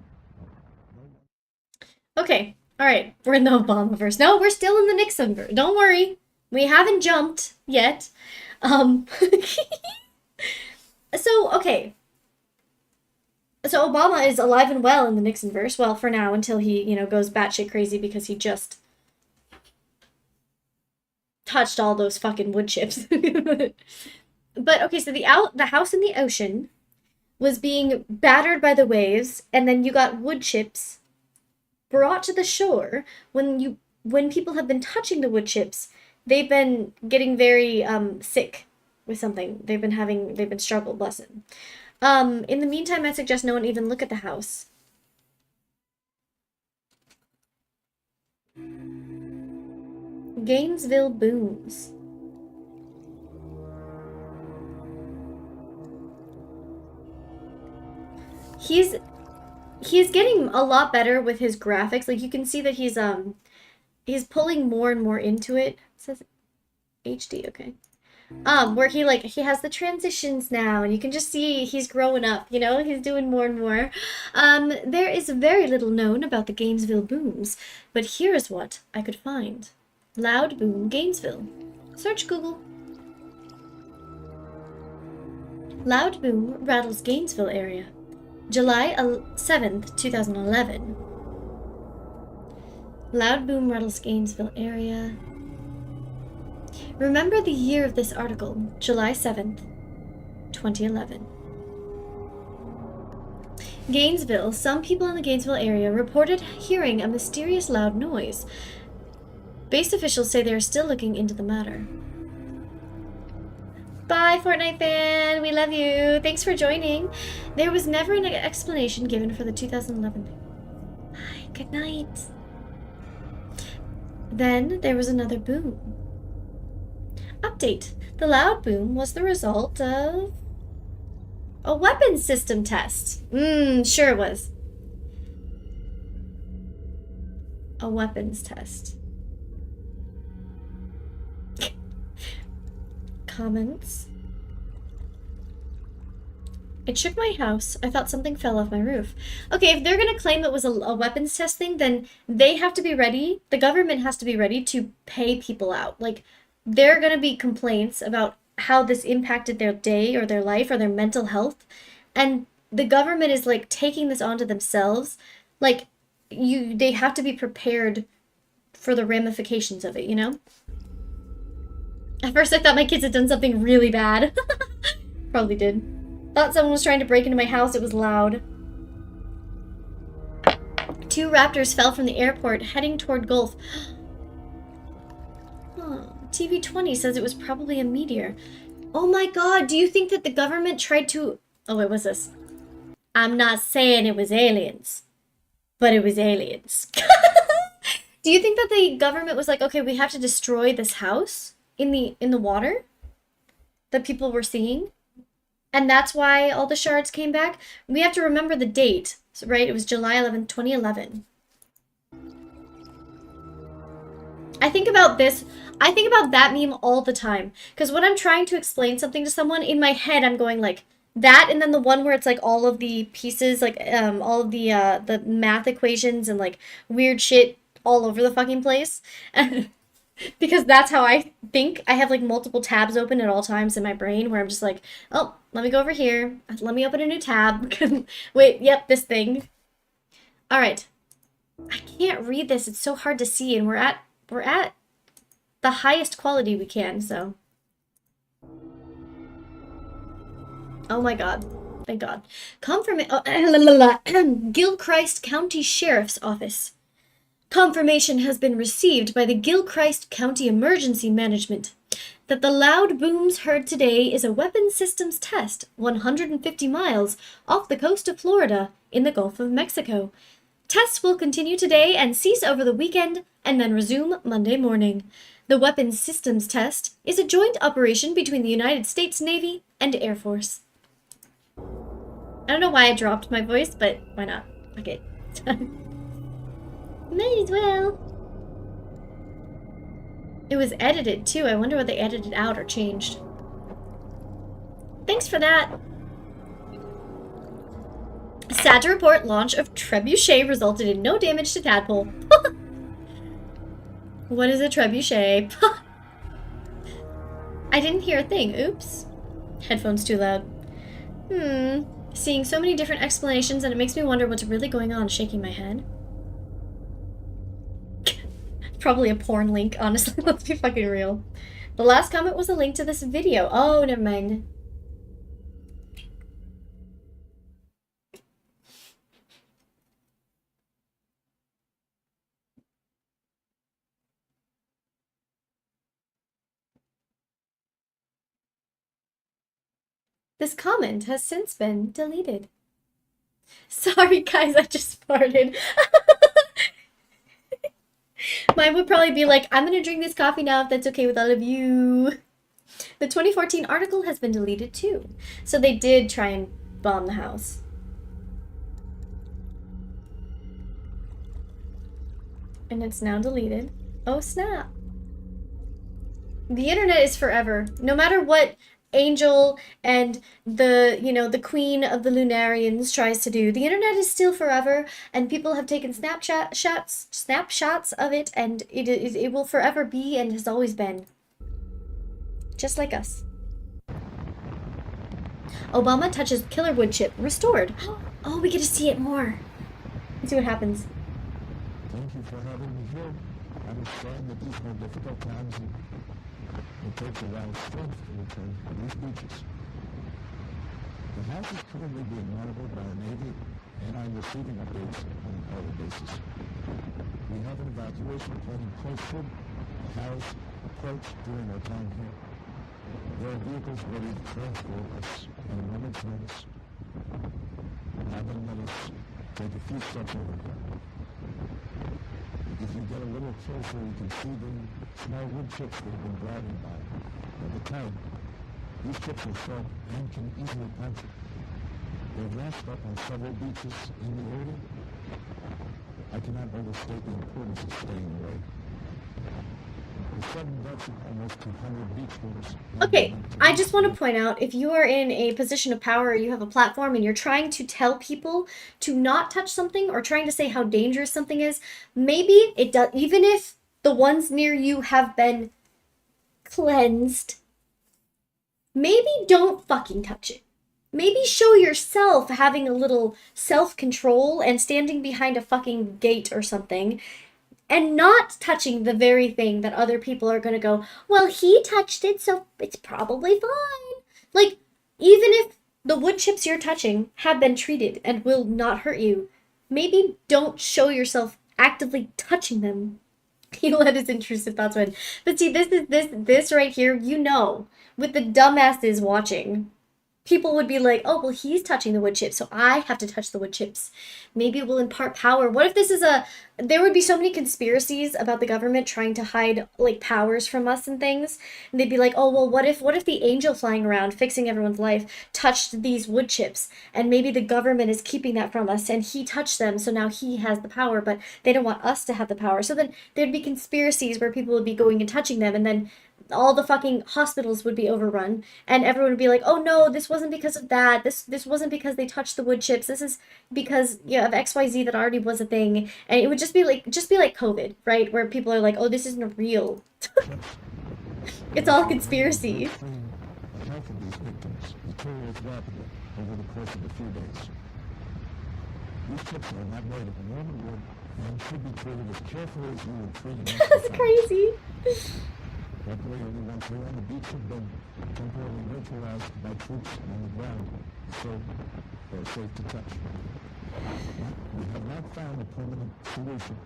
Okay, alright, we're in the Obama-verse. No, we're still in the Nixon-verse. Don't worry. We haven't jumped yet. So, okay. So Obama is alive and well in the Nixon-verse. Well, for now, until he, you know, goes batshit crazy because he just touched all those fucking wood chips. But, okay, so the house in the ocean was being battered by the waves, and then you got wood chips brought to the shore. When people have been touching the wood chips, they've been getting very sick with something. They've been struggled, bless them. In the meantime, I suggest no one even look at the house. Gainesville booms. He's getting a lot better with his graphics. Like, you can see that he's pulling more and more into it. It says HD, okay. Where he has the transitions now, and you can just see he's growing up, you know, he's doing more and more. There is very little known about the Gainesville booms, but here is what I could find. Loud boom Gainesville. Search Google. Loud boom rattles Gainesville area. July 7th, 2011. Loud boom rattles Gainesville area. Remember the year of this article, July 7th, 2011. Gainesville. Some people in the Gainesville area reported hearing a mysterious loud noise. Base officials say they are still looking into the matter. Bye, Fortnite fan! We love you! Thanks for joining! There was never an explanation given for the 2011 thing. Bye, good night. Then there was another boom. Update. The loud boom was the result of a weapons system test. Sure it was. A weapons test. Comments. It shook my house. I thought something fell off my roof. Okay, if they're gonna claim it was a weapons test thing, then they have to be ready. The government has to be ready to pay people out. Like, there are gonna be complaints about how this impacted their day or their life or their mental health. And the government is, like, taking this onto themselves. Like, they have to be prepared for the ramifications of it, you know? At first I thought my kids had done something really bad. Probably did. Thought someone was trying to break into my house. It was loud. 2 raptors fell from the airport heading toward Gulf. Oh, TV20 says it was probably a meteor. Oh my god, do you think that the government tried to... Oh wait, what's this? I'm not saying it was aliens, but it was aliens. Do you think that the government was like, okay, we have to destroy this house in the water that people were seeing? And that's why all the shards came back? We have to remember the date, right? It was July 11th, 2011. I think about this. I think about that meme all the time. Because when I'm trying to explain something to someone, in my head I'm going like that, and then the one where it's like all of the pieces, like all of the math equations and like weird shit all over the fucking place. Because that's how I think. I have like multiple tabs open at all times in my brain where I'm just like, oh, let me go over here. Let me open a new tab. Wait, yep, this thing. All right. I can't read this. It's so hard to see, and we're at the highest quality we can, so. Oh my god. Thank God. Gilchrist County Sheriff's Office. Confirmation has been received by the Gilchrist County Emergency Management that the loud booms heard today is a weapons systems test 150 miles off the coast of Florida in the Gulf of Mexico. Tests will continue today and cease over the weekend and then resume Monday morning. The weapons systems test is a joint operation between the United States Navy and Air Force. I don't know why I dropped my voice, but why not? Okay. Might as well. It was edited too. I wonder what they edited out or changed. Thanks for that. Sad to report, launch of Trebuchet resulted in no damage to Tadpole. What is a Trebuchet? I didn't hear a thing. Oops. Headphones too loud. Seeing so many different explanations, and it makes me wonder what's really going on, shaking my head. Probably a porn link, honestly. Let's be fucking real. The last comment was a link to this video. Oh, never mind. This comment has since been deleted. Sorry, guys, I just farted. Mine would probably be like, I'm gonna drink this coffee now if that's okay with all of you. The 2014 article has been deleted too. So they did try and bomb the house. And it's now deleted. Oh snap. The internet is forever. No matter what Angel and the, you know, the queen of the Lunarians tries to do, the internet is still forever, and people have taken snapshots of it, and it will forever be and has always been. Just like us. Obama touches killer wood chip. Restored. Oh, we get to see it more. Let's see what happens. Thank you for having me here. I understand that these are difficult times, and it takes a lot of strength to return to these beaches. The house is currently being monitored by the Navy, and I'm receiving updates on an hourly basis. We have an evacuation plan in place should the house approach during our time here. There are vehicles ready to transport us at a moment's notice. Now then, let us take a few steps over here. If you get a little closer, you can see the small wood chips that have been driving by. At the time, these chips are sharp and can easily puncture. They've washed up on several beaches in the area. I cannot overstate the importance of staying away. The sudden deaths of almost 200 beachgoers. Okay, I just want to point out, if you are in a position of power or you have a platform and you're trying to tell people to not touch something or trying to say how dangerous something is, maybe it does, even if the ones near you have been cleansed, maybe don't fucking touch it. Maybe show yourself having a little self-control and standing behind a fucking gate or something, and not touching the very thing that other people are going to go, well, he touched it, so it's probably fine. Like, even if the wood chips you're touching have been treated and will not hurt you, maybe don't show yourself actively touching them. He'll let his intrusive thoughts win. But see, this right here, you know, with the dumbasses watching, people would be like, oh, well, he's touching the wood chips, so I have to touch the wood chips. Maybe it will impart power. What if this is there would be so many conspiracies about the government trying to hide, like, powers from us and things. And they'd be like, oh, well, what if the angel flying around, fixing everyone's life, touched these wood chips? And maybe the government is keeping that from us, and he touched them, so now he has the power, but they don't want us to have the power. So then there'd be conspiracies where people would be going and touching them, and then all the fucking hospitals would be overrun, and everyone would be like, oh no, this wasn't because of that, this wasn't because they touched the wood chips, this is because, yeah, of XYZ that already was a thing. And it would just be like COVID, right, where people are like, oh, this isn't real. It's all conspiracy. The health of these victims deteriorates rapidly over the course of a few days. These chips are not made of normal wood and should be treated as carefully as you would treat an That's crazy. Luckily, only ones here on the beach have been temporarily neutralized by troops on the ground, so they're safe to touch. We have not found a permanent solution,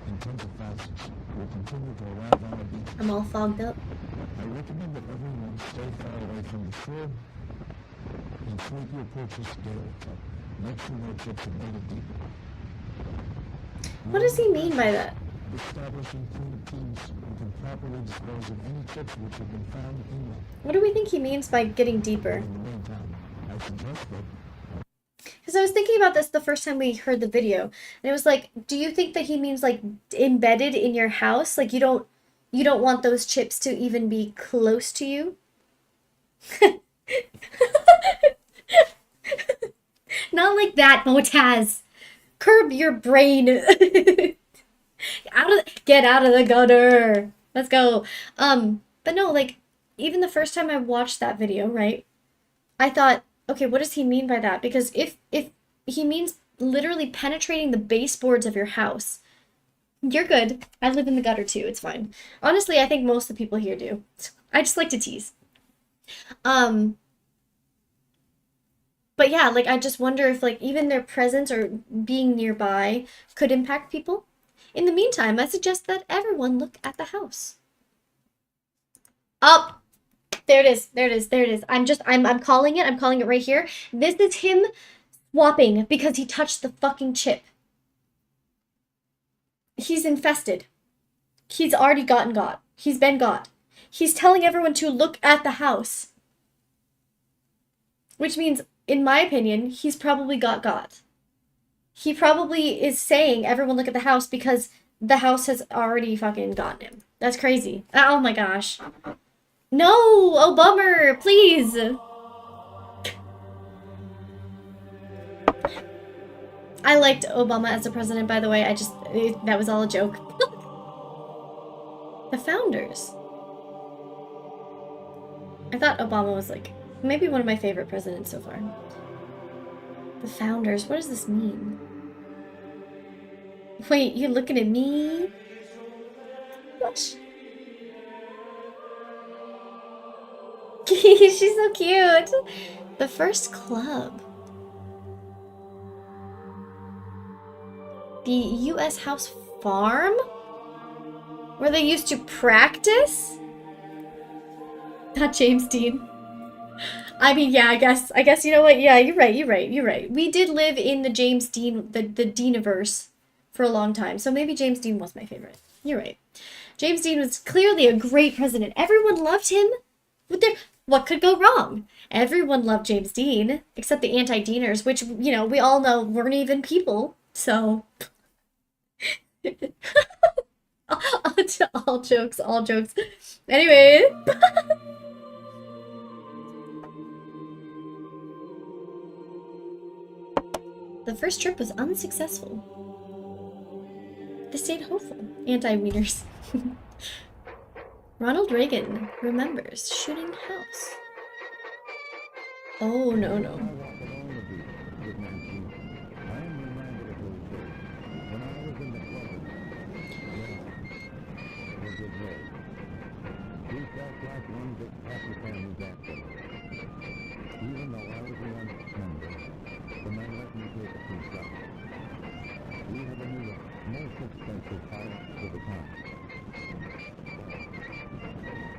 and tens of thousands will continue to arrive on the beach. I'm all fogged up. I recommend that everyone stay far away from the shore and sweep your purchase daily, but make sure no chips are made of deeper. What does he mean by that? Establishing clean teams who can properly dispose of any chips which have been found in them. What do we think he means by getting deeper? In the meantime, I suggest that Because I was thinking about this the first time we heard the video, and it was like, do you think that he means like embedded in your house? Like you don't want those chips to even be close to you? Not like that, Motaz. Curb your brain. Get out of the gutter. Let's go. But no, like, even the first time I watched that video, right? I thought, okay, what does he mean by that? Because if he means literally penetrating the baseboards of your house, you're good. I live in the gutter too, it's fine. Honestly, I think most of the people here do. I just like to tease. But yeah, like, I just wonder if, like, even their presence or being nearby could impact people. In the meantime, I suggest that everyone look at the house. Oh, there it is. There it is. There it is. I'm calling it. I'm calling it right here. This is him swapping because he touched the fucking chip. He's infested. He's already got. He's been got. He's telling everyone to look at the house. Which means, in my opinion, he's probably got. He probably is saying, everyone look at the house, because the house has already fucking gotten him. That's crazy. Oh my gosh. No! Oh, bummer! Please! I liked Obama as a president, by the way. That was all a joke. The founders. I thought Obama was like, maybe one of my favorite presidents so far. The founders. What does this mean? Wait, you looking at me? Gosh. She's so cute. The first club. The U.S. House Farm? Where they used to practice? Not James Dean. I mean, yeah, I guess you know what? Yeah, you're right. We did live in the James Dean, the Deaniverse for a long time, so maybe James Dean was my favorite. You're right. James Dean was clearly a great president. Everyone loved him. What could go wrong? Everyone loved James Dean, except the anti-Deaners, which, you know, we all know weren't even people, so... all jokes. Anyway... The first trip was unsuccessful. They stayed hopeful. Anti-wieners. Ronald Reagan remembers shooting house. Oh, no. Even though I was a young member, the men let me take a few shots. We had only the most expensive house for the town.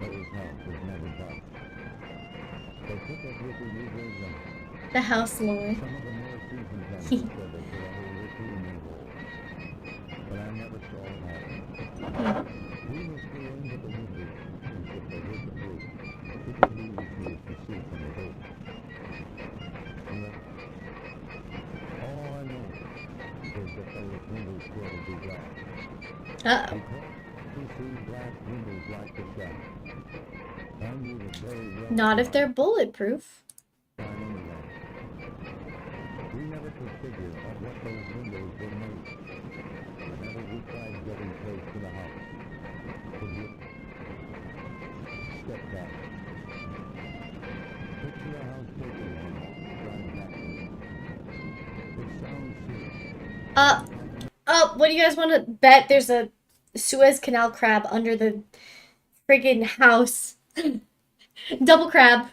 Those houses never bought. They took us with the users and The house lore. some of the more seasoned vendors said they could have a ritual involved. But I never saw it happen. We were still into the windows and if they hit the roof, because we refused to see from the boat. All I know is that those windows were to be glass. Uh-oh. Because we see glass windows like the sky. I knew that very well. Not if they're bulletproof. Anyway, we never could figure out what those windows were made. Whenever we tried getting close to the house, could you step back? Picture a house taken trying backwards. It sounds serious. What do you guys want to bet? There's a Suez Canal crab under the friggin' house. Double crab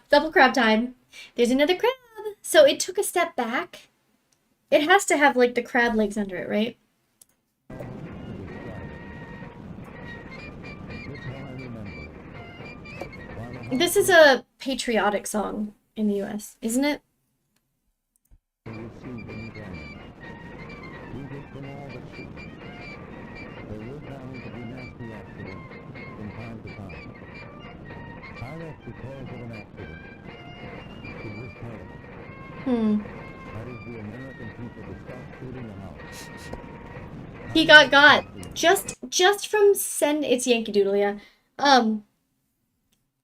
time. There's another crab. So it took a step back. It has to have like the crab legs under it, right? This is a patriotic song in the US, isn't it? He got just from it's Yankee Doodle, yeah.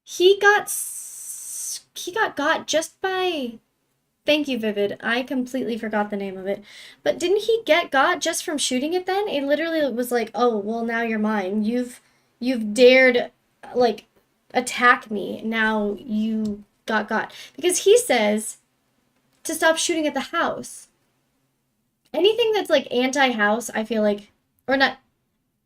He got just by, thank you, Vivid. I completely forgot the name of it. But didn't he get got just from shooting it then? It literally was like, oh, well, now you're mine. You've dared, like, attack me. Now you got. Because he says to stop shooting at the house. Anything that's, like, anti-house, I feel like, or not,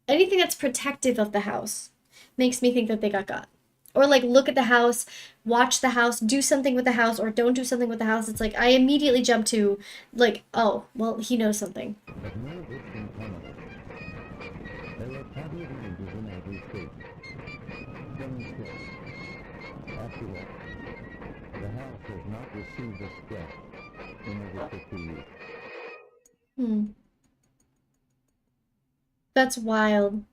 anything that's protective of the house makes me think that they got. Or, like, look at the house, watch the house, do something with the house, or don't do something with the house. It's like, I immediately jump to, like, oh, well, he knows something. That's wild.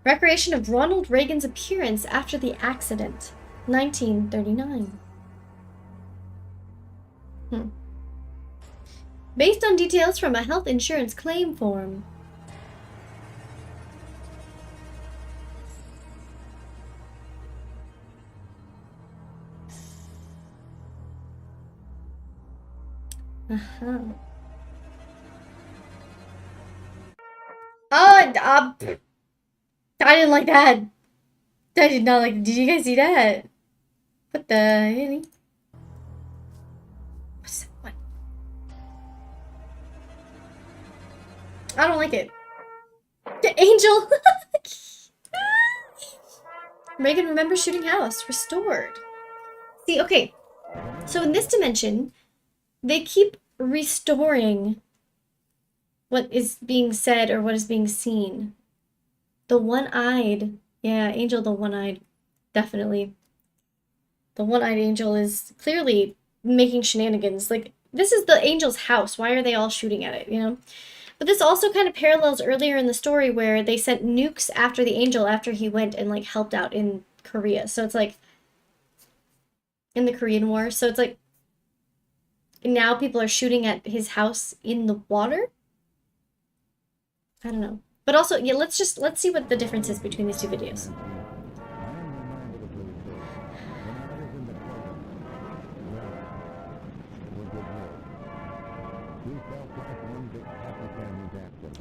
Recreation of Ronald Reagan's appearance after the accident, 1939. Based on details from a health insurance claim form. Uh-huh. Oh, I didn't like that. I did not like. Did you guys see that? What the hell? What? I don't like it. The angel. Reagan, remember shooting house. Restored. See, okay. So in this dimension, they keep restoring what is being said or what is being seen. The one-eyed. Yeah, angel the one-eyed. Definitely. The one-eyed angel is clearly making shenanigans. Like, this is the angel's house. Why are they all shooting at it, you know? But this also kind of parallels earlier in the story where they sent nukes after the angel after he went and, like, helped out in Korea. So it's like, in the Korean War. So it's like, now people are shooting at his house in the water? I don't know. But also, yeah, let's see what the difference is between these two videos.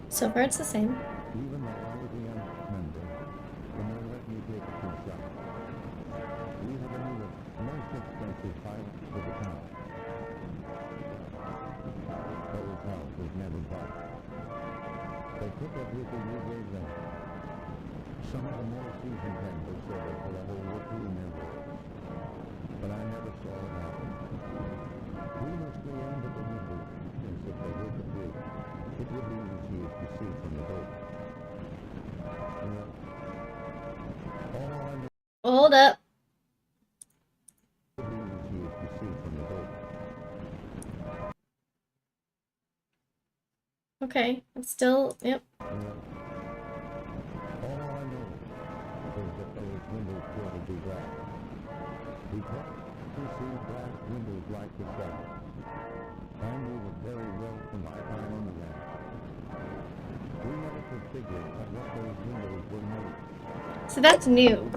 So far, it's the same. Even though I was a young member, the more let me take a few shots. We have a new, most expensive pilot for the town. Those house was never bought. They took everything we gave them. Some of the more seasoned members said they put a whole rupee in their world. But I never saw it happen. We must be end of the river, as if they were the bridge. It would be easy to see from the boat. All I know Hold up. would be easy to see from the boat. Okay, it's still, yep. All I know is that those windows were to be glass. We kept to see glass windows like the sun. I knew it very well from my time on the land. We never could figure out what those windows were made. So that's new.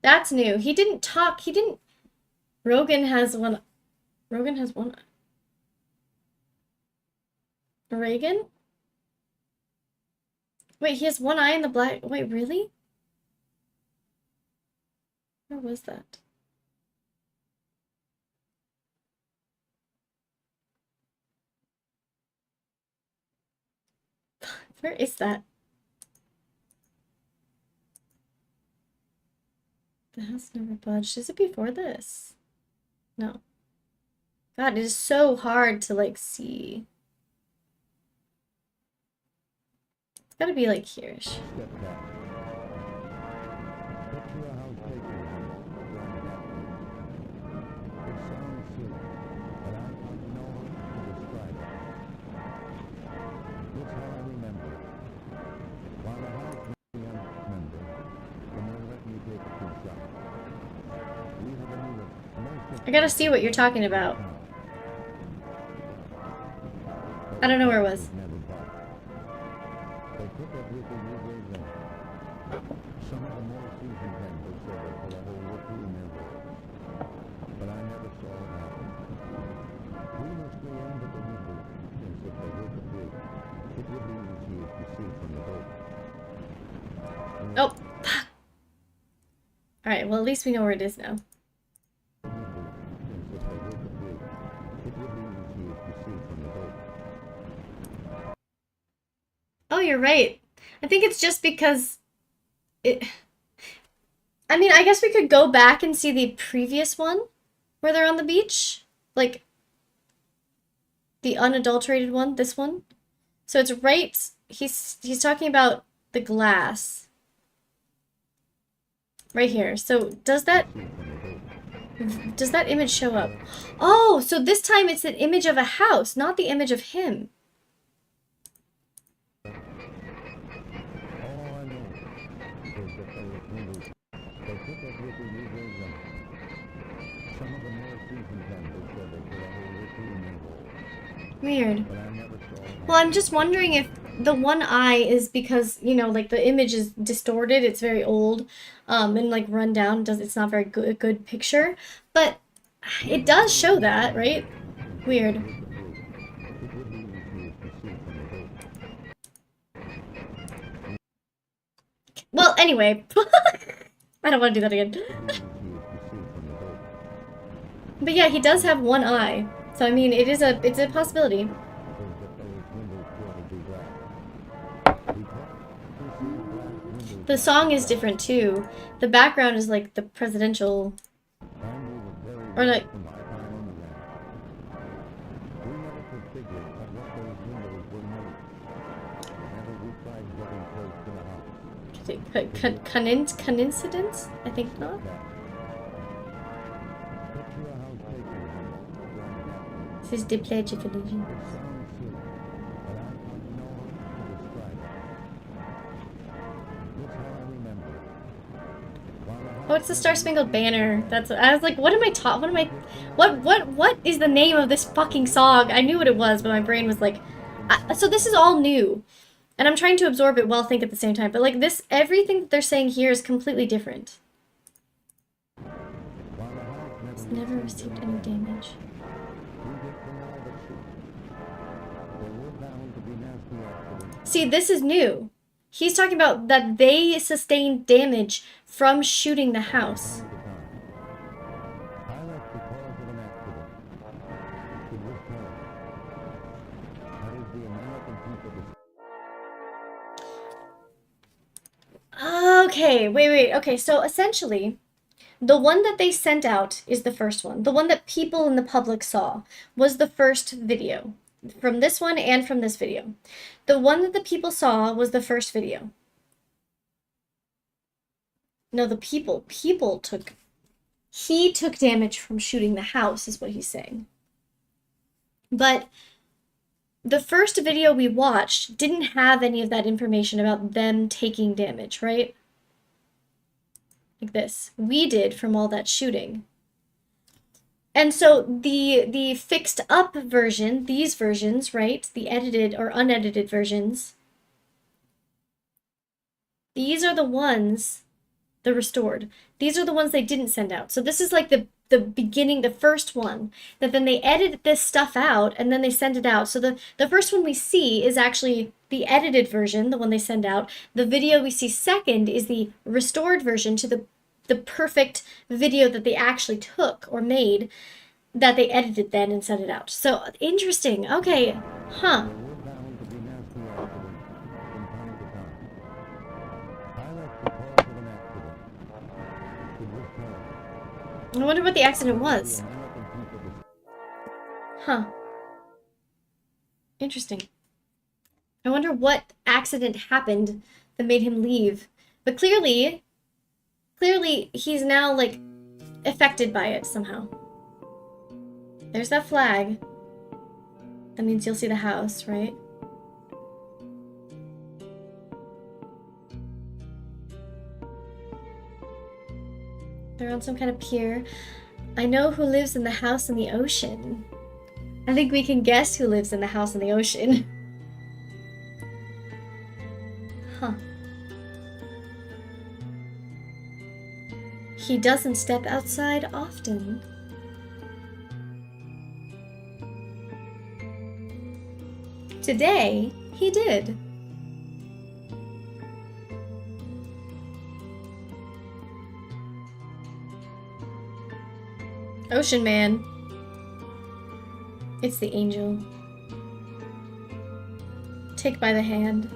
That's new. He didn't talk. He didn't. Rogan has one. Rogan has one. Reagan? Wait, he has one eye in the black. Wait, really? Where was that? Where is that? The house never budged. Is it before this? No. God, it is so hard to, like, see. It's gotta be, like, here-ish. Step back. Picture a house taken from that. It sounds silly, but I don't know how to describe it. This how I remember it. While the house was a young member, the more let me take a few shots. We have a new, most I gotta see what you're talking about. I don't know where it was. never bought. They took everything we gave them. Some of the more seasoned members said they put a whole rupee in their world. But I never saw it happen. We must be end of the river, as if they were the bridge. It would be easier to see from the boat. Oh, fuck. Alright, well, at least we know where it is now. As if they were the bridge. It would be easier to see from the boat. Oh, you're right. I think it's just because it... I mean, I guess we could go back and see the previous one where they're on the beach. Like, the unadulterated one, this one. So it's right... He's talking about the glass. Right here. So does that image show up? Oh, so this time it's an image of a house, not the image of him. All I know is that those windows, they took everything we gave them. Some of the more seasoned members said they put a whole rupee in their world. Weird. But I never saw it. Well, I'm just wondering if the one eye is because, you know, like the image is distorted, it's very old, and like run down, it's not very good picture, but it does show that, right? Weird. Well, anyway. I don't want to do that again. But yeah, he does have one eye. So I mean, it's a possibility. The song is different too. The background is like the presidential, or like coincidence? I think not. This is the Pledge of Allegiance. Oh, it's the Star Spangled Banner. I was like, what what is the name of this fucking song? I knew what it was, but my brain was like, so this is all new. And I'm trying to absorb it while think at the same time. But like this, everything that they're saying here is completely different. It's never received any damage. See, this is new. He's talking about that they sustained damage from shooting the house. Okay, wait. Okay, so essentially, the one that they sent out is the first one. The one that people in the public saw was the first video. From this one and from this video. The one that the people saw was the first video. No, the people took... He took damage from shooting the house, is what he's saying. But the first video we watched didn't have any of that information about them taking damage, right? Like this. We did from all that shooting. And so the fixed up version, these versions, right? The edited or unedited versions, these are the ones, the restored. These are the ones they didn't send out. So this is like the beginning, the first one, that then they edit this stuff out and then they send it out. So the first one we see is actually the edited version, the one they send out. The video we see second is the restored version to the perfect video that they actually took or made, that they edited then and sent it out. So interesting. Okay. Huh. I wonder what the accident was. Huh. Interesting. I wonder what accident happened that made him leave. But clearly he's now, like, affected by it somehow. There's that flag. That means you'll see the house, right? They're on some kind of pier. I know who lives in the house in the ocean. I think we can guess who lives in the house in the ocean. Huh. He doesn't step outside often. Today, he did. Ocean Man. It's the angel. Take by the hand.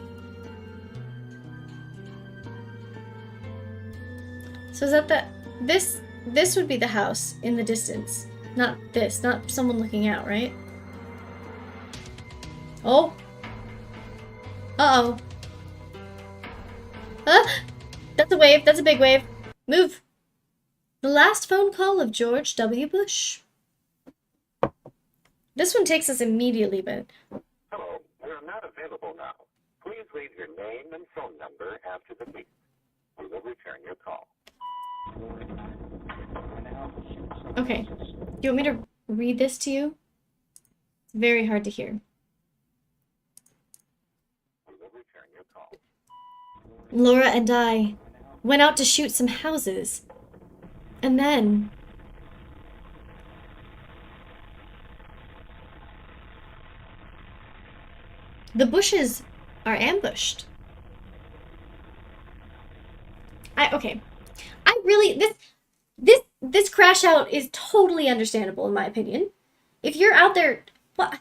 So is that this would be the house in the distance. Not this, not someone looking out, right? Oh. Uh-oh. Ah! That's a wave. That's a big wave. Move. The last phone call of George W. Bush. This one takes us immediately, but... Hello, we're not available now. Please leave your name and phone number after the beep. We will return your call. Okay. Do you want me to read this to you? It's very hard to hear. Laura and I went out to shoot some houses. And then... the bushes are ambushed. Okay. I really this crash out is totally understandable in my opinion. If you're out there, what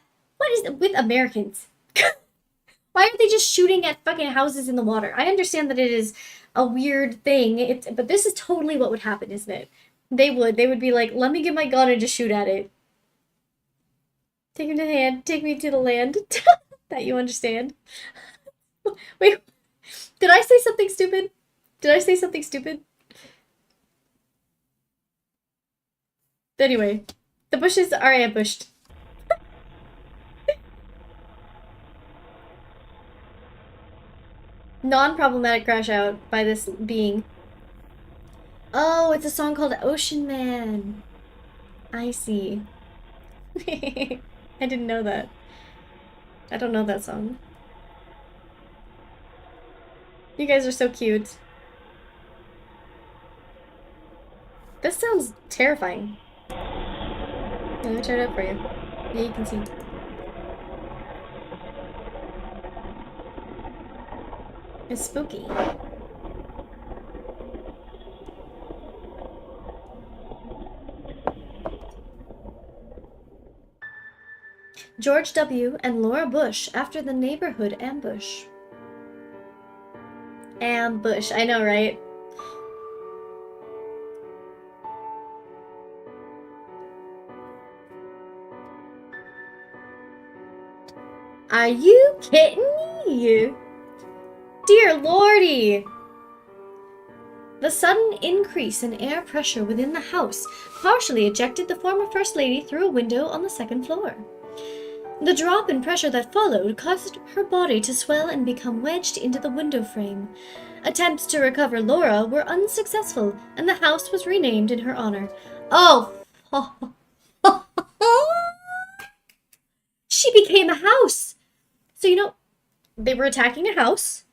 is it with Americans? Why are they just shooting at fucking houses in the water? I understand that it is a weird thing, but this is totally what would happen, isn't it? They would be like, let me get my gun and just shoot at it. Take me to the hand, take me to the land. That you understand. Wait, did I say something stupid? Did I say something stupid? Anyway, the bushes are ambushed. Non-problematic crash out by this being. Oh, it's a song called Ocean Man. I see. I didn't know that. I don't know that song. You guys are so cute. This sounds terrifying. Let me turn it up for you. Yeah, you can see. It's spooky. George W. and Laura Bush after the neighborhood ambush. Ambush, I know, right? Are you kidding me? Dear lordy! The sudden increase in air pressure within the house partially ejected the former First Lady through a window on the second floor. The drop in pressure that followed caused her body to swell and become wedged into the window frame. Attempts to recover Laura were unsuccessful, and the house was renamed in her honor. Oh! She became a house! So, you know, they were attacking a house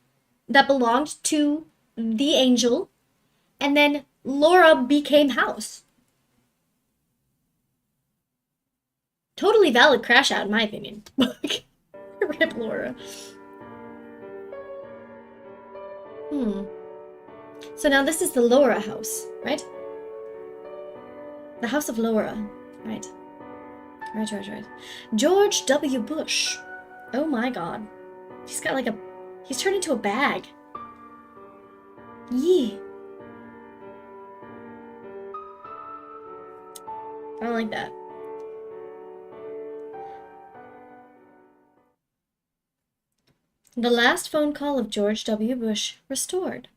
that belonged to the angel, and then Laura became house. Totally valid crash out, in my opinion. Rip Laura. So now this is the Laura house, right? The house of Laura. Right. Right. George W. Bush. Oh my god. He's got like a... He's turned into a bag. Yee. I don't like that. The last phone call of George W. Bush restored.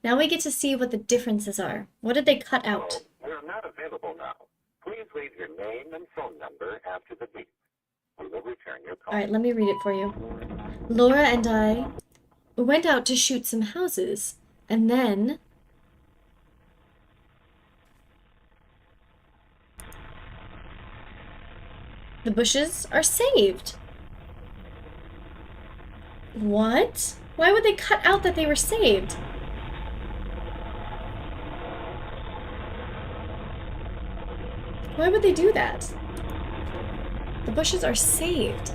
Now we get to see what the differences are. What did they cut out? We're not available now. Please leave your name and phone number after the beep. We will return your call. Alright, let me read it for you. Laura and I went out to shoot some houses, and then... the bushes are saved. What? Why would they cut out that they were saved? Why would they do that? The bushes are saved.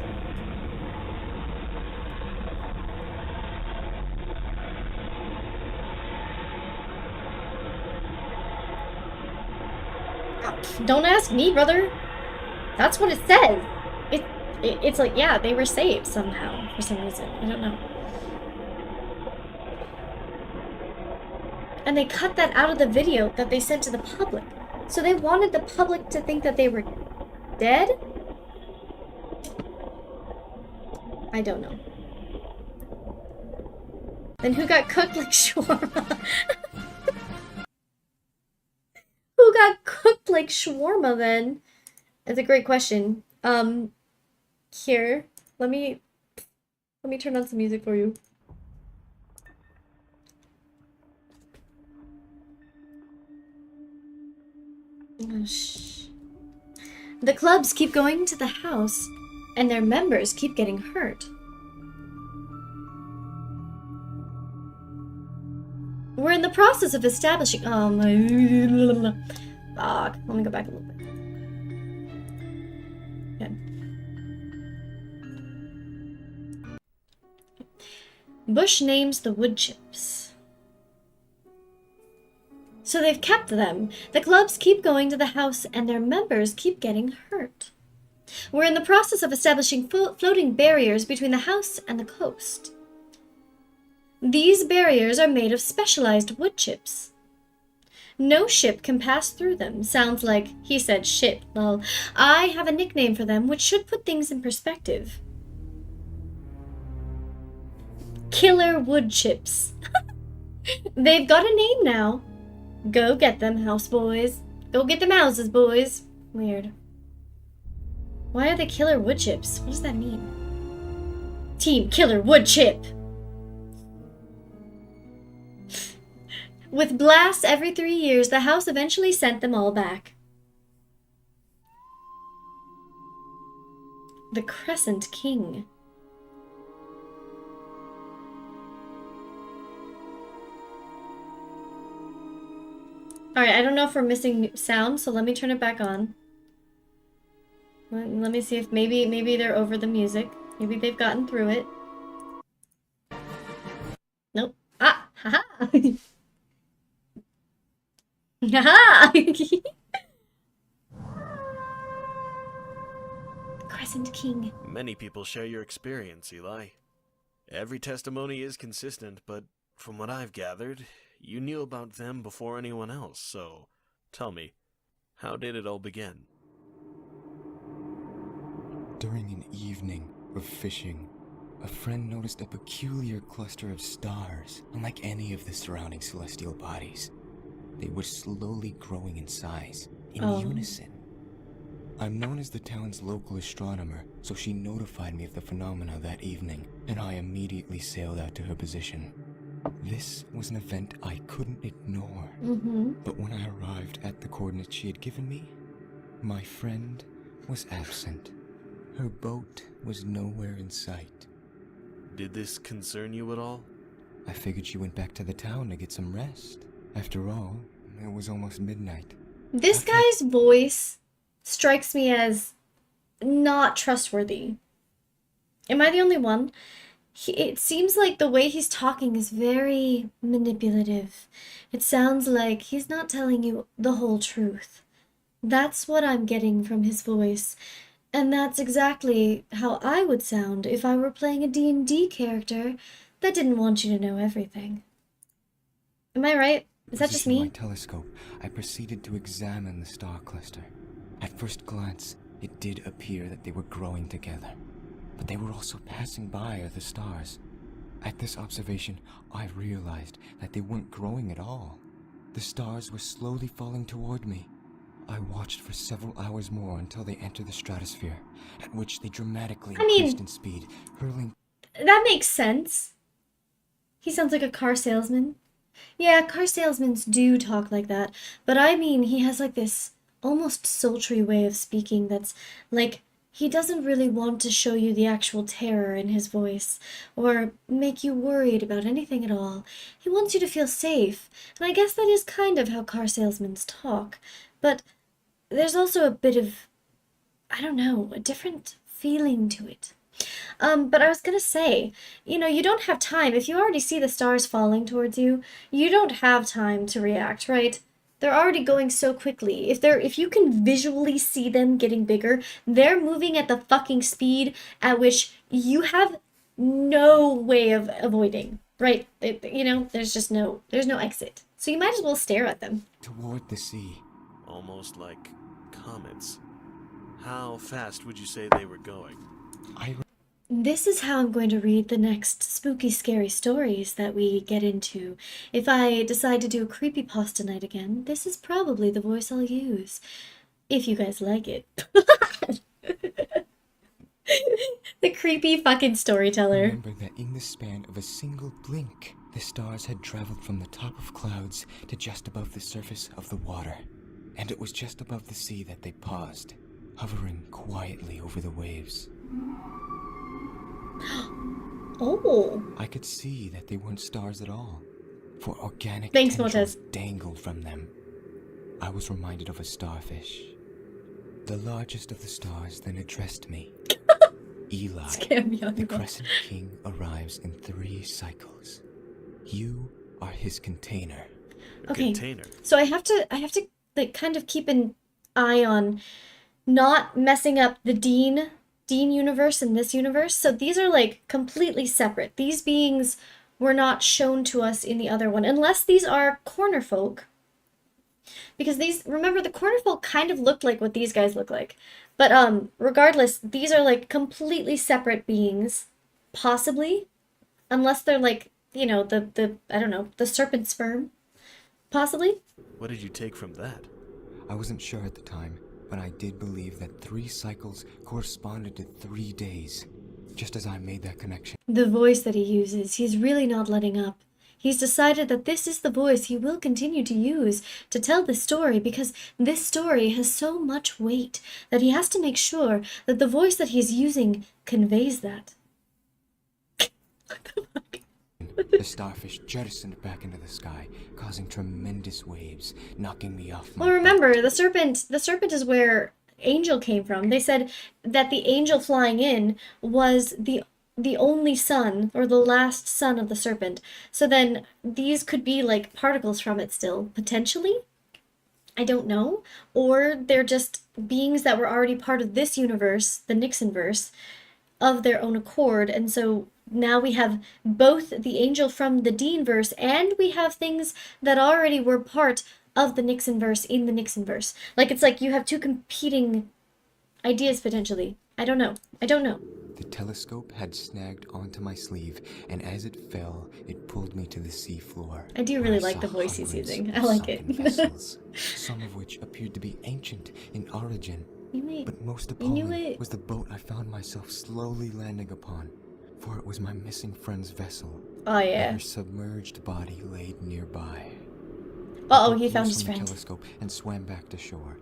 Don't ask me, brother. That's what it says. It's like, yeah, they were saved somehow, for some reason. I don't know. And they cut that out of the video that they sent to the public. So they wanted the public to think that they were dead? I don't know. Then who got cooked like shawarma? Who got cooked like shawarma then? That's a great question. Here, let me turn on some music for you. Oh, shh. The clubs keep going to the house, and their members keep getting hurt. We're in the process of establishing. Fuck. Let me go back a little bit. Okay. Bush names the wood chips. So they've kept them. The clubs keep going to the house and their members keep getting hurt. We're in the process of establishing floating barriers between the house and the coast. These barriers are made of specialized wood chips. No ship can pass through them. Sounds like he said ship, lol. I have a nickname for them, which should put things in perspective. Killer wood chips. They've got a name now. Go get them, houseboys. Go get them houses, boys. Weird. Why are they killer wood chips? What does that mean? Team Killer Wood Chip. With blasts every 3 years, the house eventually sent them all back. The Crescent King. Alright, I don't know if we're missing sound, so let me turn it back on. Let me see if maybe they're over the music. Maybe they've gotten through it. Nope. Ah! Haha! Haha! Crescent King. Many people share your experience, Eli. Every testimony is consistent, but from what I've gathered, you knew about them before anyone else, so tell me, how did it all begin? During an evening of fishing, a friend noticed a peculiar cluster of stars, unlike any of the surrounding celestial bodies. They were slowly growing in size, in unison. I'm known as the town's local astronomer, so she notified me of the phenomena that evening, and I immediately sailed out to her position. This was an event I couldn't ignore. But when I arrived at the coordinates she had given me, my friend was absent. Her boat was nowhere in sight. Did this concern you at all? I figured she went back to the town to get some rest. After all, it was almost midnight. This guy's voice strikes me as not trustworthy. Am I the only one? It seems like the way he's talking is very manipulative. It sounds like he's not telling you the whole truth. That's what I'm getting from his voice. And that's exactly how I would sound if I were playing a D&D character that didn't want you to know everything. Am I right? Is that just me? With my telescope, I proceeded to examine the star cluster. At first glance, it did appear that they were growing together, but they were also passing by other stars. At this observation, I realized that they weren't growing at all. The stars were slowly falling toward me. I watched for several hours more until they entered the stratosphere, at which they dramatically increased in speed, hurling... That makes sense. He sounds like a car salesman. Yeah, car salesmen do talk like that, but I mean he has like this almost sultry way of speaking that's like he doesn't really want to show you the actual terror in his voice or make you worried about anything at all. He wants you to feel safe, and I guess that is kind of how car salesmen talk, but there's also a bit of, I don't know, a different feeling to it. But I was gonna say, you know, you don't have time. If you already see the stars falling towards you, you don't have time to react, right? They're already going so quickly. If you can visually see them getting bigger, they're moving at the fucking speed at which you have no way of avoiding, right? There's no exit. So you might as well stare at them. Toward the sea. Almost like comets. How fast would you say they were going? This is how I'm going to read the next spooky, scary stories that we get into. If I decide to do a creepypasta night again, this is probably the voice I'll use. If you guys like it. The creepy fucking storyteller. Remember that in the span of a single blink, the stars had traveled from the top of clouds to just above the surface of the water. And it was just above the sea that they paused, hovering quietly over the waves. Oh. I could see that they weren't stars at all, for organic Thanks, tendrils Mortez. dangled from them. I was reminded of a starfish. The largest of the stars then addressed me. Eli, the Crescent King arrives in 3 cycles. You are his container. A Okay. container. So I have to like kind of keep an eye on not messing up the Dean universe and this universe. So these are like completely separate. These beings were not shown to us in the other one, unless these are corner folk. Because these, remember, the corner folk kind of looked like what these guys look like. But regardless, these are like completely separate beings, possibly, unless they're like, you know, the I don't know, the serpent sperm, possibly. What did you take from that? I wasn't sure at the time, but I did believe that 3 cycles corresponded to 3 days, just as I made that connection. The voice that he uses, he's really not letting up. He's decided that this is the voice he will continue to use to tell the story, because this story has so much weight that he has to make sure that the voice that he's using conveys that. The starfish jettisoned back into the sky, causing tremendous waves, knocking me off my Well, remember, the serpent is where Angel came from. They said that the angel flying in was the only son, or the last son of the serpent. So then these could be like particles from it still, potentially. I don't know. Or they're just beings that were already part of this universe, the Nixonverse, of their own accord. And so now we have both the angel from the Deanverse, and we have things that already were part of the Nixonverse in the Nixonverse. Like, it's like you have two competing ideas, potentially. I don't know. The telescope had snagged onto my sleeve, and as it fell, it pulled me to the seafloor. I do really like the voice he's using. I like it. Vessels, some of which appeared to be ancient in origin. But most appalling was the boat I found myself slowly landing upon, for it was my missing friend's vessel. Oh yeah. And her submerged body laid nearby. Uh-oh, he found his friend. The telescope and swam back to shore,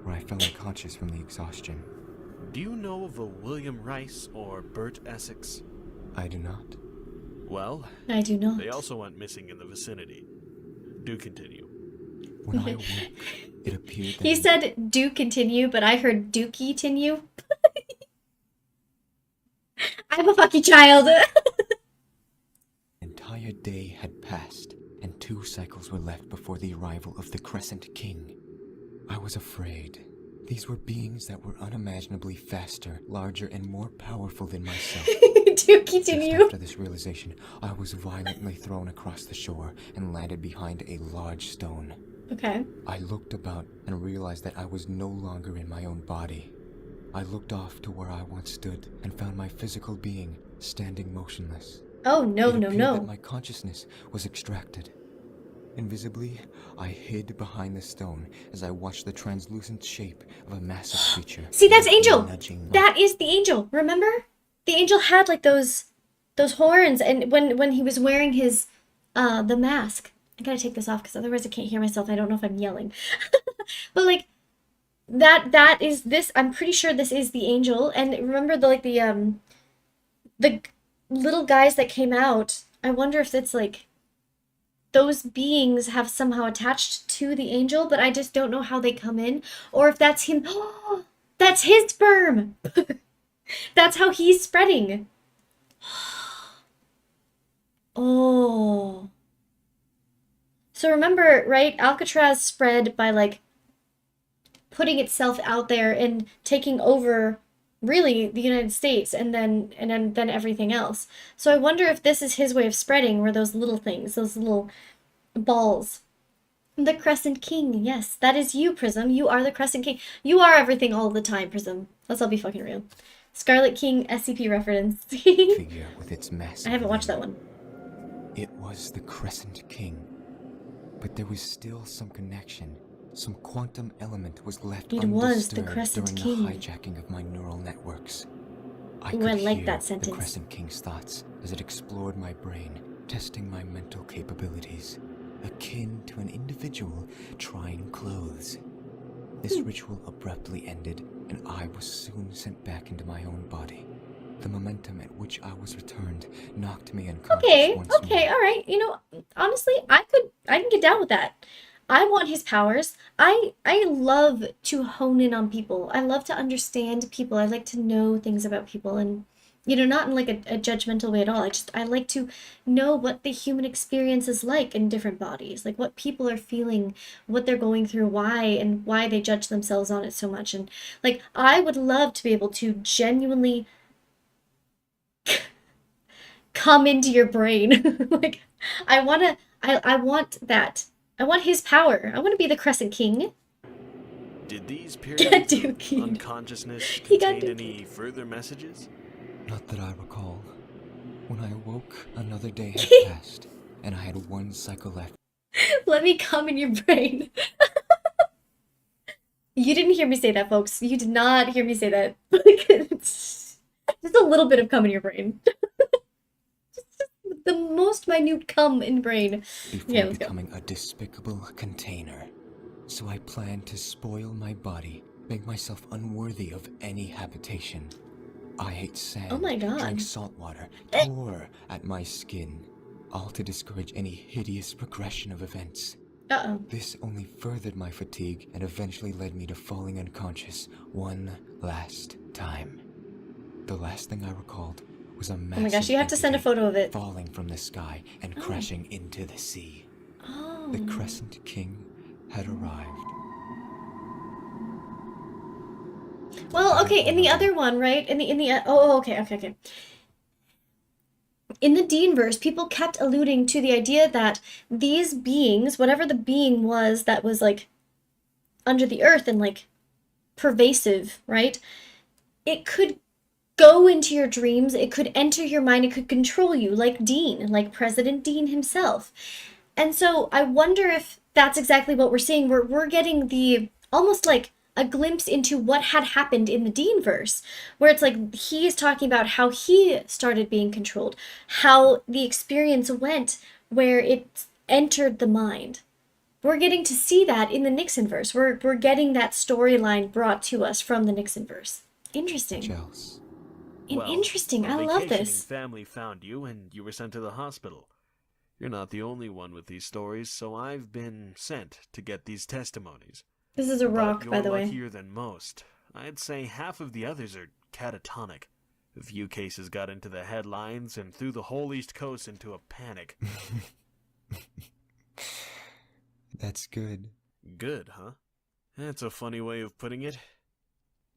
where I fell unconscious from the exhaustion. Do you know of a William Rice or Bert Essex? I do not. Well, I do not. They also went missing in the vicinity. Do continue. When I awoke, it appeared that he said do continue, but I heard dookie continue. I'm a fucking child. the entire day had passed, and 2 cycles were left before the arrival of the Crescent King. I was afraid. These were beings that were unimaginably faster, larger, and more powerful than myself. Do continue. Just after this realization, I was violently thrown across the shore and landed behind a large stone. Okay. I looked about and realized that I was no longer in my own body. I looked off to where I once stood and found my physical being standing motionless. Oh, no, It no, appeared no. that my consciousness was extracted. Invisibly, I hid behind the stone as I watched the translucent shape of a massive creature. See, that's Angel! Nudging That is the Angel, remember? The Angel had like those horns, and when he was wearing his the mask. I gotta take this off because otherwise I can't hear myself. I don't know if I'm yelling. But like that is this, I'm pretty sure this is the Angel. And remember the little guys that came out, I wonder if it's like those beings have somehow attached to the Angel, but I just don't know how they come in, or if that's him. Oh, that's his sperm. That's how he's spreading. Oh. So remember, right? Alcatraz spread by like putting itself out there and taking over really the United States and then everything else. So I wonder if this is his way of spreading, where those little things, those little balls. The Crescent King, yes, that is you, Prism. You are the Crescent King. You are everything all the time, Prism. Let's all be fucking real. Scarlet King SCP reference. figure with its massive I haven't watched that one. It was the Crescent King. But there was still some connection. Some quantum element was left It was the undisturbed Crescent during the King. hijacking of my neural networks. I Ooh, could I like hear that the sentence. Crescent King's thoughts as it explored my brain, testing my mental capabilities, akin to an individual trying clothes. This ritual abruptly ended, and I was soon sent back into my own body. The momentum at which I was returned knocked me unconscious once more. Okay, all right. You know, honestly, I can get down with that. I want his powers. I love to hone in on people. I love to understand people. I like to know things about people, and not in like a judgmental way at all. I like to know what the human experience is like in different bodies, like what people are feeling, what they're going through, why they judge themselves on it so much. And like, I would love to be able to genuinely come into your brain. Like, I want that. I want his power. I want to be the Crescent King. Did these Get periods of Dookie. unconsciousness He got contain Dookie. any further messages? Not that I recall. When I awoke, another day had passed, and I had one cycle left. Let me come in your brain. You didn't hear me say that, folks. You did not hear me say that. Just a little bit of cum in your brain. Just the most minute cum in brain. Before Yeah, let's go. becoming a despicable container. So I planned to spoil my body, make myself unworthy of any habitation. I ate sand, Oh my God. drank salt water, tore at my skin, all to discourage any hideous progression of events. Uh-oh. This only furthered my fatigue and eventually led me to falling unconscious one last time. The last thing I recalled was a massive Oh my gosh, you have to send a entity photo of it. falling from the sky and Oh. crashing into the sea. Oh. The Crescent King had arrived. Well, okay, in the other one, right? Okay. In the Deanverse, people kept alluding to the idea that these beings, whatever the being was that was like under the earth and like pervasive, right? It could go into your dreams, it could enter your mind, it could control you, like Dean, like President Dean himself. And so I wonder if that's exactly what we're seeing. We're getting the almost like a glimpse into what had happened in the Deanverse, where it's like he is talking about how he started being controlled, how the experience went, where it entered the mind. We're getting to see that in the Nixonverse. We're getting that storyline brought to us from the Nixonverse. Interesting. Jealous. Interesting. A I love vacationing this. family found you and you were sent to the hospital. You're not the only one with these stories, so I've been sent to get these testimonies. This is a rock, But by the you're way. luckier than most. I'd say half of the others are catatonic. A few cases got into the headlines and threw the whole East Coast into a panic. That's good. Good, huh? That's a funny way of putting it.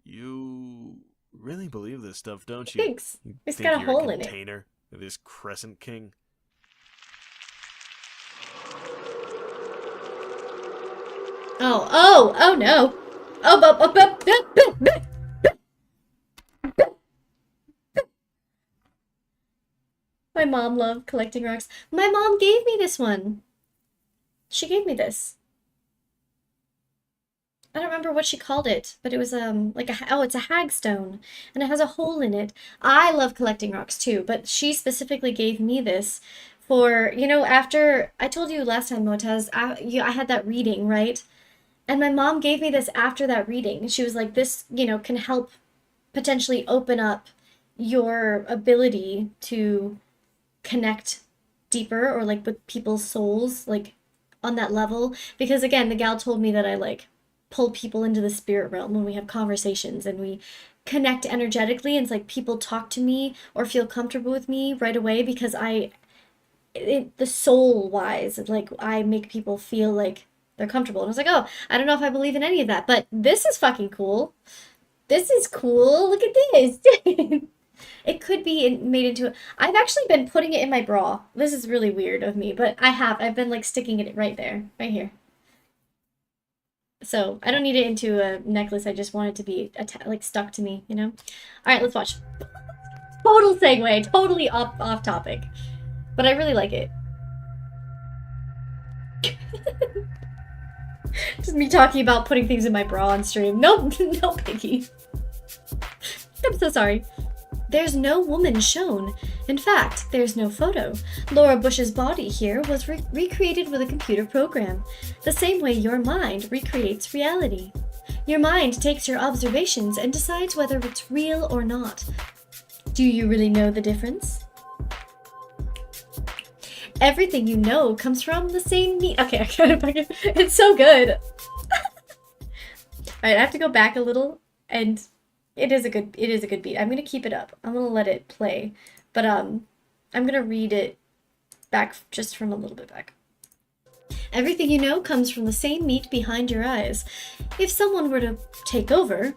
You really believe this stuff, don't you? Thanks. You It's think got a you're hole in it. container of this Crescent King? Oh no. My mom loved collecting rocks. My mom gave me this one. She gave me this. I don't remember what she called it, but it was like it's a hagstone, and it has a hole in it. I love collecting rocks too, but she specifically gave me this for, after I told you last time, Motaz, I had that reading, right? And my mom gave me this after that reading. She was like, this, can help potentially open up your ability to connect deeper or like with people's souls, like on that level. Because again, the gal told me that I like pull people into the spirit realm when we have conversations and we connect energetically. And it's like people talk to me or feel comfortable with me right away because the soul wise, like I make people feel like they're comfortable. And I was like, oh, I don't know if I believe in any of that, but this is fucking cool. This is cool. Look at this. It could be made into I've actually been putting it in my bra. This is really weird of me, but I've been like sticking it right there, right here. So I don't need it into a necklace. I just want it to be like stuck to me, All right, let's watch. Total segue, totally off topic, but I really like it. Just me talking about putting things in my bra on stream. Nope, no piggy. I'm so sorry. There's no woman shown. In fact, there's no photo. Laura Bush's body here was recreated with a computer program, the same way your mind recreates reality. Your mind takes your observations and decides whether it's real or not. Do you really know the difference? Everything you know comes from the same Okay, it's so good. Alright, I have to go back a little and It is a good beat. I'm gonna keep it up. I'm gonna let it play. But I'm gonna read it back just from a little bit back. Everything you know comes from the same meat behind your eyes. If someone were to take over,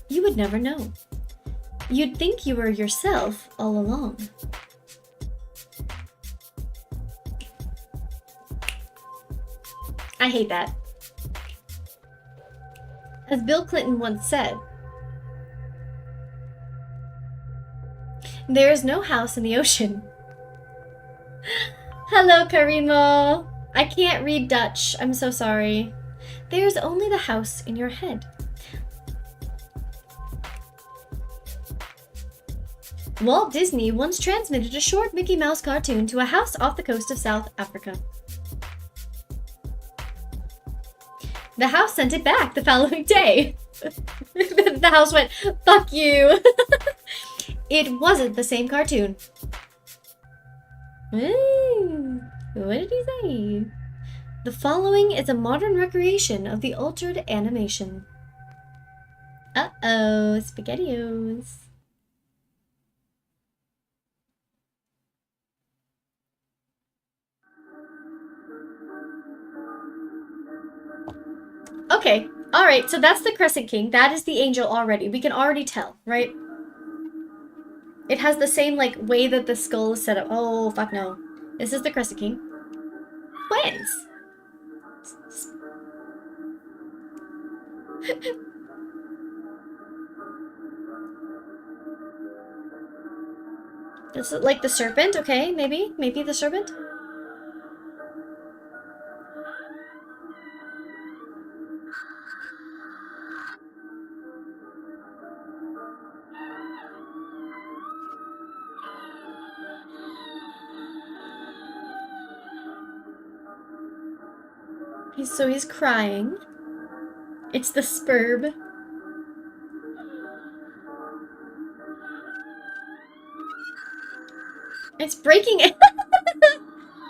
you would never know. You'd think you were yourself all along. I hate that. As Bill Clinton once said, there is no house in the ocean. Hello, Karimo. I can't read Dutch. I'm so sorry. There's only the house in your head. Walt Disney once transmitted a short Mickey Mouse cartoon to a house off the coast of South Africa. The house sent it back the following day. The house went, fuck you. It wasn't the same cartoon. Ooh, what did he say? The following is a modern recreation of the altered animation. Uh-oh, SpaghettiOs. Okay, alright, so that's the Crescent King. That is the angel already. We can already tell, right? It has the same, like, way that the skull is set up. Oh, fuck no. This is the Crescent King. Twins! This is like the serpent, okay, maybe? Maybe the serpent? He's crying. It's the spurb. It's breaking it.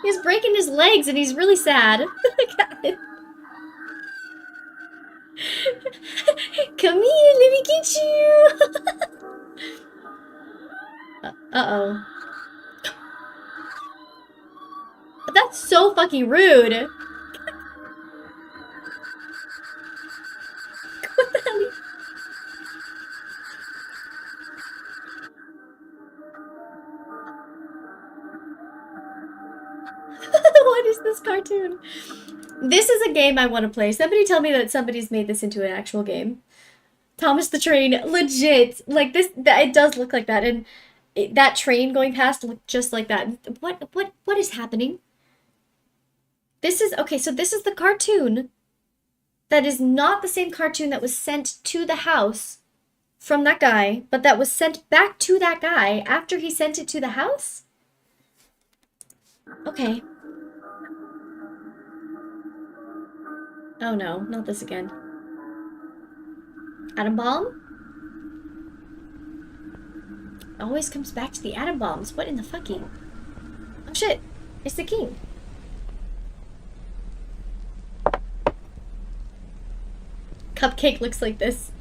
He's breaking his legs and he's really sad. Come here, let me get you. Uh-oh. That's so fucking rude. What the hell? What is this cartoon? This is a game I want to play. Somebody tell me that somebody's made this into an actual game. Thomas the Train, legit. Like this, it does look like that, and that train going past looked just like that. What is happening? This is okay. So this is the cartoon. That is not the same cartoon that was sent to the house from that guy, but that was sent back to that guy after he sent it to the house? Okay. Oh no, not this again. Atom bomb? Always comes back to the atom bombs. What in the fucking? Oh shit, it's the king. Cupcake looks like this.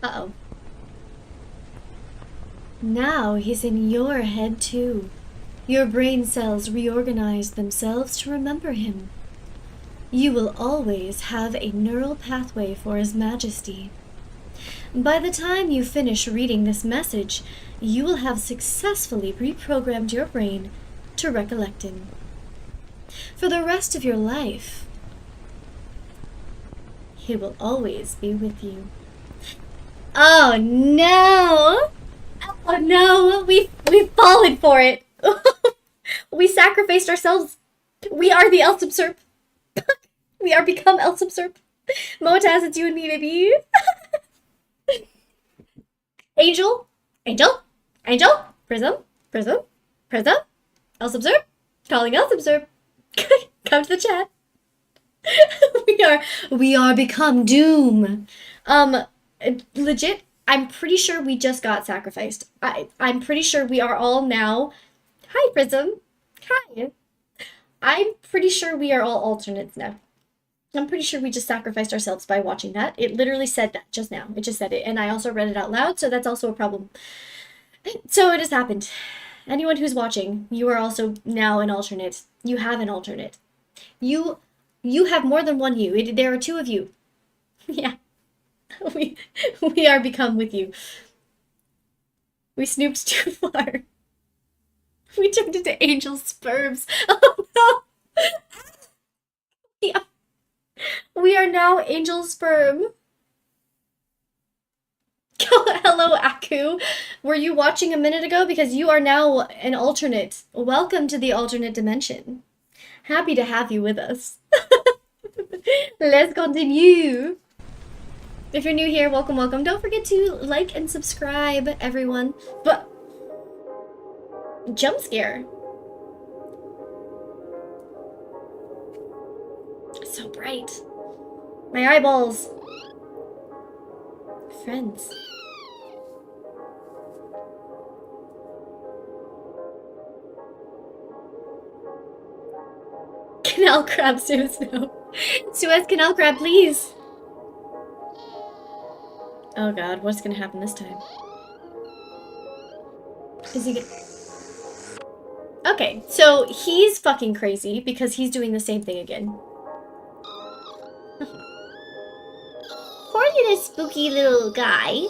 Uh-oh. Now he's in your head too. Your brain cells reorganize themselves to remember him. You will always have a neural pathway for His Majesty. By the time you finish reading this message, you will have successfully reprogrammed your brain to recollect him. For the rest of your life, he will always be with you. Oh no! Oh no! We've fallen for it! We sacrificed ourselves. We are the Elsubserp. We are become Elsubserp. Motaz, it's you and me, baby. Angel, Angel, Angel, Prism, Prism, Prism, Elsubserp, calling Elsubserp. Come to the chat. We are become Doom. Legit, I'm pretty sure we just got sacrificed. I'm pretty sure we are all now. Hi, Prism. Hi. I'm pretty sure we are all alternates now. I'm pretty sure we just sacrificed ourselves by watching that. It literally said that just now. It just said it. And I also read it out loud, so that's also a problem. So it has happened. Anyone who's watching, you are also now an alternate. You have an alternate. You have more than one you. There are two of you. Yeah. We are become with you. We snooped too far. We turned into angel sperms. Oh no! Yeah. We are now angel sperm. Hello, Aku. Were you watching a minute ago? Because you are now an alternate. Welcome to the alternate dimension. Happy to have you with us. Let's continue. If you're new here, welcome, welcome. Don't forget to like and subscribe, everyone. But jump scare. So bright. My eyeballs. Friends. Canal crab, Suez, no. Suez canal crab, please. Oh god, what's gonna happen this time? Is he gonna... Okay, so he's fucking crazy because he's doing the same thing again. Poor little spooky little guy.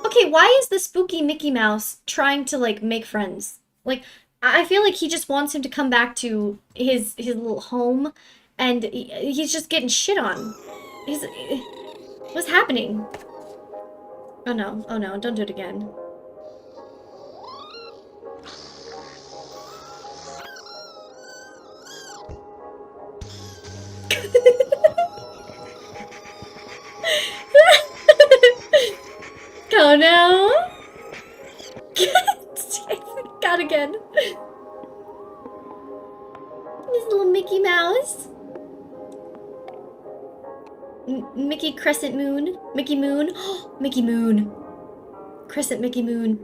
Okay, why is the spooky Mickey Mouse trying to, like, make friends? Like, I feel like he just wants him to come back to his little home, and he's just getting shit on. What's happening? Oh no, don't do it again. Oh no! God again. This little Mickey Mouse. Mickey Crescent Moon. Mickey Moon. Mickey Moon. Crescent Mickey Moon.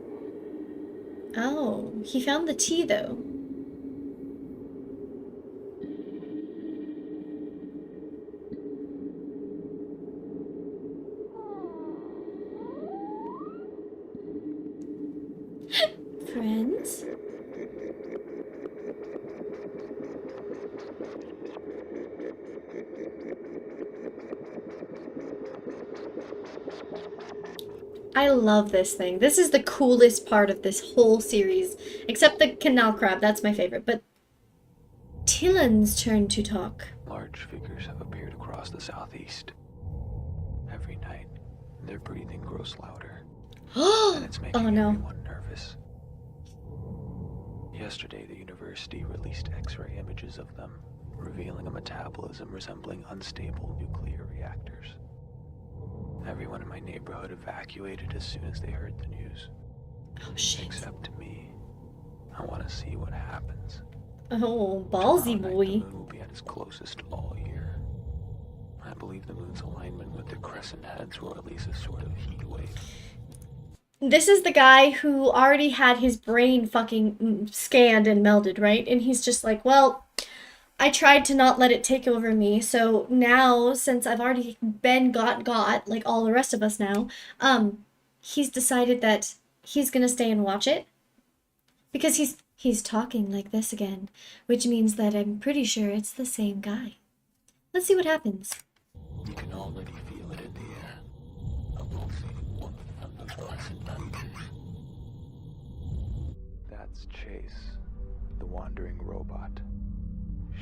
Oh, he found the tea though. Friends? I love this thing. This is the coolest part of this whole series. Except the canal crab, that's my favorite. But Tillen's turn to talk. Large figures have appeared across the southeast. Every night, their breathing grows louder. And it's making everyone nervous. Yesterday, the university released X-ray images of them, revealing a metabolism resembling unstable nuclear reactors. Everyone in my neighborhood evacuated as soon as they heard the news. Oh shit. Except me. I want to see what happens. Oh, ballsy boy. The moon will be at its closest all year. I believe the moon's alignment with the crescent heads will release a sort of heat wave. This is the guy who already had his brain fucking scanned and melded, right? And he's just like, well, I tried to not let it take over me, so now, since I've already been got, like all the rest of us now, he's decided that he's gonna stay and watch it. Because he's talking like this again, which means that I'm pretty sure it's the same guy. Let's see what happens. You can already feel it in the air. A pulsating warmth from those crescent creatures. That's Chase, the wandering robot.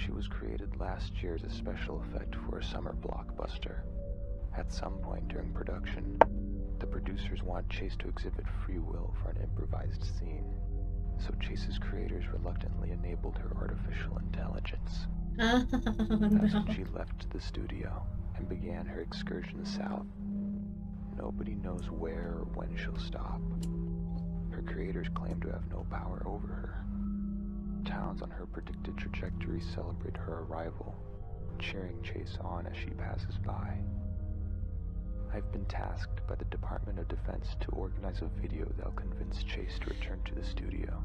She was created last year as a special effect for a summer blockbuster. At some point during production, the producers want Chase to exhibit free will for an improvised scene. So Chase's creators reluctantly enabled her artificial intelligence. That's when she left the studio and began her excursion south. Nobody knows where or when she'll stop. Her her creators claim to have no power over her. Towns on her predicted trajectory celebrate her arrival, cheering Chase on as she passes by. I've been tasked by the Department of Defense to organize a video that'll convince Chase to return to the studio.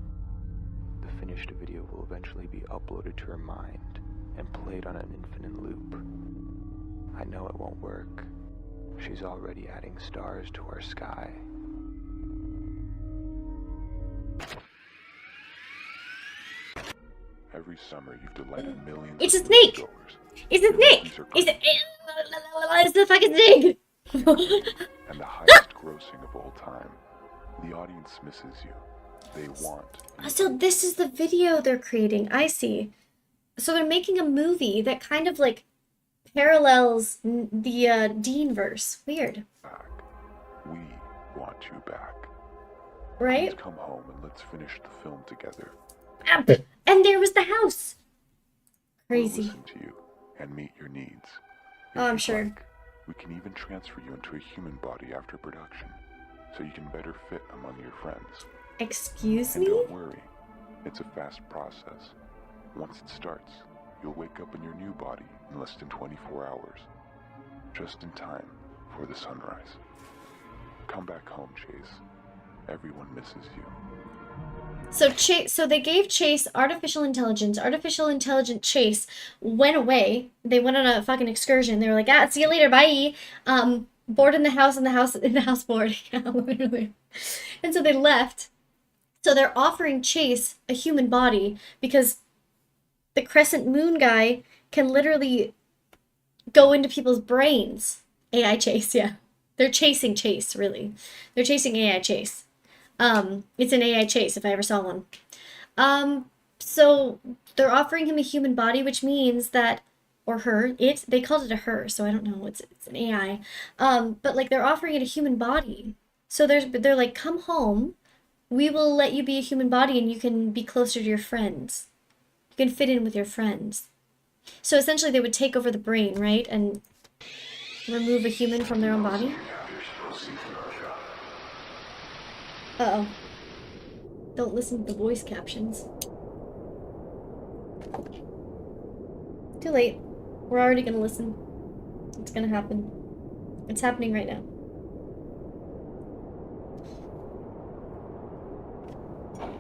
The finished video will eventually be uploaded to her mind and played on an infinite loop. I know it won't work. She's already adding stars to our sky. Every summer, you've delighted millions It's a of snake! moviegoers. It's a Your snake! movies are It's great, it's the fucking snake! and the highest grossing of all time. The audience misses you. They want you. So this is the video they're creating. I see. So they're making a movie that kind of like parallels the Dean verse. Weird. Back. We want you back. Right? Please come home and let's finish the film together. And there was the house. We'll Crazy. listen to you and meet your needs. If Oh, I'm you'd sure. like, we can even transfer you into a human body after production, so you can better fit among your friends. Excuse And me? don't worry, it's a fast process. Once it starts, you'll wake up in your new body in less than 24 hours, just in time for the sunrise. Come back home, Chase. Everyone misses you. So they gave Chase artificial intelligence. Artificial intelligent Chase went away. They went on a fucking excursion. They were like, see you later, bye. Bored in the house bored. Yeah, literally. And so they left. So they're offering Chase a human body because the Crescent Moon guy can literally go into people's brains. AI Chase, yeah. They're chasing Chase, really. They're chasing AI Chase. It's an AI Chase if I ever saw one. So they're offering him a human body, which means that, or her, they called it a her, so I don't know, it's an AI. But like they're offering it a human body. So they're like, come home, we will let you be a human body and you can be closer to your friends. You can fit in with your friends. So essentially they would take over the brain, right? And remove a human from their own body. Uh-oh. Don't listen to the voice captions. Too late. We're already gonna listen. It's gonna happen. It's happening right now.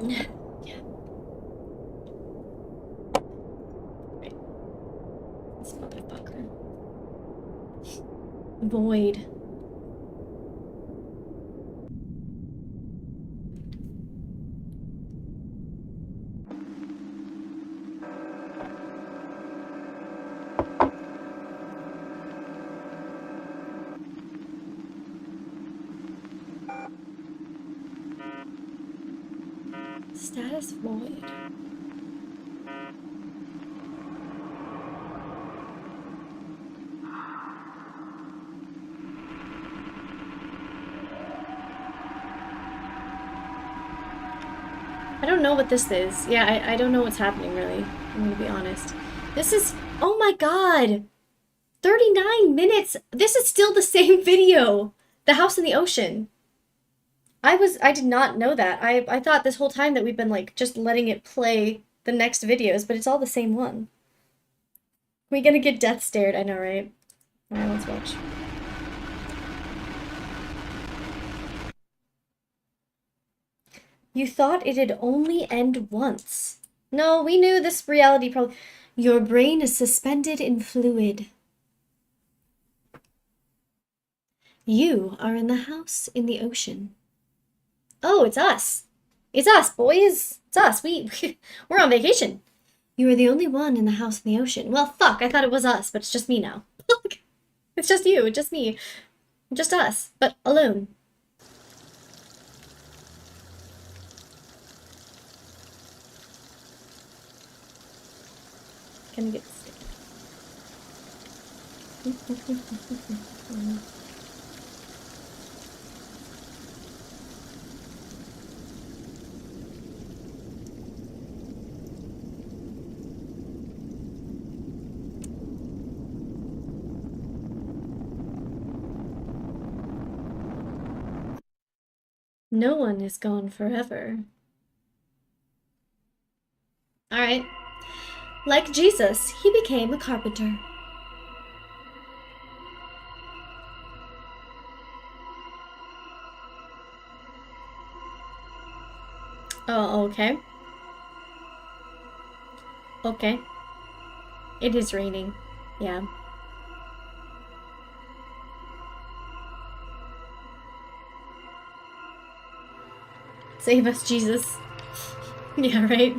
Yeah. Right. This motherfucker. Void. Status void. I don't know what this is. Yeah, I don't know what's happening, really. I'm gonna be honest. This is... Oh my god! 39 minutes! This is still the same video! The house in the ocean. I did not know that. I thought this whole time that we've been, like, just letting it play the next videos, but it's all the same one. We gonna get death stared, I know, right? Alright, let's watch. You thought it'd only end once. No, we knew this reality probably... Your brain is suspended in fluid. You are in the house in the ocean. Oh, it's us. It's us, boys. It's us. We're on vacation. You are the only one in the house in the ocean. Well, fuck, I thought it was us, but it's just me now. It's just you, just me. Just us, but alone. Can I get this? No one is gone forever. Alright. Like Jesus, he became a carpenter. Oh, okay. Okay. It is raining. Yeah. Save us, Jesus. Yeah, right?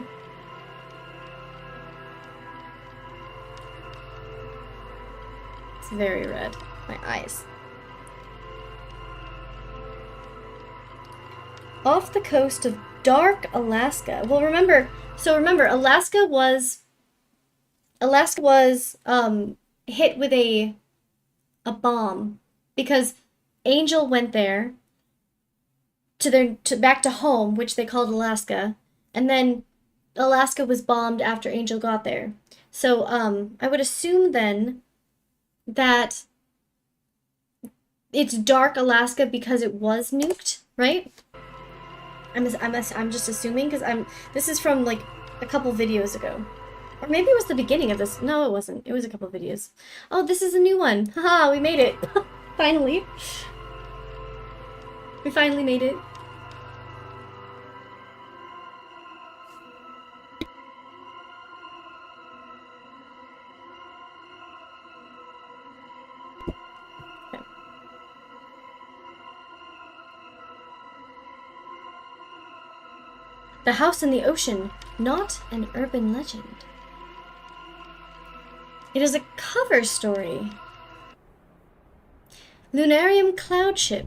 It's very red. My eyes. Off the coast of dark Alaska. Well, remember, Alaska was hit with a bomb because Angel went there back to home, which they called Alaska, and then Alaska was bombed after Angel got there. So I would assume then that it's dark Alaska because it was nuked, right? I'm just assuming because this is from like a couple videos ago. Or maybe it was the beginning of this. No, it wasn't. It was a couple videos. Oh, this is a new one. Haha, we made it. Finally. We finally made it. The house in the ocean, not an urban legend. It is a cover story. Lunarium Cloud Ship,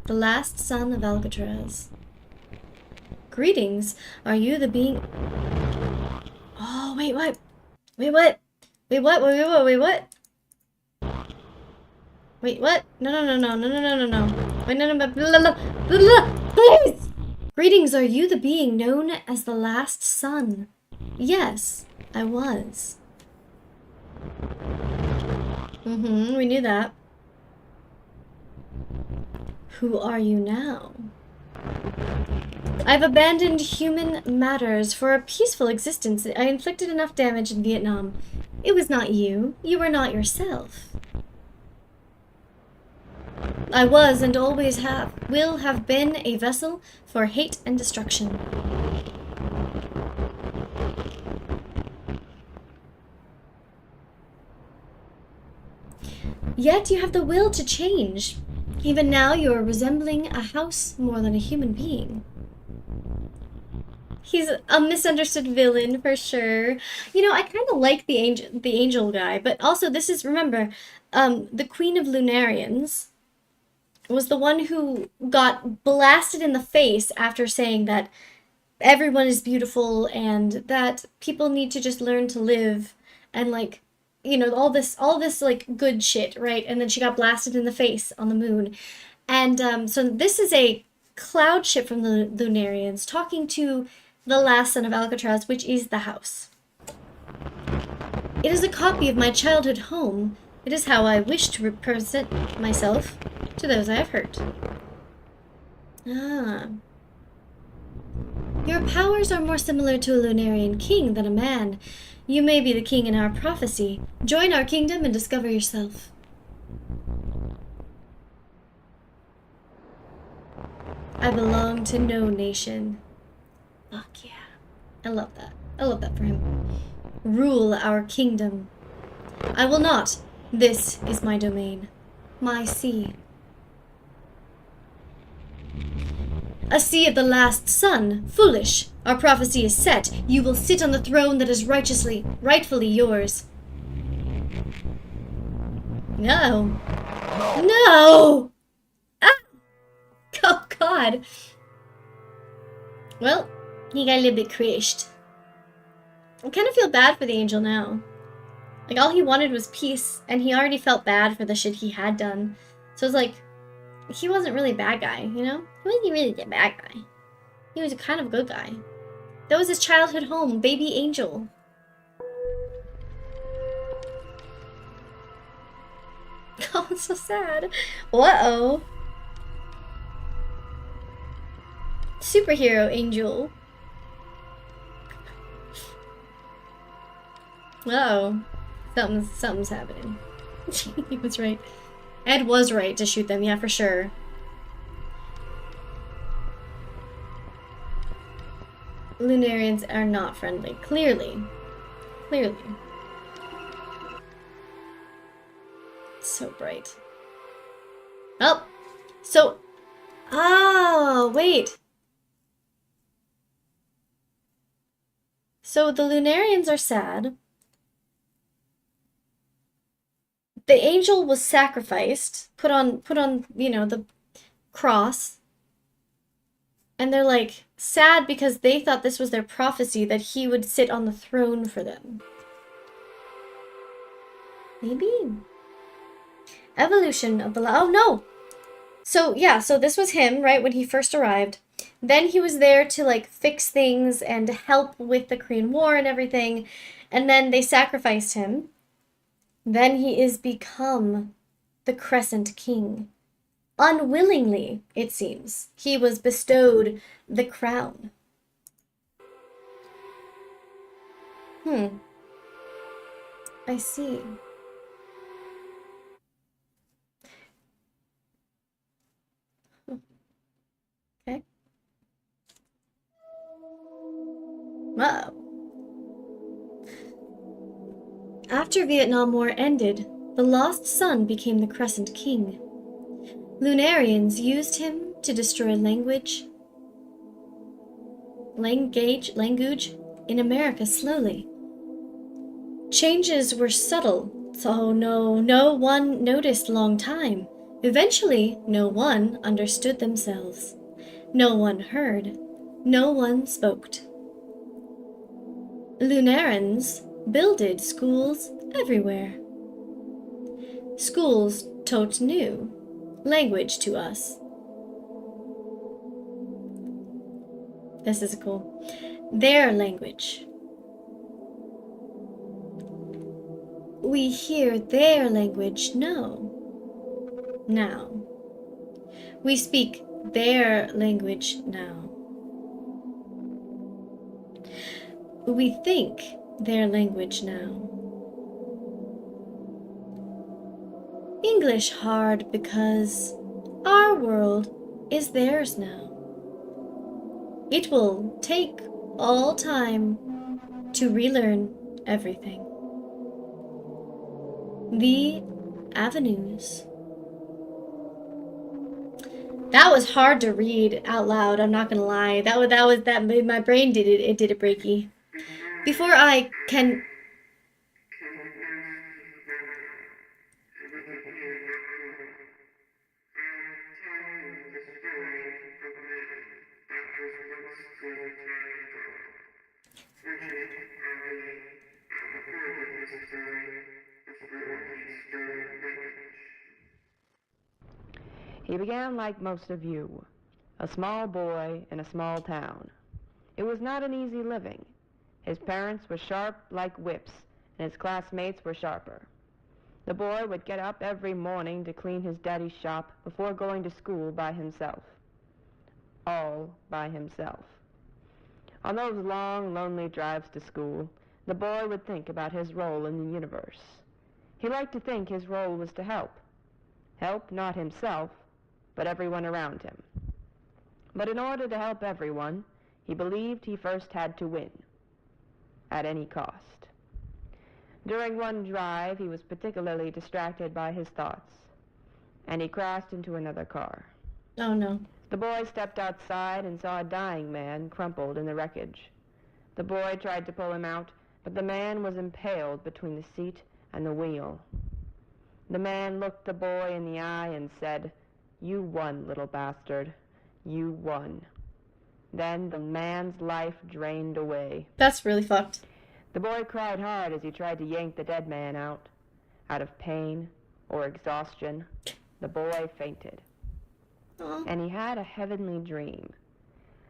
the last son of Alcatraz. Greetings, are you the being... Oh, wait, what? Wait, what? Wait, what? Wait, what? Wait, what? Wait, what? No. Wait, no. Please! Greetings, are you the being known as the last son? Yes, I was. We knew that. Who are you now? I've abandoned human matters for a peaceful existence. I inflicted enough damage in Vietnam. It was not you. You were not yourself. I was and always will have been a vessel for hate and destruction. Yet you have the will to change. Even now you are resembling a house more than a human being. He's a misunderstood villain for sure. You know, I kind of like the angel guy, but also this is, remember, the Queen of Lunarians was the one who got blasted in the face after saying that everyone is beautiful and that people need to just learn to live and, like, you know, all this like good shit, right? And then she got blasted in the face on the moon. And so this is a cloud ship from the Lunarians talking to the last son of Alcatraz, which is the house. It is a copy of my childhood home. It is how I wish to represent myself to those I have hurt. Ah. Your powers are more similar to a Lunarian king than a man. You may be the king in our prophecy. Join our kingdom and discover yourself. I belong to no nation. Fuck yeah. I love that. I love that for him. Rule our kingdom. I will not. This is my domain. My sea. A sea of the last son. Foolish. Our prophecy is set. You will sit on the throne that is rightfully yours. No. No! Ah! Oh, God. Well, he got a little bit crushed. I kind of feel bad for the angel now. Like, all he wanted was peace, and he already felt bad for the shit he had done. So it's like, he wasn't really a bad guy, you know? He wasn't really a bad guy. He was a kind of good guy. That was his childhood home, baby angel. Oh, it's so sad. Uh-oh. superhero angel. Uh-oh. Something's happening. He was right. Ed was right to shoot them, yeah, for sure. Lunarians are not friendly. Clearly. Clearly. So bright. Oh! So... Oh, wait. So the Lunarians are sad. The angel was sacrificed, put on, you know, the cross. And they're like sad because they thought this was their prophecy that he would sit on the throne for them. Maybe? Evolution of the... Oh, no! So, yeah, so this was him, right, when he first arrived. Then he was there to, like, fix things and help with the Korean War and everything. And then they sacrificed him. Then he is become the Crescent King. Unwillingly, it seems. He was bestowed the crown. I see. Okay. Wow. After Vietnam War ended, the lost son became the Crescent King. Lunarians used him to destroy language in America slowly. Changes were subtle, so no one noticed long time. Eventually, no one understood themselves. No one heard. No one spoke. Lunarians builded schools everywhere. Schools taught new language to us. This is cool. Their language. We hear their language now. We speak their language now. We think their language now. English hard because our world is theirs now. It will take all time to relearn everything. The avenues. That was hard to read out loud, I'm not gonna lie. That made my brain did it did a breaky. Before I can... He began like most of you, a small boy in a small town. It was not an easy living. His parents were sharp like whips, and his classmates were sharper. The boy would get up every morning to clean his daddy's shop before going to school by himself. All by himself. On those long, lonely drives to school, the boy would think about his role in the universe. He liked to think his role was to help. Help not himself, but everyone around him. But in order to help everyone, he believed he first had to win, at any cost. During one drive, he was particularly distracted by his thoughts, and he crashed into another car. Oh no. The boy stepped outside and saw a dying man crumpled in the wreckage. The boy tried to pull him out, but the man was impaled between the seat and the wheel. The man looked the boy in the eye and said, "You won, little bastard. You won." Then the man's life drained away. That's really fucked. The boy cried hard as he tried to yank the dead man out. Out of pain or exhaustion, the boy fainted. Aww. And he had a heavenly dream.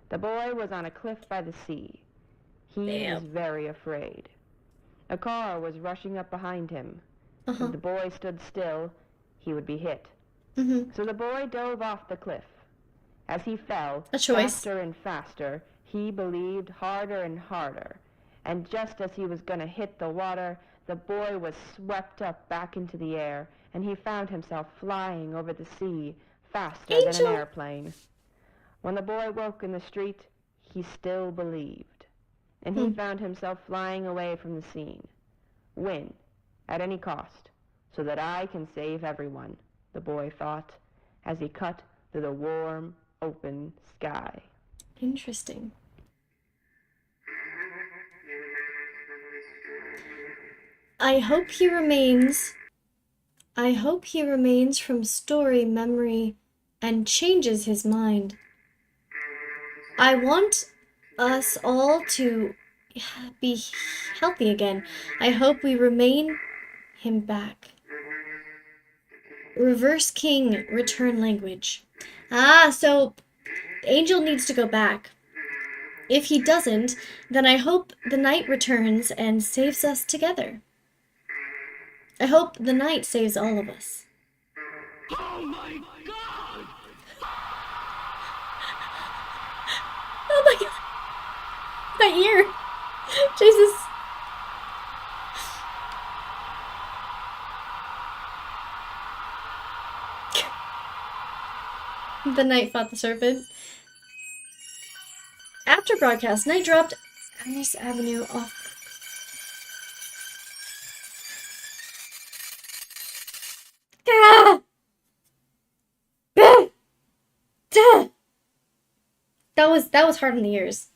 The boy was on a cliff by the sea. He was very afraid. A car was rushing up behind him. If the boy stood still, he would be hit. So the boy dove off the cliff. As he fell, A choice. faster and faster, he believed harder and harder. And just as he was going to hit the water, the boy was swept up back into the air, and he found himself flying over the sea faster than an airplane. When the boy woke in the street, he still believed. And he found himself flying away from the scene. Win, at any cost, so that I can save everyone, the boy thought, as he cut through the warm, open sky. Interesting. I hope he remains from story memory and changes his mind. I want us all to be healthy again. I hope we remain him back. Reverse king, return language. Ah, so Angel needs to go back. If he doesn't, then I hope the knight returns and saves us together. I hope the knight saves all of us. Oh my god! Oh my god! My ear! Jesus! The knight fought the serpent. After broadcast, Knight dropped Alice Avenue off. Ah! Ah! Ah! That was hard on the ears.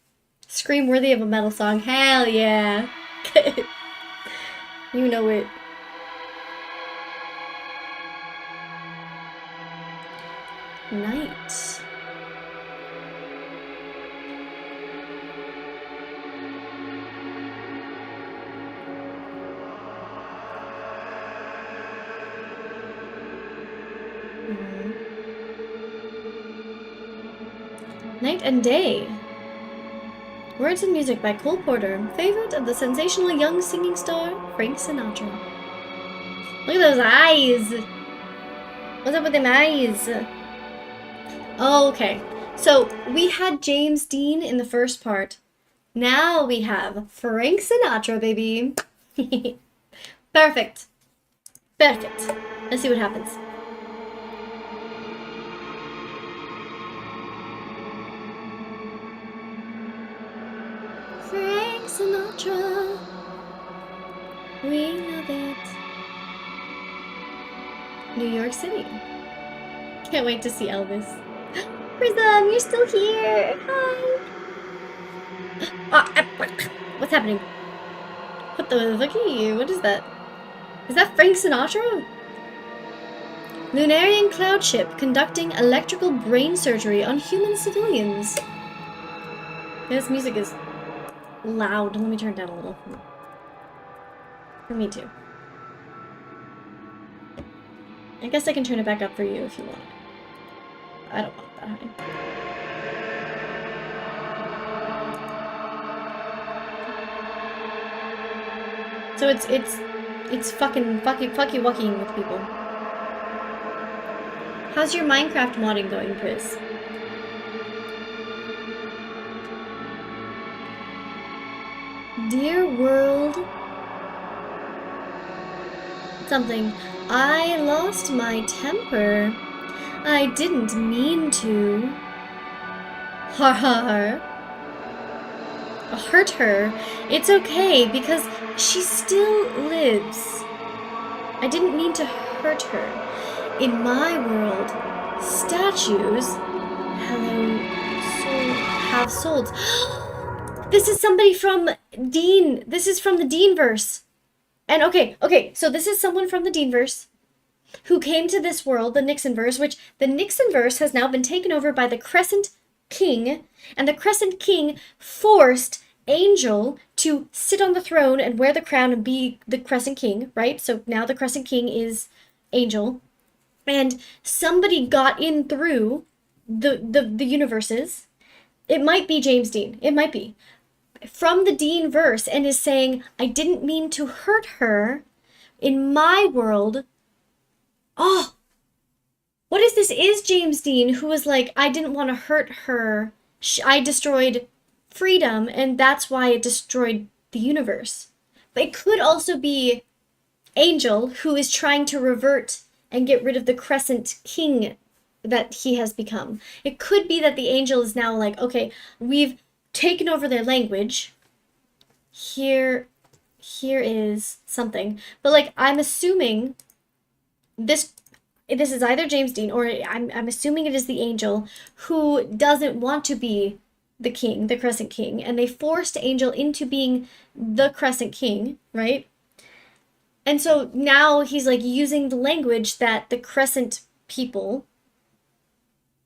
Scream worthy of a metal song. Hell yeah. You know it. Night. Night and Day. Words and music by Cole Porter, favorite of the sensational young singing star Frank Sinatra. Look at those eyes! What's up with them eyes? Oh, okay. So, we had James Dean in the first part. Now we have Frank Sinatra, baby. Perfect. Perfect. Let's see what happens. Frank Sinatra, we love it. New York City. Can't wait to see Elvis. Prism, you're still here. Hi. What's happening? What the fucky? What is that? Is that Frank Sinatra? Lunarian cloud ship conducting electrical brain surgery on human civilians. This music is loud. Let me turn it down a little. For me too. I guess I can turn it back up for you if you want. I don't want it that high. So it's fucking wucking with people. How's your Minecraft modding going, Chris? Dear world. Something. I lost my temper. I didn't mean to. Har har. Hurt her. It's okay because she still lives. I didn't mean to hurt her. In my world, statues have souls. This is somebody from Dean. This is from the Deanverse. And okay, so this is someone from the Deanverse who came to this world, the Nixonverse, which the Nixonverse has now been taken over by the Crescent King, and the Crescent King forced Angel to sit on the throne and wear the crown and be the Crescent King, right? So now the Crescent King is Angel. And somebody got in through the universes. It might be James Dean. It might be. From the Dean verse and is saying, I didn't mean to hurt her in my world. Oh, what if this is James Dean who was like, I didn't want to hurt her. I destroyed freedom, and that's why it destroyed the universe. But it could also be Angel, who is trying to revert and get rid of the Crescent King that he has become. It could be that the Angel is now like, okay, we've taken over their language. Here is something. But like, I'm assuming this is either James Dean, or I'm assuming it is the Angel who doesn't want to be the king, the Crescent King, and they forced Angel into being the Crescent King, right? And so now he's like using the language that the Crescent people,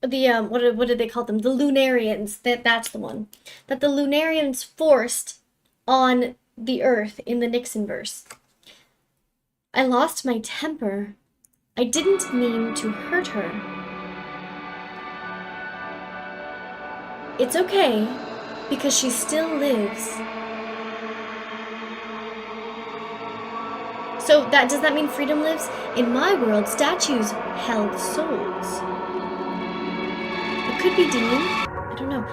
the what did they call them? The Lunarians. That's the one. That the Lunarians forced on the Earth in the Nixonverse. I lost my temper. I didn't mean to hurt her. It's okay, because she still lives. So does that mean freedom lives? In my world, statues held souls. It could be Dean. I don't know.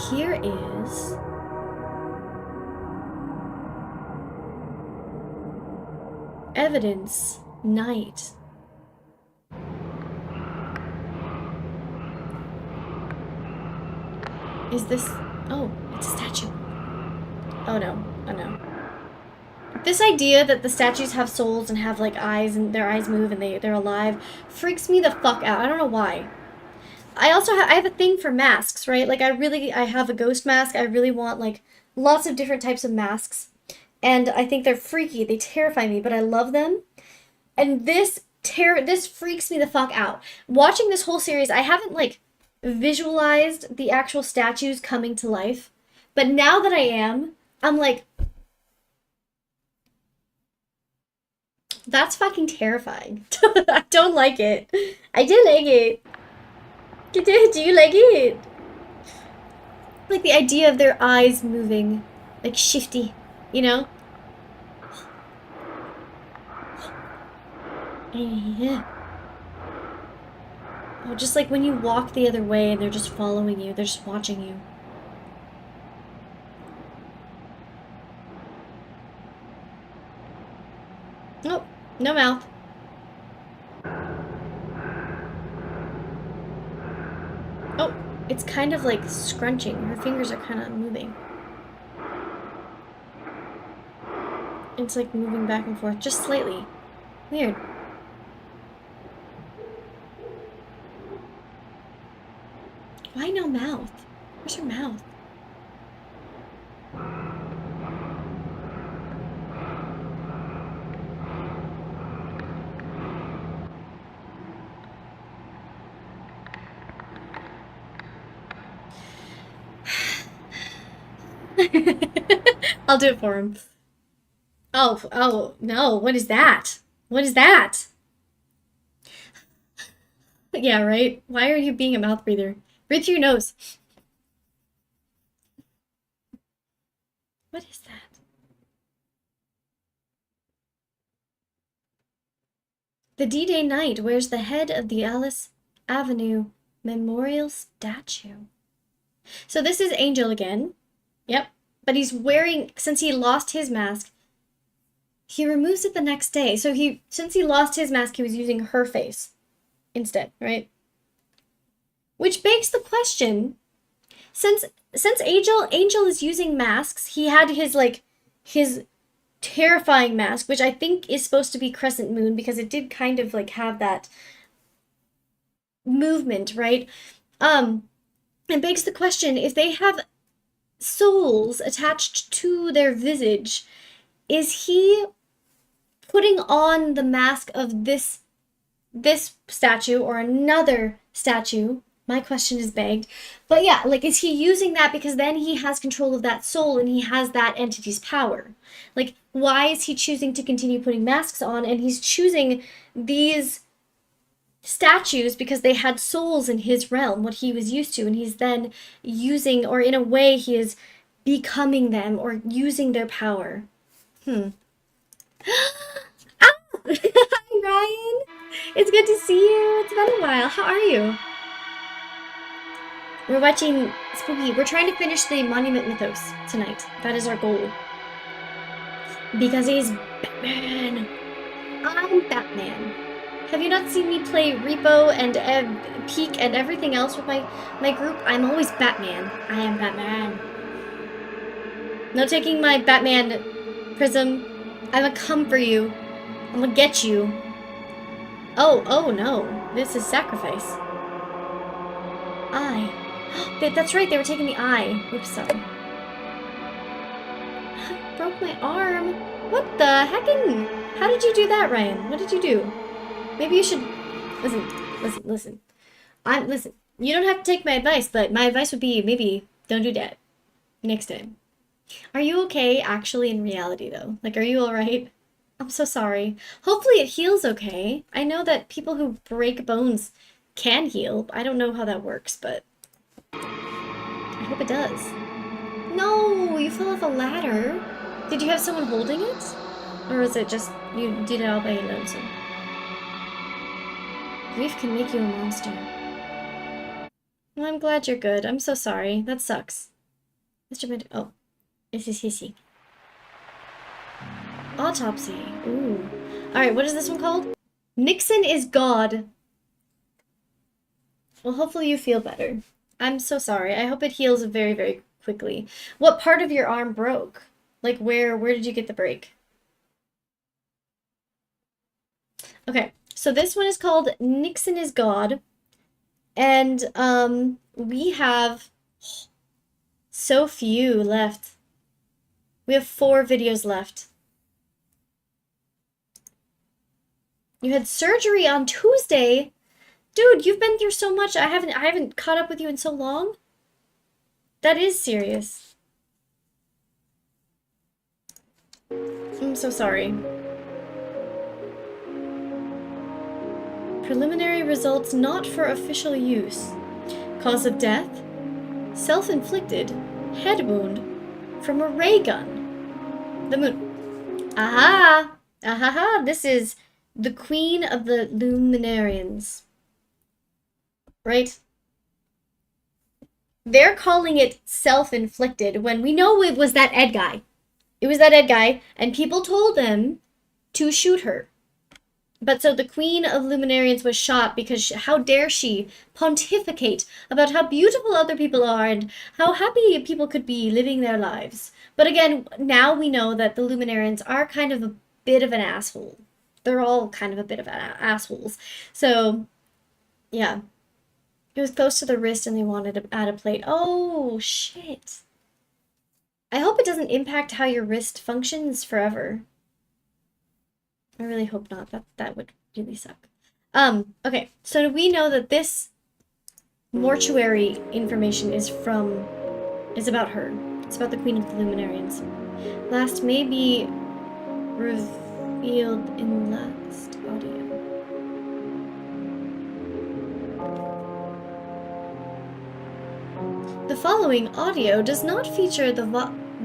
Here is... evidence. Night. Is this... oh, it's a statue. Oh no. Oh no. This idea that the statues have souls and have like eyes and their eyes move and they're alive freaks me the fuck out. I don't know why. I have a thing for masks, right? Like I have a ghost mask. I really want like lots of different types of masks. And I think they're freaky. They terrify me, but I love them. And this freaks me the fuck out. Watching this whole series, I haven't like visualized the actual statues coming to life. But now that I am, I'm like, that's fucking terrifying. I don't like it. I do like it. Do you like it? Like the idea of their eyes moving, like shifty, you know? Yeah. Oh, just like when you walk the other way and they're just following you, they're just watching you. Nope, no mouth. Oh, it's kind of like scrunching. Her fingers are kind of moving. It's like moving back and forth, just slightly. Weird. Why no mouth? Where's her mouth? I'll do it for him. Oh, no. What is that? What is that? Yeah, right? Why are you being a mouth breather? Breathe through your nose. What is that? The D-Day night wears the head of the Alice Avenue Memorial Statue. So this is Angel again. Yep. But he's wearing, since he lost his mask, he removes it the next day. So since he lost his mask, he was using her face instead, right? Which begs the question, since Angel is using masks, he had his terrifying mask, which I think is supposed to be Crescent Moon because it did kind of like have that movement, right? It begs the question, if they have souls attached to their visage, is he putting on the mask of this statue or another statue? My question is begged. But yeah, like, is he using that because then he has control of that soul and he has that entity's power? Like, why is he choosing to continue putting masks on, and he's choosing these statues because they had souls in his realm, what he was used to, and he's then using, or in a way he is becoming them or using their power. Ow! Hi, Ryan! It's good to see you. It's been a while. How are you? We're watching Spooky. We're trying to finish the Monument Mythos tonight. That is our goal. Because he's Batman. I'm Batman. Have you not seen me play Repo and Peak and everything else with my group? I'm always Batman. I am Batman. No taking my Batman prism. I'm gonna come for you. I'm gonna get you. Oh no. This is sacrifice. Eye. That's right, they were taking the eye. Oops, sorry. I broke my arm. What the heckin'? How did you do that, Ryan? What did you do? Maybe you should... Listen. Listen. You don't have to take my advice, but my advice would be maybe don't do that. Next time. Are you okay, actually, in reality, though? Like, are you alright? I'm so sorry. Hopefully it heals okay. I know that people who break bones can heal. I don't know how that works, but I hope it does. No, you fell off a ladder. Did you have someone holding it? Or was it just you did it all by your lonesome? Grief can make you a monster. Well, I'm glad you're good. I'm so sorry. That sucks. Oh, this is hissy. Autopsy. Ooh. Alright, what is this one called? Nixon is God. Well, hopefully you feel better. I'm so sorry. I hope it heals very, very quickly. What part of your arm broke? Like, where did you get the break? Okay, so this one is called Nixon is God. And, we have so few left. We have 4 videos left. You had surgery on Tuesday? Dude, you've been through so much. I haven't caught up with you in so long. That is serious. I'm so sorry. Preliminary results not for official use. Cause of death? Self-inflicted head wound from a ray gun. The moon. Aha! Ahaha! This is the Queen of the Luminarians. Right? They're calling it self-inflicted when we know it was that Ed guy. It was that Ed guy, and people told them to shoot her. But so the Queen of Luminarians was shot because how dare she pontificate about how beautiful other people are and how happy people could be living their lives. But again, now we know that the Luminarians are kind of a bit of an asshole. They're all kind of a bit of assholes. So, yeah. It was close to the wrist and they wanted to add a plate. Oh, shit. I hope it doesn't impact how your wrist functions forever. I really hope not. That would really suck. Okay. So we know that this mortuary information is about her. It's about the Queen of the Luminarians. Last may be revealed in last audio. The following audio does not feature the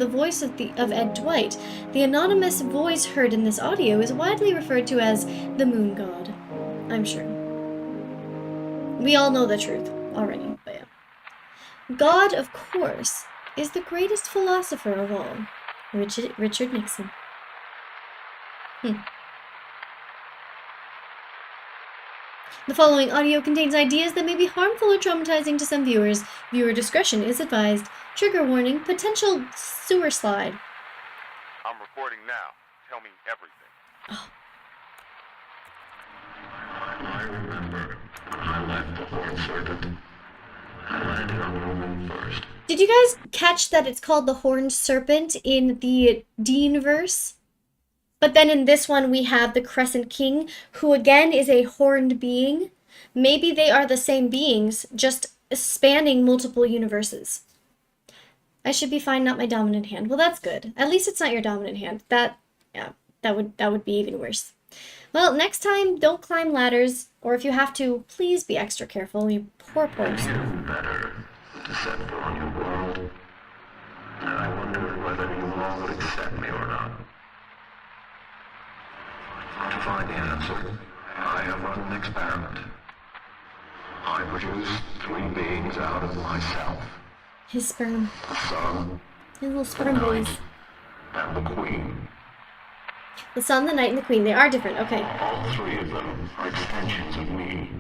voice of Ed Dwight. The anonymous voice heard in this audio is widely referred to as the Moon God. I'm sure. We all know the truth already, but yeah. God, of course, is the greatest philosopher of all. Richard Nixon. The following audio contains ideas that may be harmful or traumatizing to some viewers. Viewer discretion is advised. Trigger warning, potential sewer slide. I'm recording now. Tell me everything. Oh. I remember when I left the Horned Serpent. I landed on the moon first. Did you guys catch that it's called the Horned Serpent in the Dean-verse? But then in this one we have the Crescent King, who again is a horned being. Maybe they are the same beings, just spanning multiple universes. I should be fine, not my dominant hand. Well, that's good. At least it's not your dominant hand. That would be even worse. Well, next time, don't climb ladders, or if you have to, please be extra careful, you poor soul. You better to set foot on your world. And I wondered whether you all would accept me or not. To find the answer, I have run experiment. I produced three beings out of myself. His sperm. The sun, His little the sperm boys. night, and the queen. The sun, the night, and the queen. They are different. Okay. All three of them are extensions of me.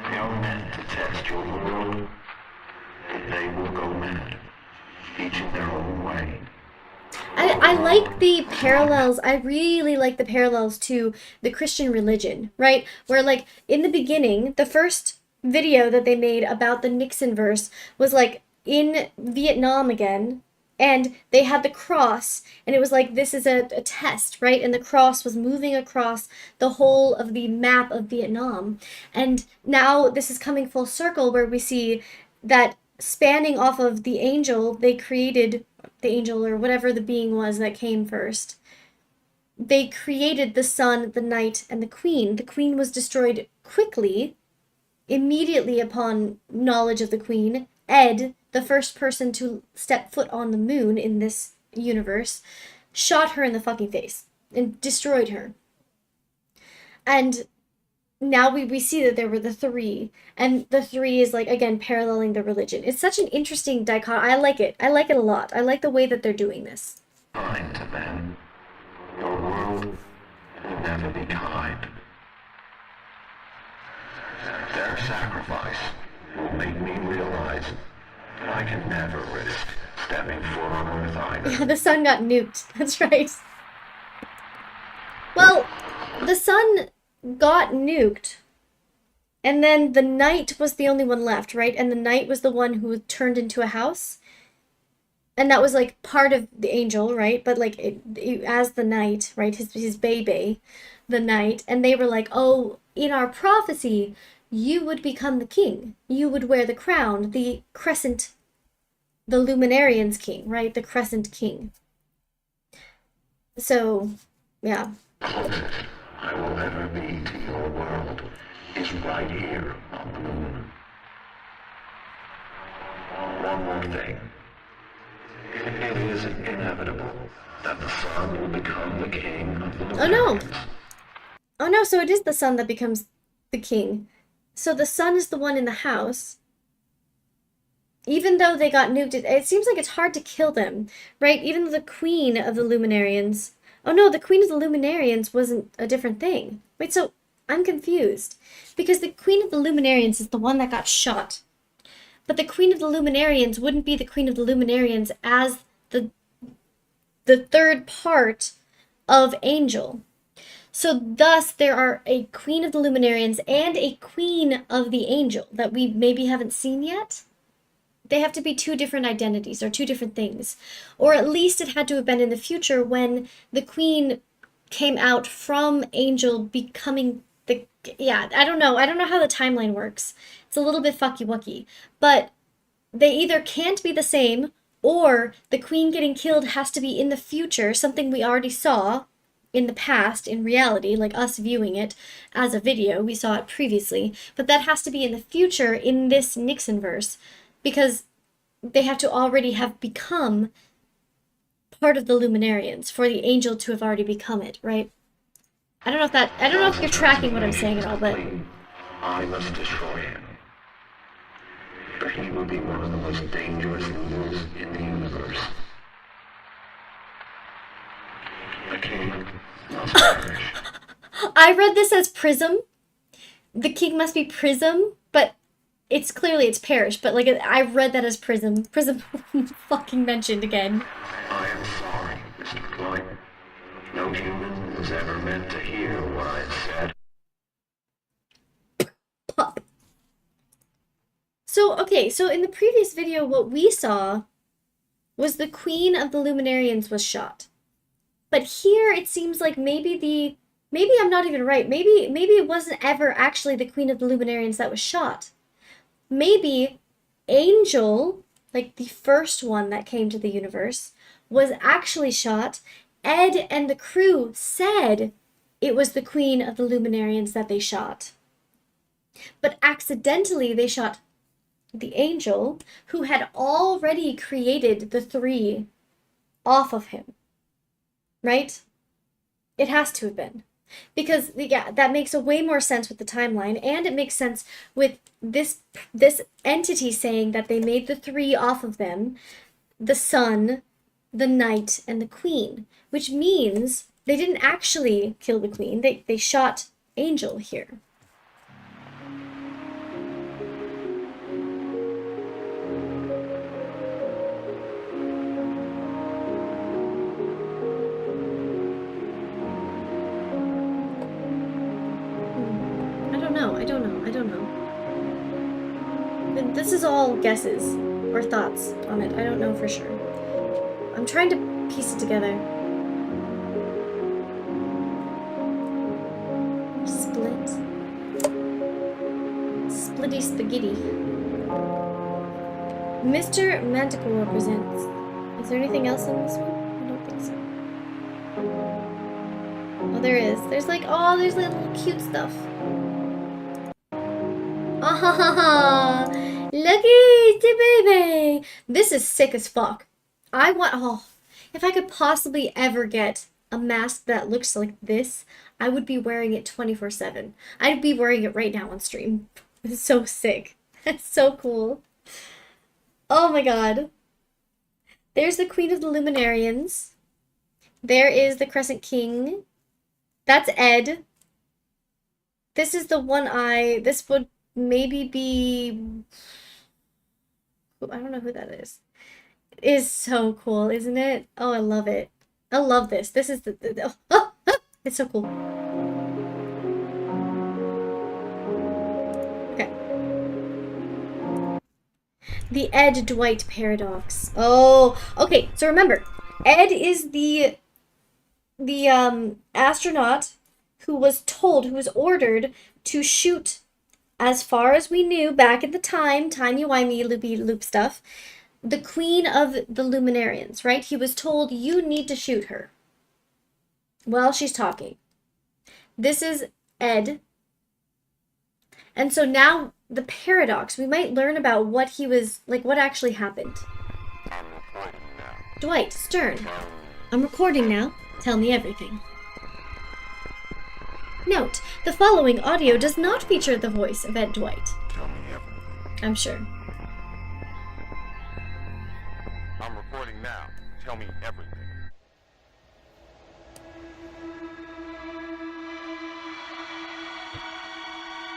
They are meant to test your world. If they will go mad, each in their own way. I like the parallels. I really like the parallels to the Christian religion, right? Where, like, in the beginning, the first video that they made about the Nixon verse was, like, in Vietnam again, and they had the cross, and it was like, this is a test, right? And the cross was moving across the whole of the map of Vietnam. And now this is coming full circle where we see that spanning off of the angel, they created the angel or whatever the being was that came first. They created the sun, the night, and the queen. The queen was destroyed quickly, immediately upon knowledge of the queen. Ed, the first person to step foot on the moon in this universe, shot her in the fucking face and destroyed her. And now we see that there were the three, and the three is, like, again, paralleling the religion. It's such an interesting dichotomy. I like it. I like it a lot. I like the way that they're doing this. Kind to them. Your world will never be kind. Their sacrifice will make me realize that I can never risk stepping foot on Earth either. Yeah, the sun got nuked. That's right. Well, the sun got nuked, and then the night was the only one left, right? And the night was the one who turned into a house, and that was, like, part of the angel, right? But, like, it as the night, right? His baby, the night, and they were like, oh, in our prophecy, you would become the king. You would wear the crown, the crescent, the Luminarians king, right? The crescent king. So, yeah. I will ever be to your world is right here on the moon. One more thing. It is inevitable that the sun will become the king of the Luminarians. Oh no, so it is the sun that becomes the king. So the sun is the one in the house. Even though they got nuked, it seems like it's hard to kill them, right? Even though the queen of the Luminarians... Oh no, the queen of the Luminarians wasn't a different thing. Wait, so I'm confused. Because the queen of the Luminarians is the one that got shot. But the queen of the Luminarians wouldn't be the queen of the Luminarians as the third part of Angel. So thus there are a queen of the Luminarians and a queen of the Angel that we maybe haven't seen yet. They have to be two different identities or two different things. Or at least it had to have been in the future when the queen came out from Angel becoming the... Yeah, I don't know. I don't know how the timeline works. It's a little bit fucky-wucky. But they either can't be the same, or the queen getting killed has to be in the future, something we already saw in the past, in reality, like us viewing it as a video. We saw it previously. But that has to be in the future in this Nixon verse. Because they have to already have become part of the Luminarians for the angel to have already become it, right? I don't know if you're tracking what I'm saying at all, but... I must destroy him. But he will be one of the most dangerous leaders in the universe. The king must perish. I read this as Prism. The king must be Prism, but it's clearly it's perish, but like I read that as Prism. Prism fucking mentioned again. I am sorry, Mr. Floyd. No human was ever meant to hear what I have said. Pop. So, okay, so in the previous video, what we saw was the Queen of the Luminarians was shot. But here it seems like maybe I'm not even right. Maybe it wasn't ever actually the Queen of the Luminarians that was shot. Maybe Angel, like the first one that came to the universe, was actually shot. Ed and the crew said it was the Queen of the Luminarians that they shot. But accidentally they shot the Angel, who had already created the three off of him. Right? It has to have been. Because yeah, that makes a way more sense with the timeline, and it makes sense with this entity saying that they made the three off of them, the sun, the knight, and the queen, which means they didn't actually kill the queen. They shot Angel here. I don't know. This is all guesses or thoughts on it. I don't know for sure. I'm trying to piece it together. Split. Splitty spaghetti. Mr. Manticore presents. Is there anything else in this one? I don't think so. Oh, there is. There's like, oh, there's like little cute stuff. Ah, look at baby. This is sick as fuck. I want, oh, if I could possibly ever get a mask that looks like this, I would be wearing it 24/7. I'd be wearing it right now on stream. It's so sick. It's so cool. Oh my god. There's the Queen of the Luminarians. There is the Crescent King. That's Ed. This is the one eye. This would maybe be... I don't know who that is. It is so cool, isn't it? Oh, I love it. I love this. This is the oh, it's so cool. Okay. The Ed Dwight paradox. Oh, okay. So remember, Ed is the astronaut who was ordered to shoot, as far as we knew back at the time, timey-wimey, loopy-loop stuff, the Queen of the Luminarians, right? He was told, you need to shoot her while she's talking. This is Ed. And so now, the paradox, we might learn about what he was, like, what actually happened. Dwight, Stern. I'm recording now. Tell me everything. Note, the following audio does not feature the voice of Ed Dwight. Tell me everything. I'm sure. I'm recording now. Tell me everything.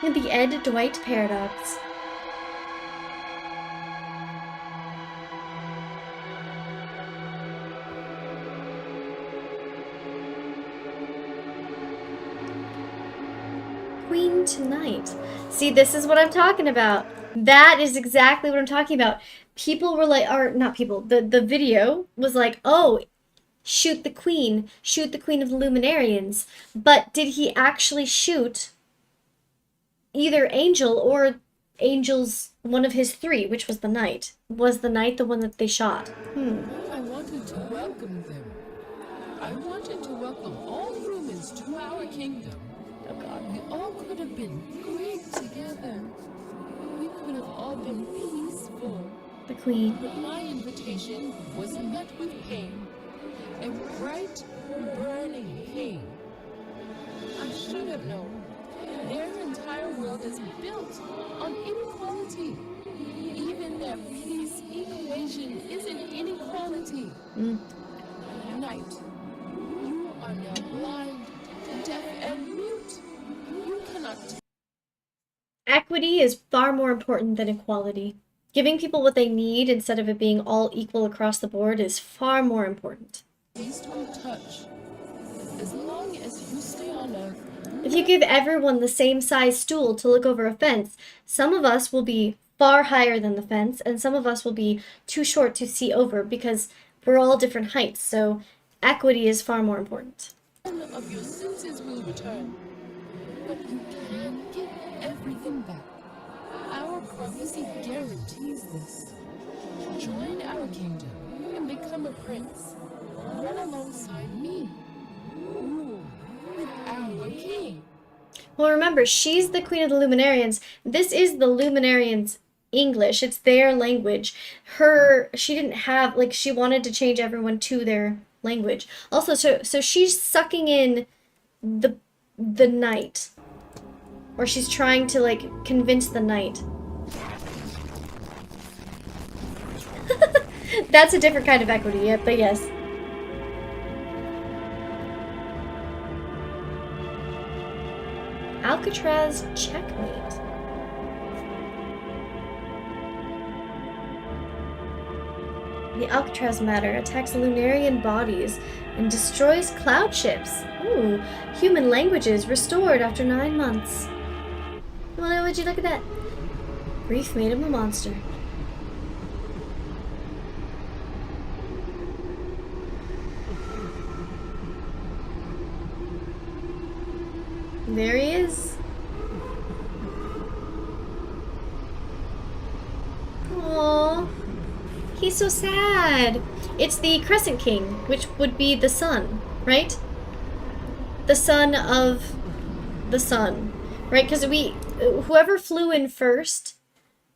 The Ed Dwight paradox. Queen tonight. See, this is what I'm talking about. That is exactly what I'm talking about. People were like, or not people, the video was like, oh, shoot the Queen of the Luminarians. But did he actually shoot either Angel or Angel's one of his three, which was the Knight? Was the Knight the one that they shot? I wanted to welcome them. I wanted to welcome all humans to our kingdom. Oh God. We all could have been great together. We could have all been peaceful. The Queen. But my invitation was met with pain. A bright, burning pain. I should have known. Their entire world is built on inequality. Even their peace equation is an inequality. Knight, you are now blind, deaf, and mute. You cannot. Equity is far more important than equality. Giving people what they need instead of it being all equal across the board is far more important. Please don't touch. As long as you stay on Earth. If you give everyone the same size stool to look over a fence, some of us will be far higher than the fence, and some of us will be too short to see over because we're all different heights, so equity is far more important. None of your senses will return, but you can get everything back. Our prophecy guarantees this. Join our kingdom and become a prince. Run alongside me. Rule with our king. Well, remember, she's the Queen of the Luminarians. This is the Luminarians' English. It's their language. She didn't have, like, she wanted to change everyone to their language. Also, so she's sucking in the the knight. Or she's trying to, like, convince the knight. That's a different kind of equity, yeah, but yes. Alcatraz checkmate. The Alcatraz matter attacks Lunarian bodies and destroys cloud ships. Ooh, human languages restored after 9 months. Well, would you look at that? Grief made him a monster. There he is. Aww. He's so sad. It's the Crescent King, which would be the sun, right? The son of the sun, right? Because whoever flew in first,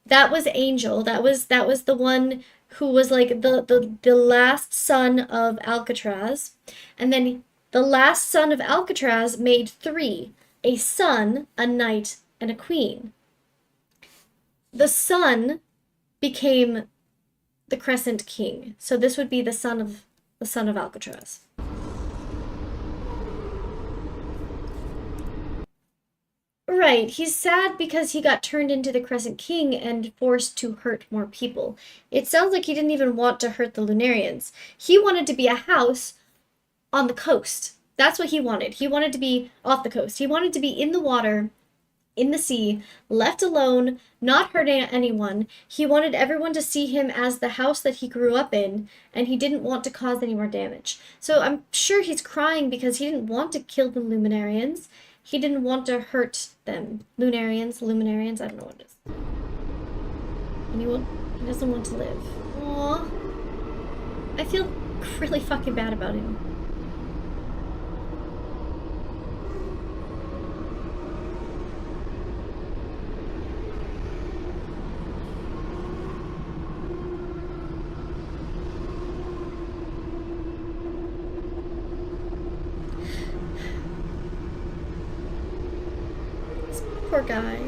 that was Angel. That was the one who was like the last son of Alcatraz, and then the last son of Alcatraz made 3: a son, a knight, and a queen. The son became the Crescent King. So this would be the son of Alcatraz. Right, he's sad because he got turned into the Crescent King and forced to hurt more people. It sounds like he didn't even want to hurt the Lunarians. He wanted to be a house on the coast. That's what he wanted. He wanted to be off the coast. He wanted to be in the water, in the sea, left alone, not hurting anyone. He wanted everyone to see him as the house that he grew up in, and he didn't want to cause any more damage. So I'm sure he's crying because he didn't want to kill the Luminarians. He didn't want to hurt them. Luminarians, I don't know what it is. And he doesn't want to live. Aww. I feel really fucking bad about him. Poor guy.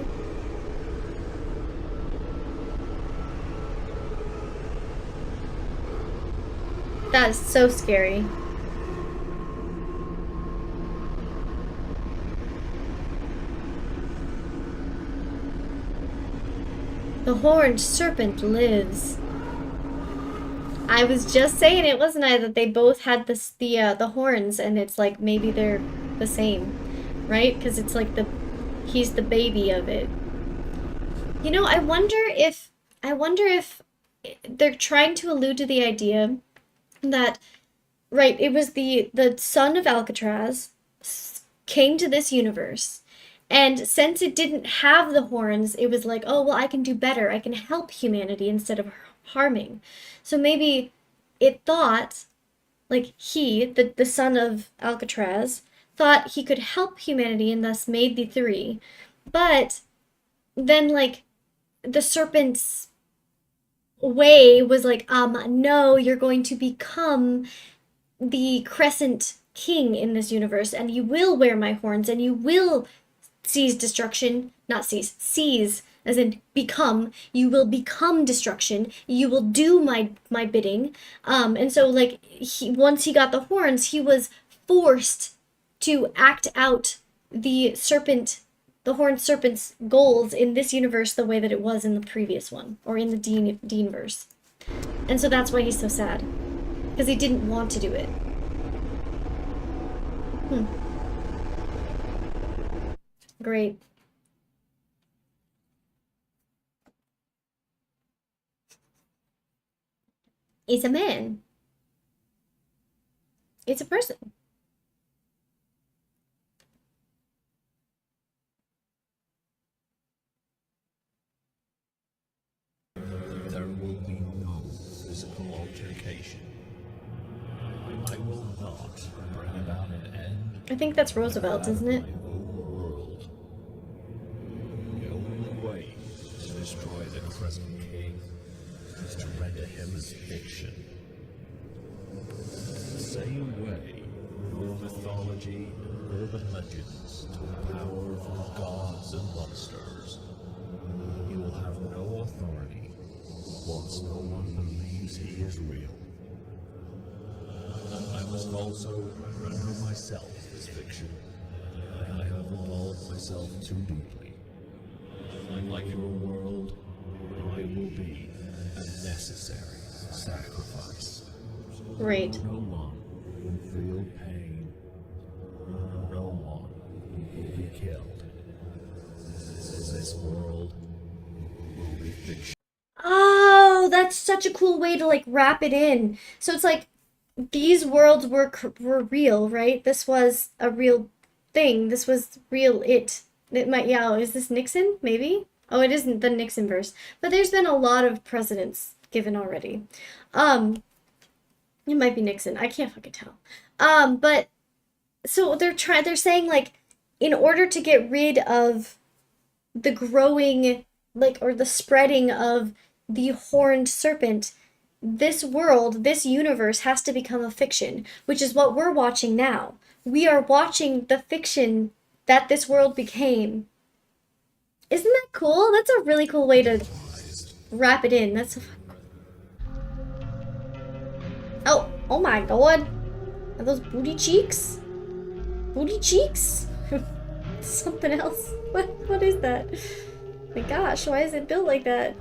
That is so scary. The horned serpent lives. I was just saying it, wasn't I, that they both had the horns, and it's like maybe they're the same, right? Because it's like he's the baby of it. You know, I wonder if they're trying to allude to the idea that, right, it was the son of Alcatraz came to this universe, and since it didn't have the horns, it was like, oh, well, I can do better. I can help humanity instead of harming. So maybe it thought, like, the son of Alcatraz, thought he could help humanity and thus made the 3. But then, like, the serpent's way was like, no, you're going to become the Crescent King in this universe, and you will wear my horns, and you will seize destruction. Not seize, as in become. You will become destruction. You will do my bidding. And so, like, once he got the horns, he was forced to act out the horned serpent's goals in this universe the way that it was in the previous one, or in the Deanverse. And so that's why he's so sad, because he didn't want to do it. Great. It's a man. It's a person. There will be no physical altercation. I will not bring about an end. I think that's Roosevelt, isn't it? World. The only way to destroy the Crescent King is to render him as fiction. The same way your mythology urban legends to the power of gods and monsters. He will have no authority once no one believes he is real. I must also render myself as fiction. I have involved myself too deeply. Like your world, I will be a necessary sacrifice. Great. No one will feel pain. No one will be killed. This world will be fiction. Oh, that's such a cool way to like wrap it in. So it's like these worlds were real, right? This was a real thing. This was real. It might, yeah. Oh, is this Nixon? Maybe. Oh, it isn't the Nixon verse. But there's been a lot of presidents given already. It might be Nixon. I can't fucking tell. But so they're saying like, in order to get rid of the growing, like, or the spreading of the horned serpent, this world, this universe has to become a fiction, which is what we're watching now. We are watching the fiction that this world became. Isn't that cool? That's a really cool way to wrap it in. That's so fun. Oh my god. Are those booty cheeks? Booty cheeks? Something else. What is that? My gosh, why is it built like that?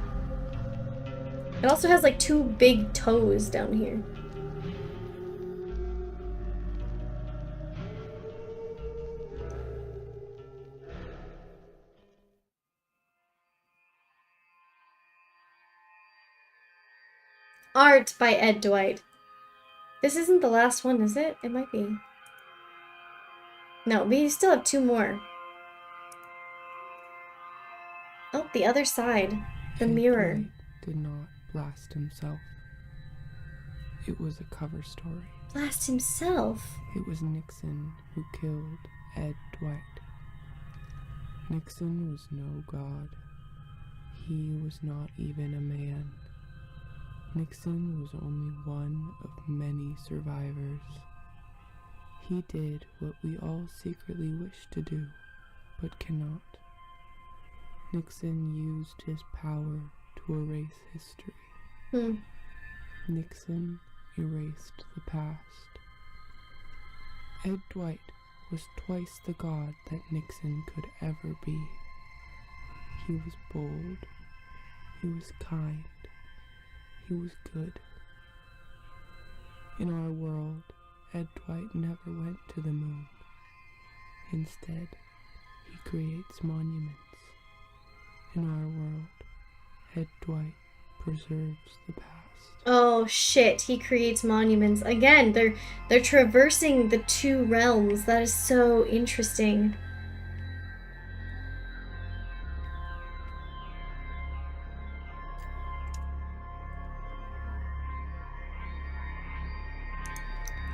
It also has like two big toes down here. Art by Ed Dwight. This isn't the last one, is it? It might be. No, we still have two more. Oh, the other side. The mirror. Dwight did not blast himself. It was a cover story. Blast himself? It was Nixon who killed Ed Dwight. Nixon was no god. He was not even a man. Nixon was only one of many survivors. He did what we all secretly wish to do, but cannot. Nixon used his power to erase history. Nixon erased the past. Ed Dwight was twice the god that Nixon could ever be. He was bold. He was kind. He was good. In our world, Ed Dwight never went to the moon. Instead, he creates monuments. In our world, Ed Dwight preserves the past. Oh shit, he creates monuments. Again, they're traversing the two realms. That is so interesting.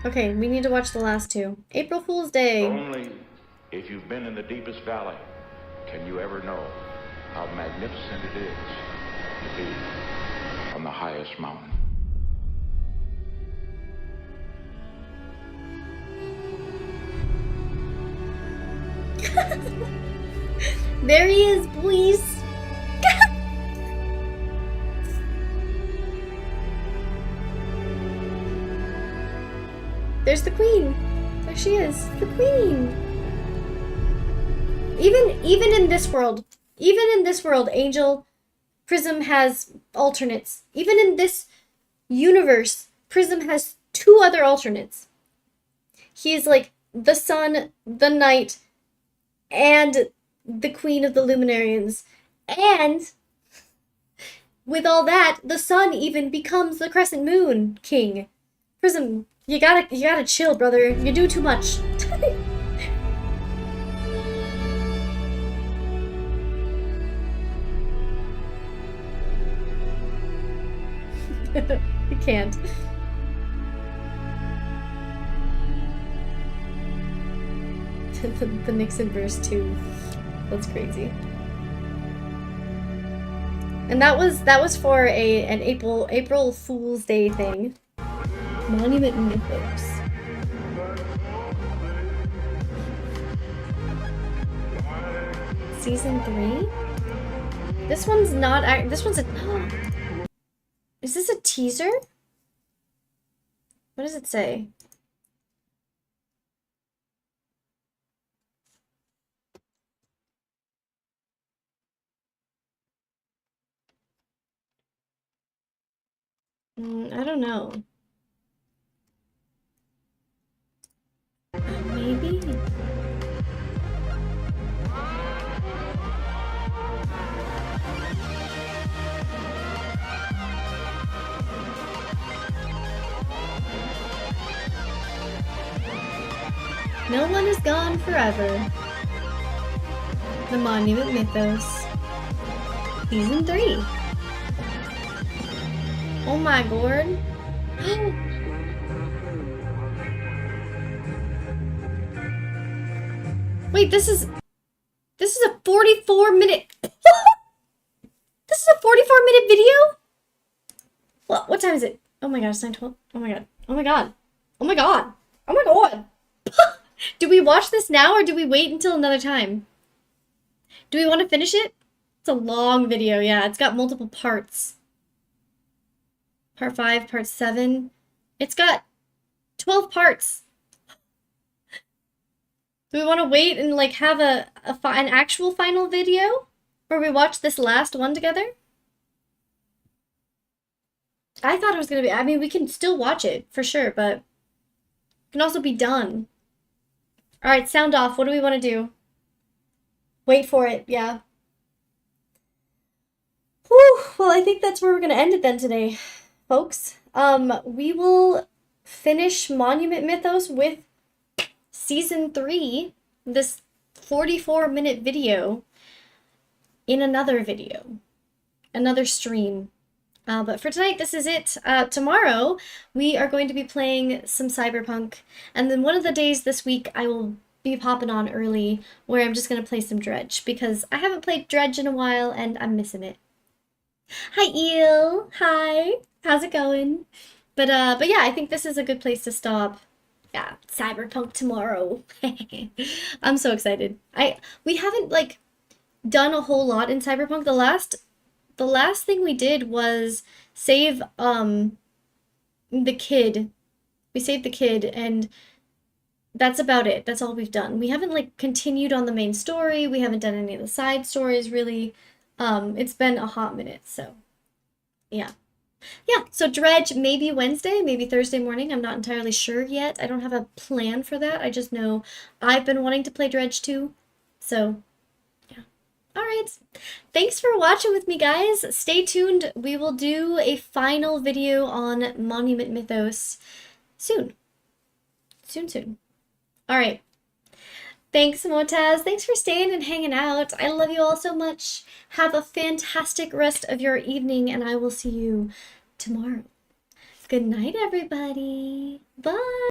Okay, we need to watch the last two. April Fool's Day. Only if you've been in the deepest valley can you ever know how magnificent it is to be on the highest mountain. There he is, boys. There's the queen. There she is, the queen. Even in this world, Angel Prism has alternates. Even in this universe, Prism has two other alternates. He is like the sun, the night, and the queen of the Luminarians. And with all that, the sun even becomes the crescent moon king. Prism, you gotta chill, brother. You do too much. You can't. The Nixon verse too. That's crazy. And that was for an April Fool's Day thing. Monument Mythos. Season 3? This one's not, this one's a, is this a teaser? What does it say? I don't know. Maybe? No one is gone forever. The Monument Mythos. Season 3. Oh my god. Wait, this is a 44-minute This is a 44-minute video? Well, what time is it? Oh my god, it's 9:12. Oh my god. Oh my god. Oh my god. Oh my god. Do we watch this now or do we wait until another time? Do we want to finish it? It's a long video, yeah. It's got multiple parts. Part 5, part 7. It's got 12 parts. Do we want to wait and like have an actual final video? Where we watch this last one together? I thought it was gonna be, I mean, we can still watch it, for sure, but it can also be done. Alright, sound off. What do we want to do? Wait for it, yeah. Whew, well, I think that's where we're gonna end it then today, folks. We will finish Monument Mythos with Season 3, this 44-minute video, in another video, another stream. But for tonight, this is it. Tomorrow, we are going to be playing some Cyberpunk, and then one of the days this week, I will be popping on early, where I'm just going to play some Dredge, because I haven't played Dredge in a while, and I'm missing it. Hi, Eel! Hi! How's it going? But yeah, I think this is a good place to stop. Yeah, Cyberpunk tomorrow. I'm so excited. We haven't, like, done a whole lot in Cyberpunk. The last thing we did was save the kid. We saved the kid, and that's about it. That's all we've done. We haven't like continued on the main story. We haven't done any of the side stories really. It's been a hot minute, so yeah. Yeah, so Dredge maybe Wednesday, maybe Thursday morning. I'm not entirely sure yet. I don't have a plan for that. I just know I've been wanting to play Dredge too. So alright, thanks for watching with me, guys. Stay tuned. We will do a final video on Monument Mythos soon. Soon. Alright. Thanks, Motaz. Thanks for staying and hanging out. I love you all so much. Have a fantastic rest of your evening, and I will see you tomorrow. Good night, everybody. Bye.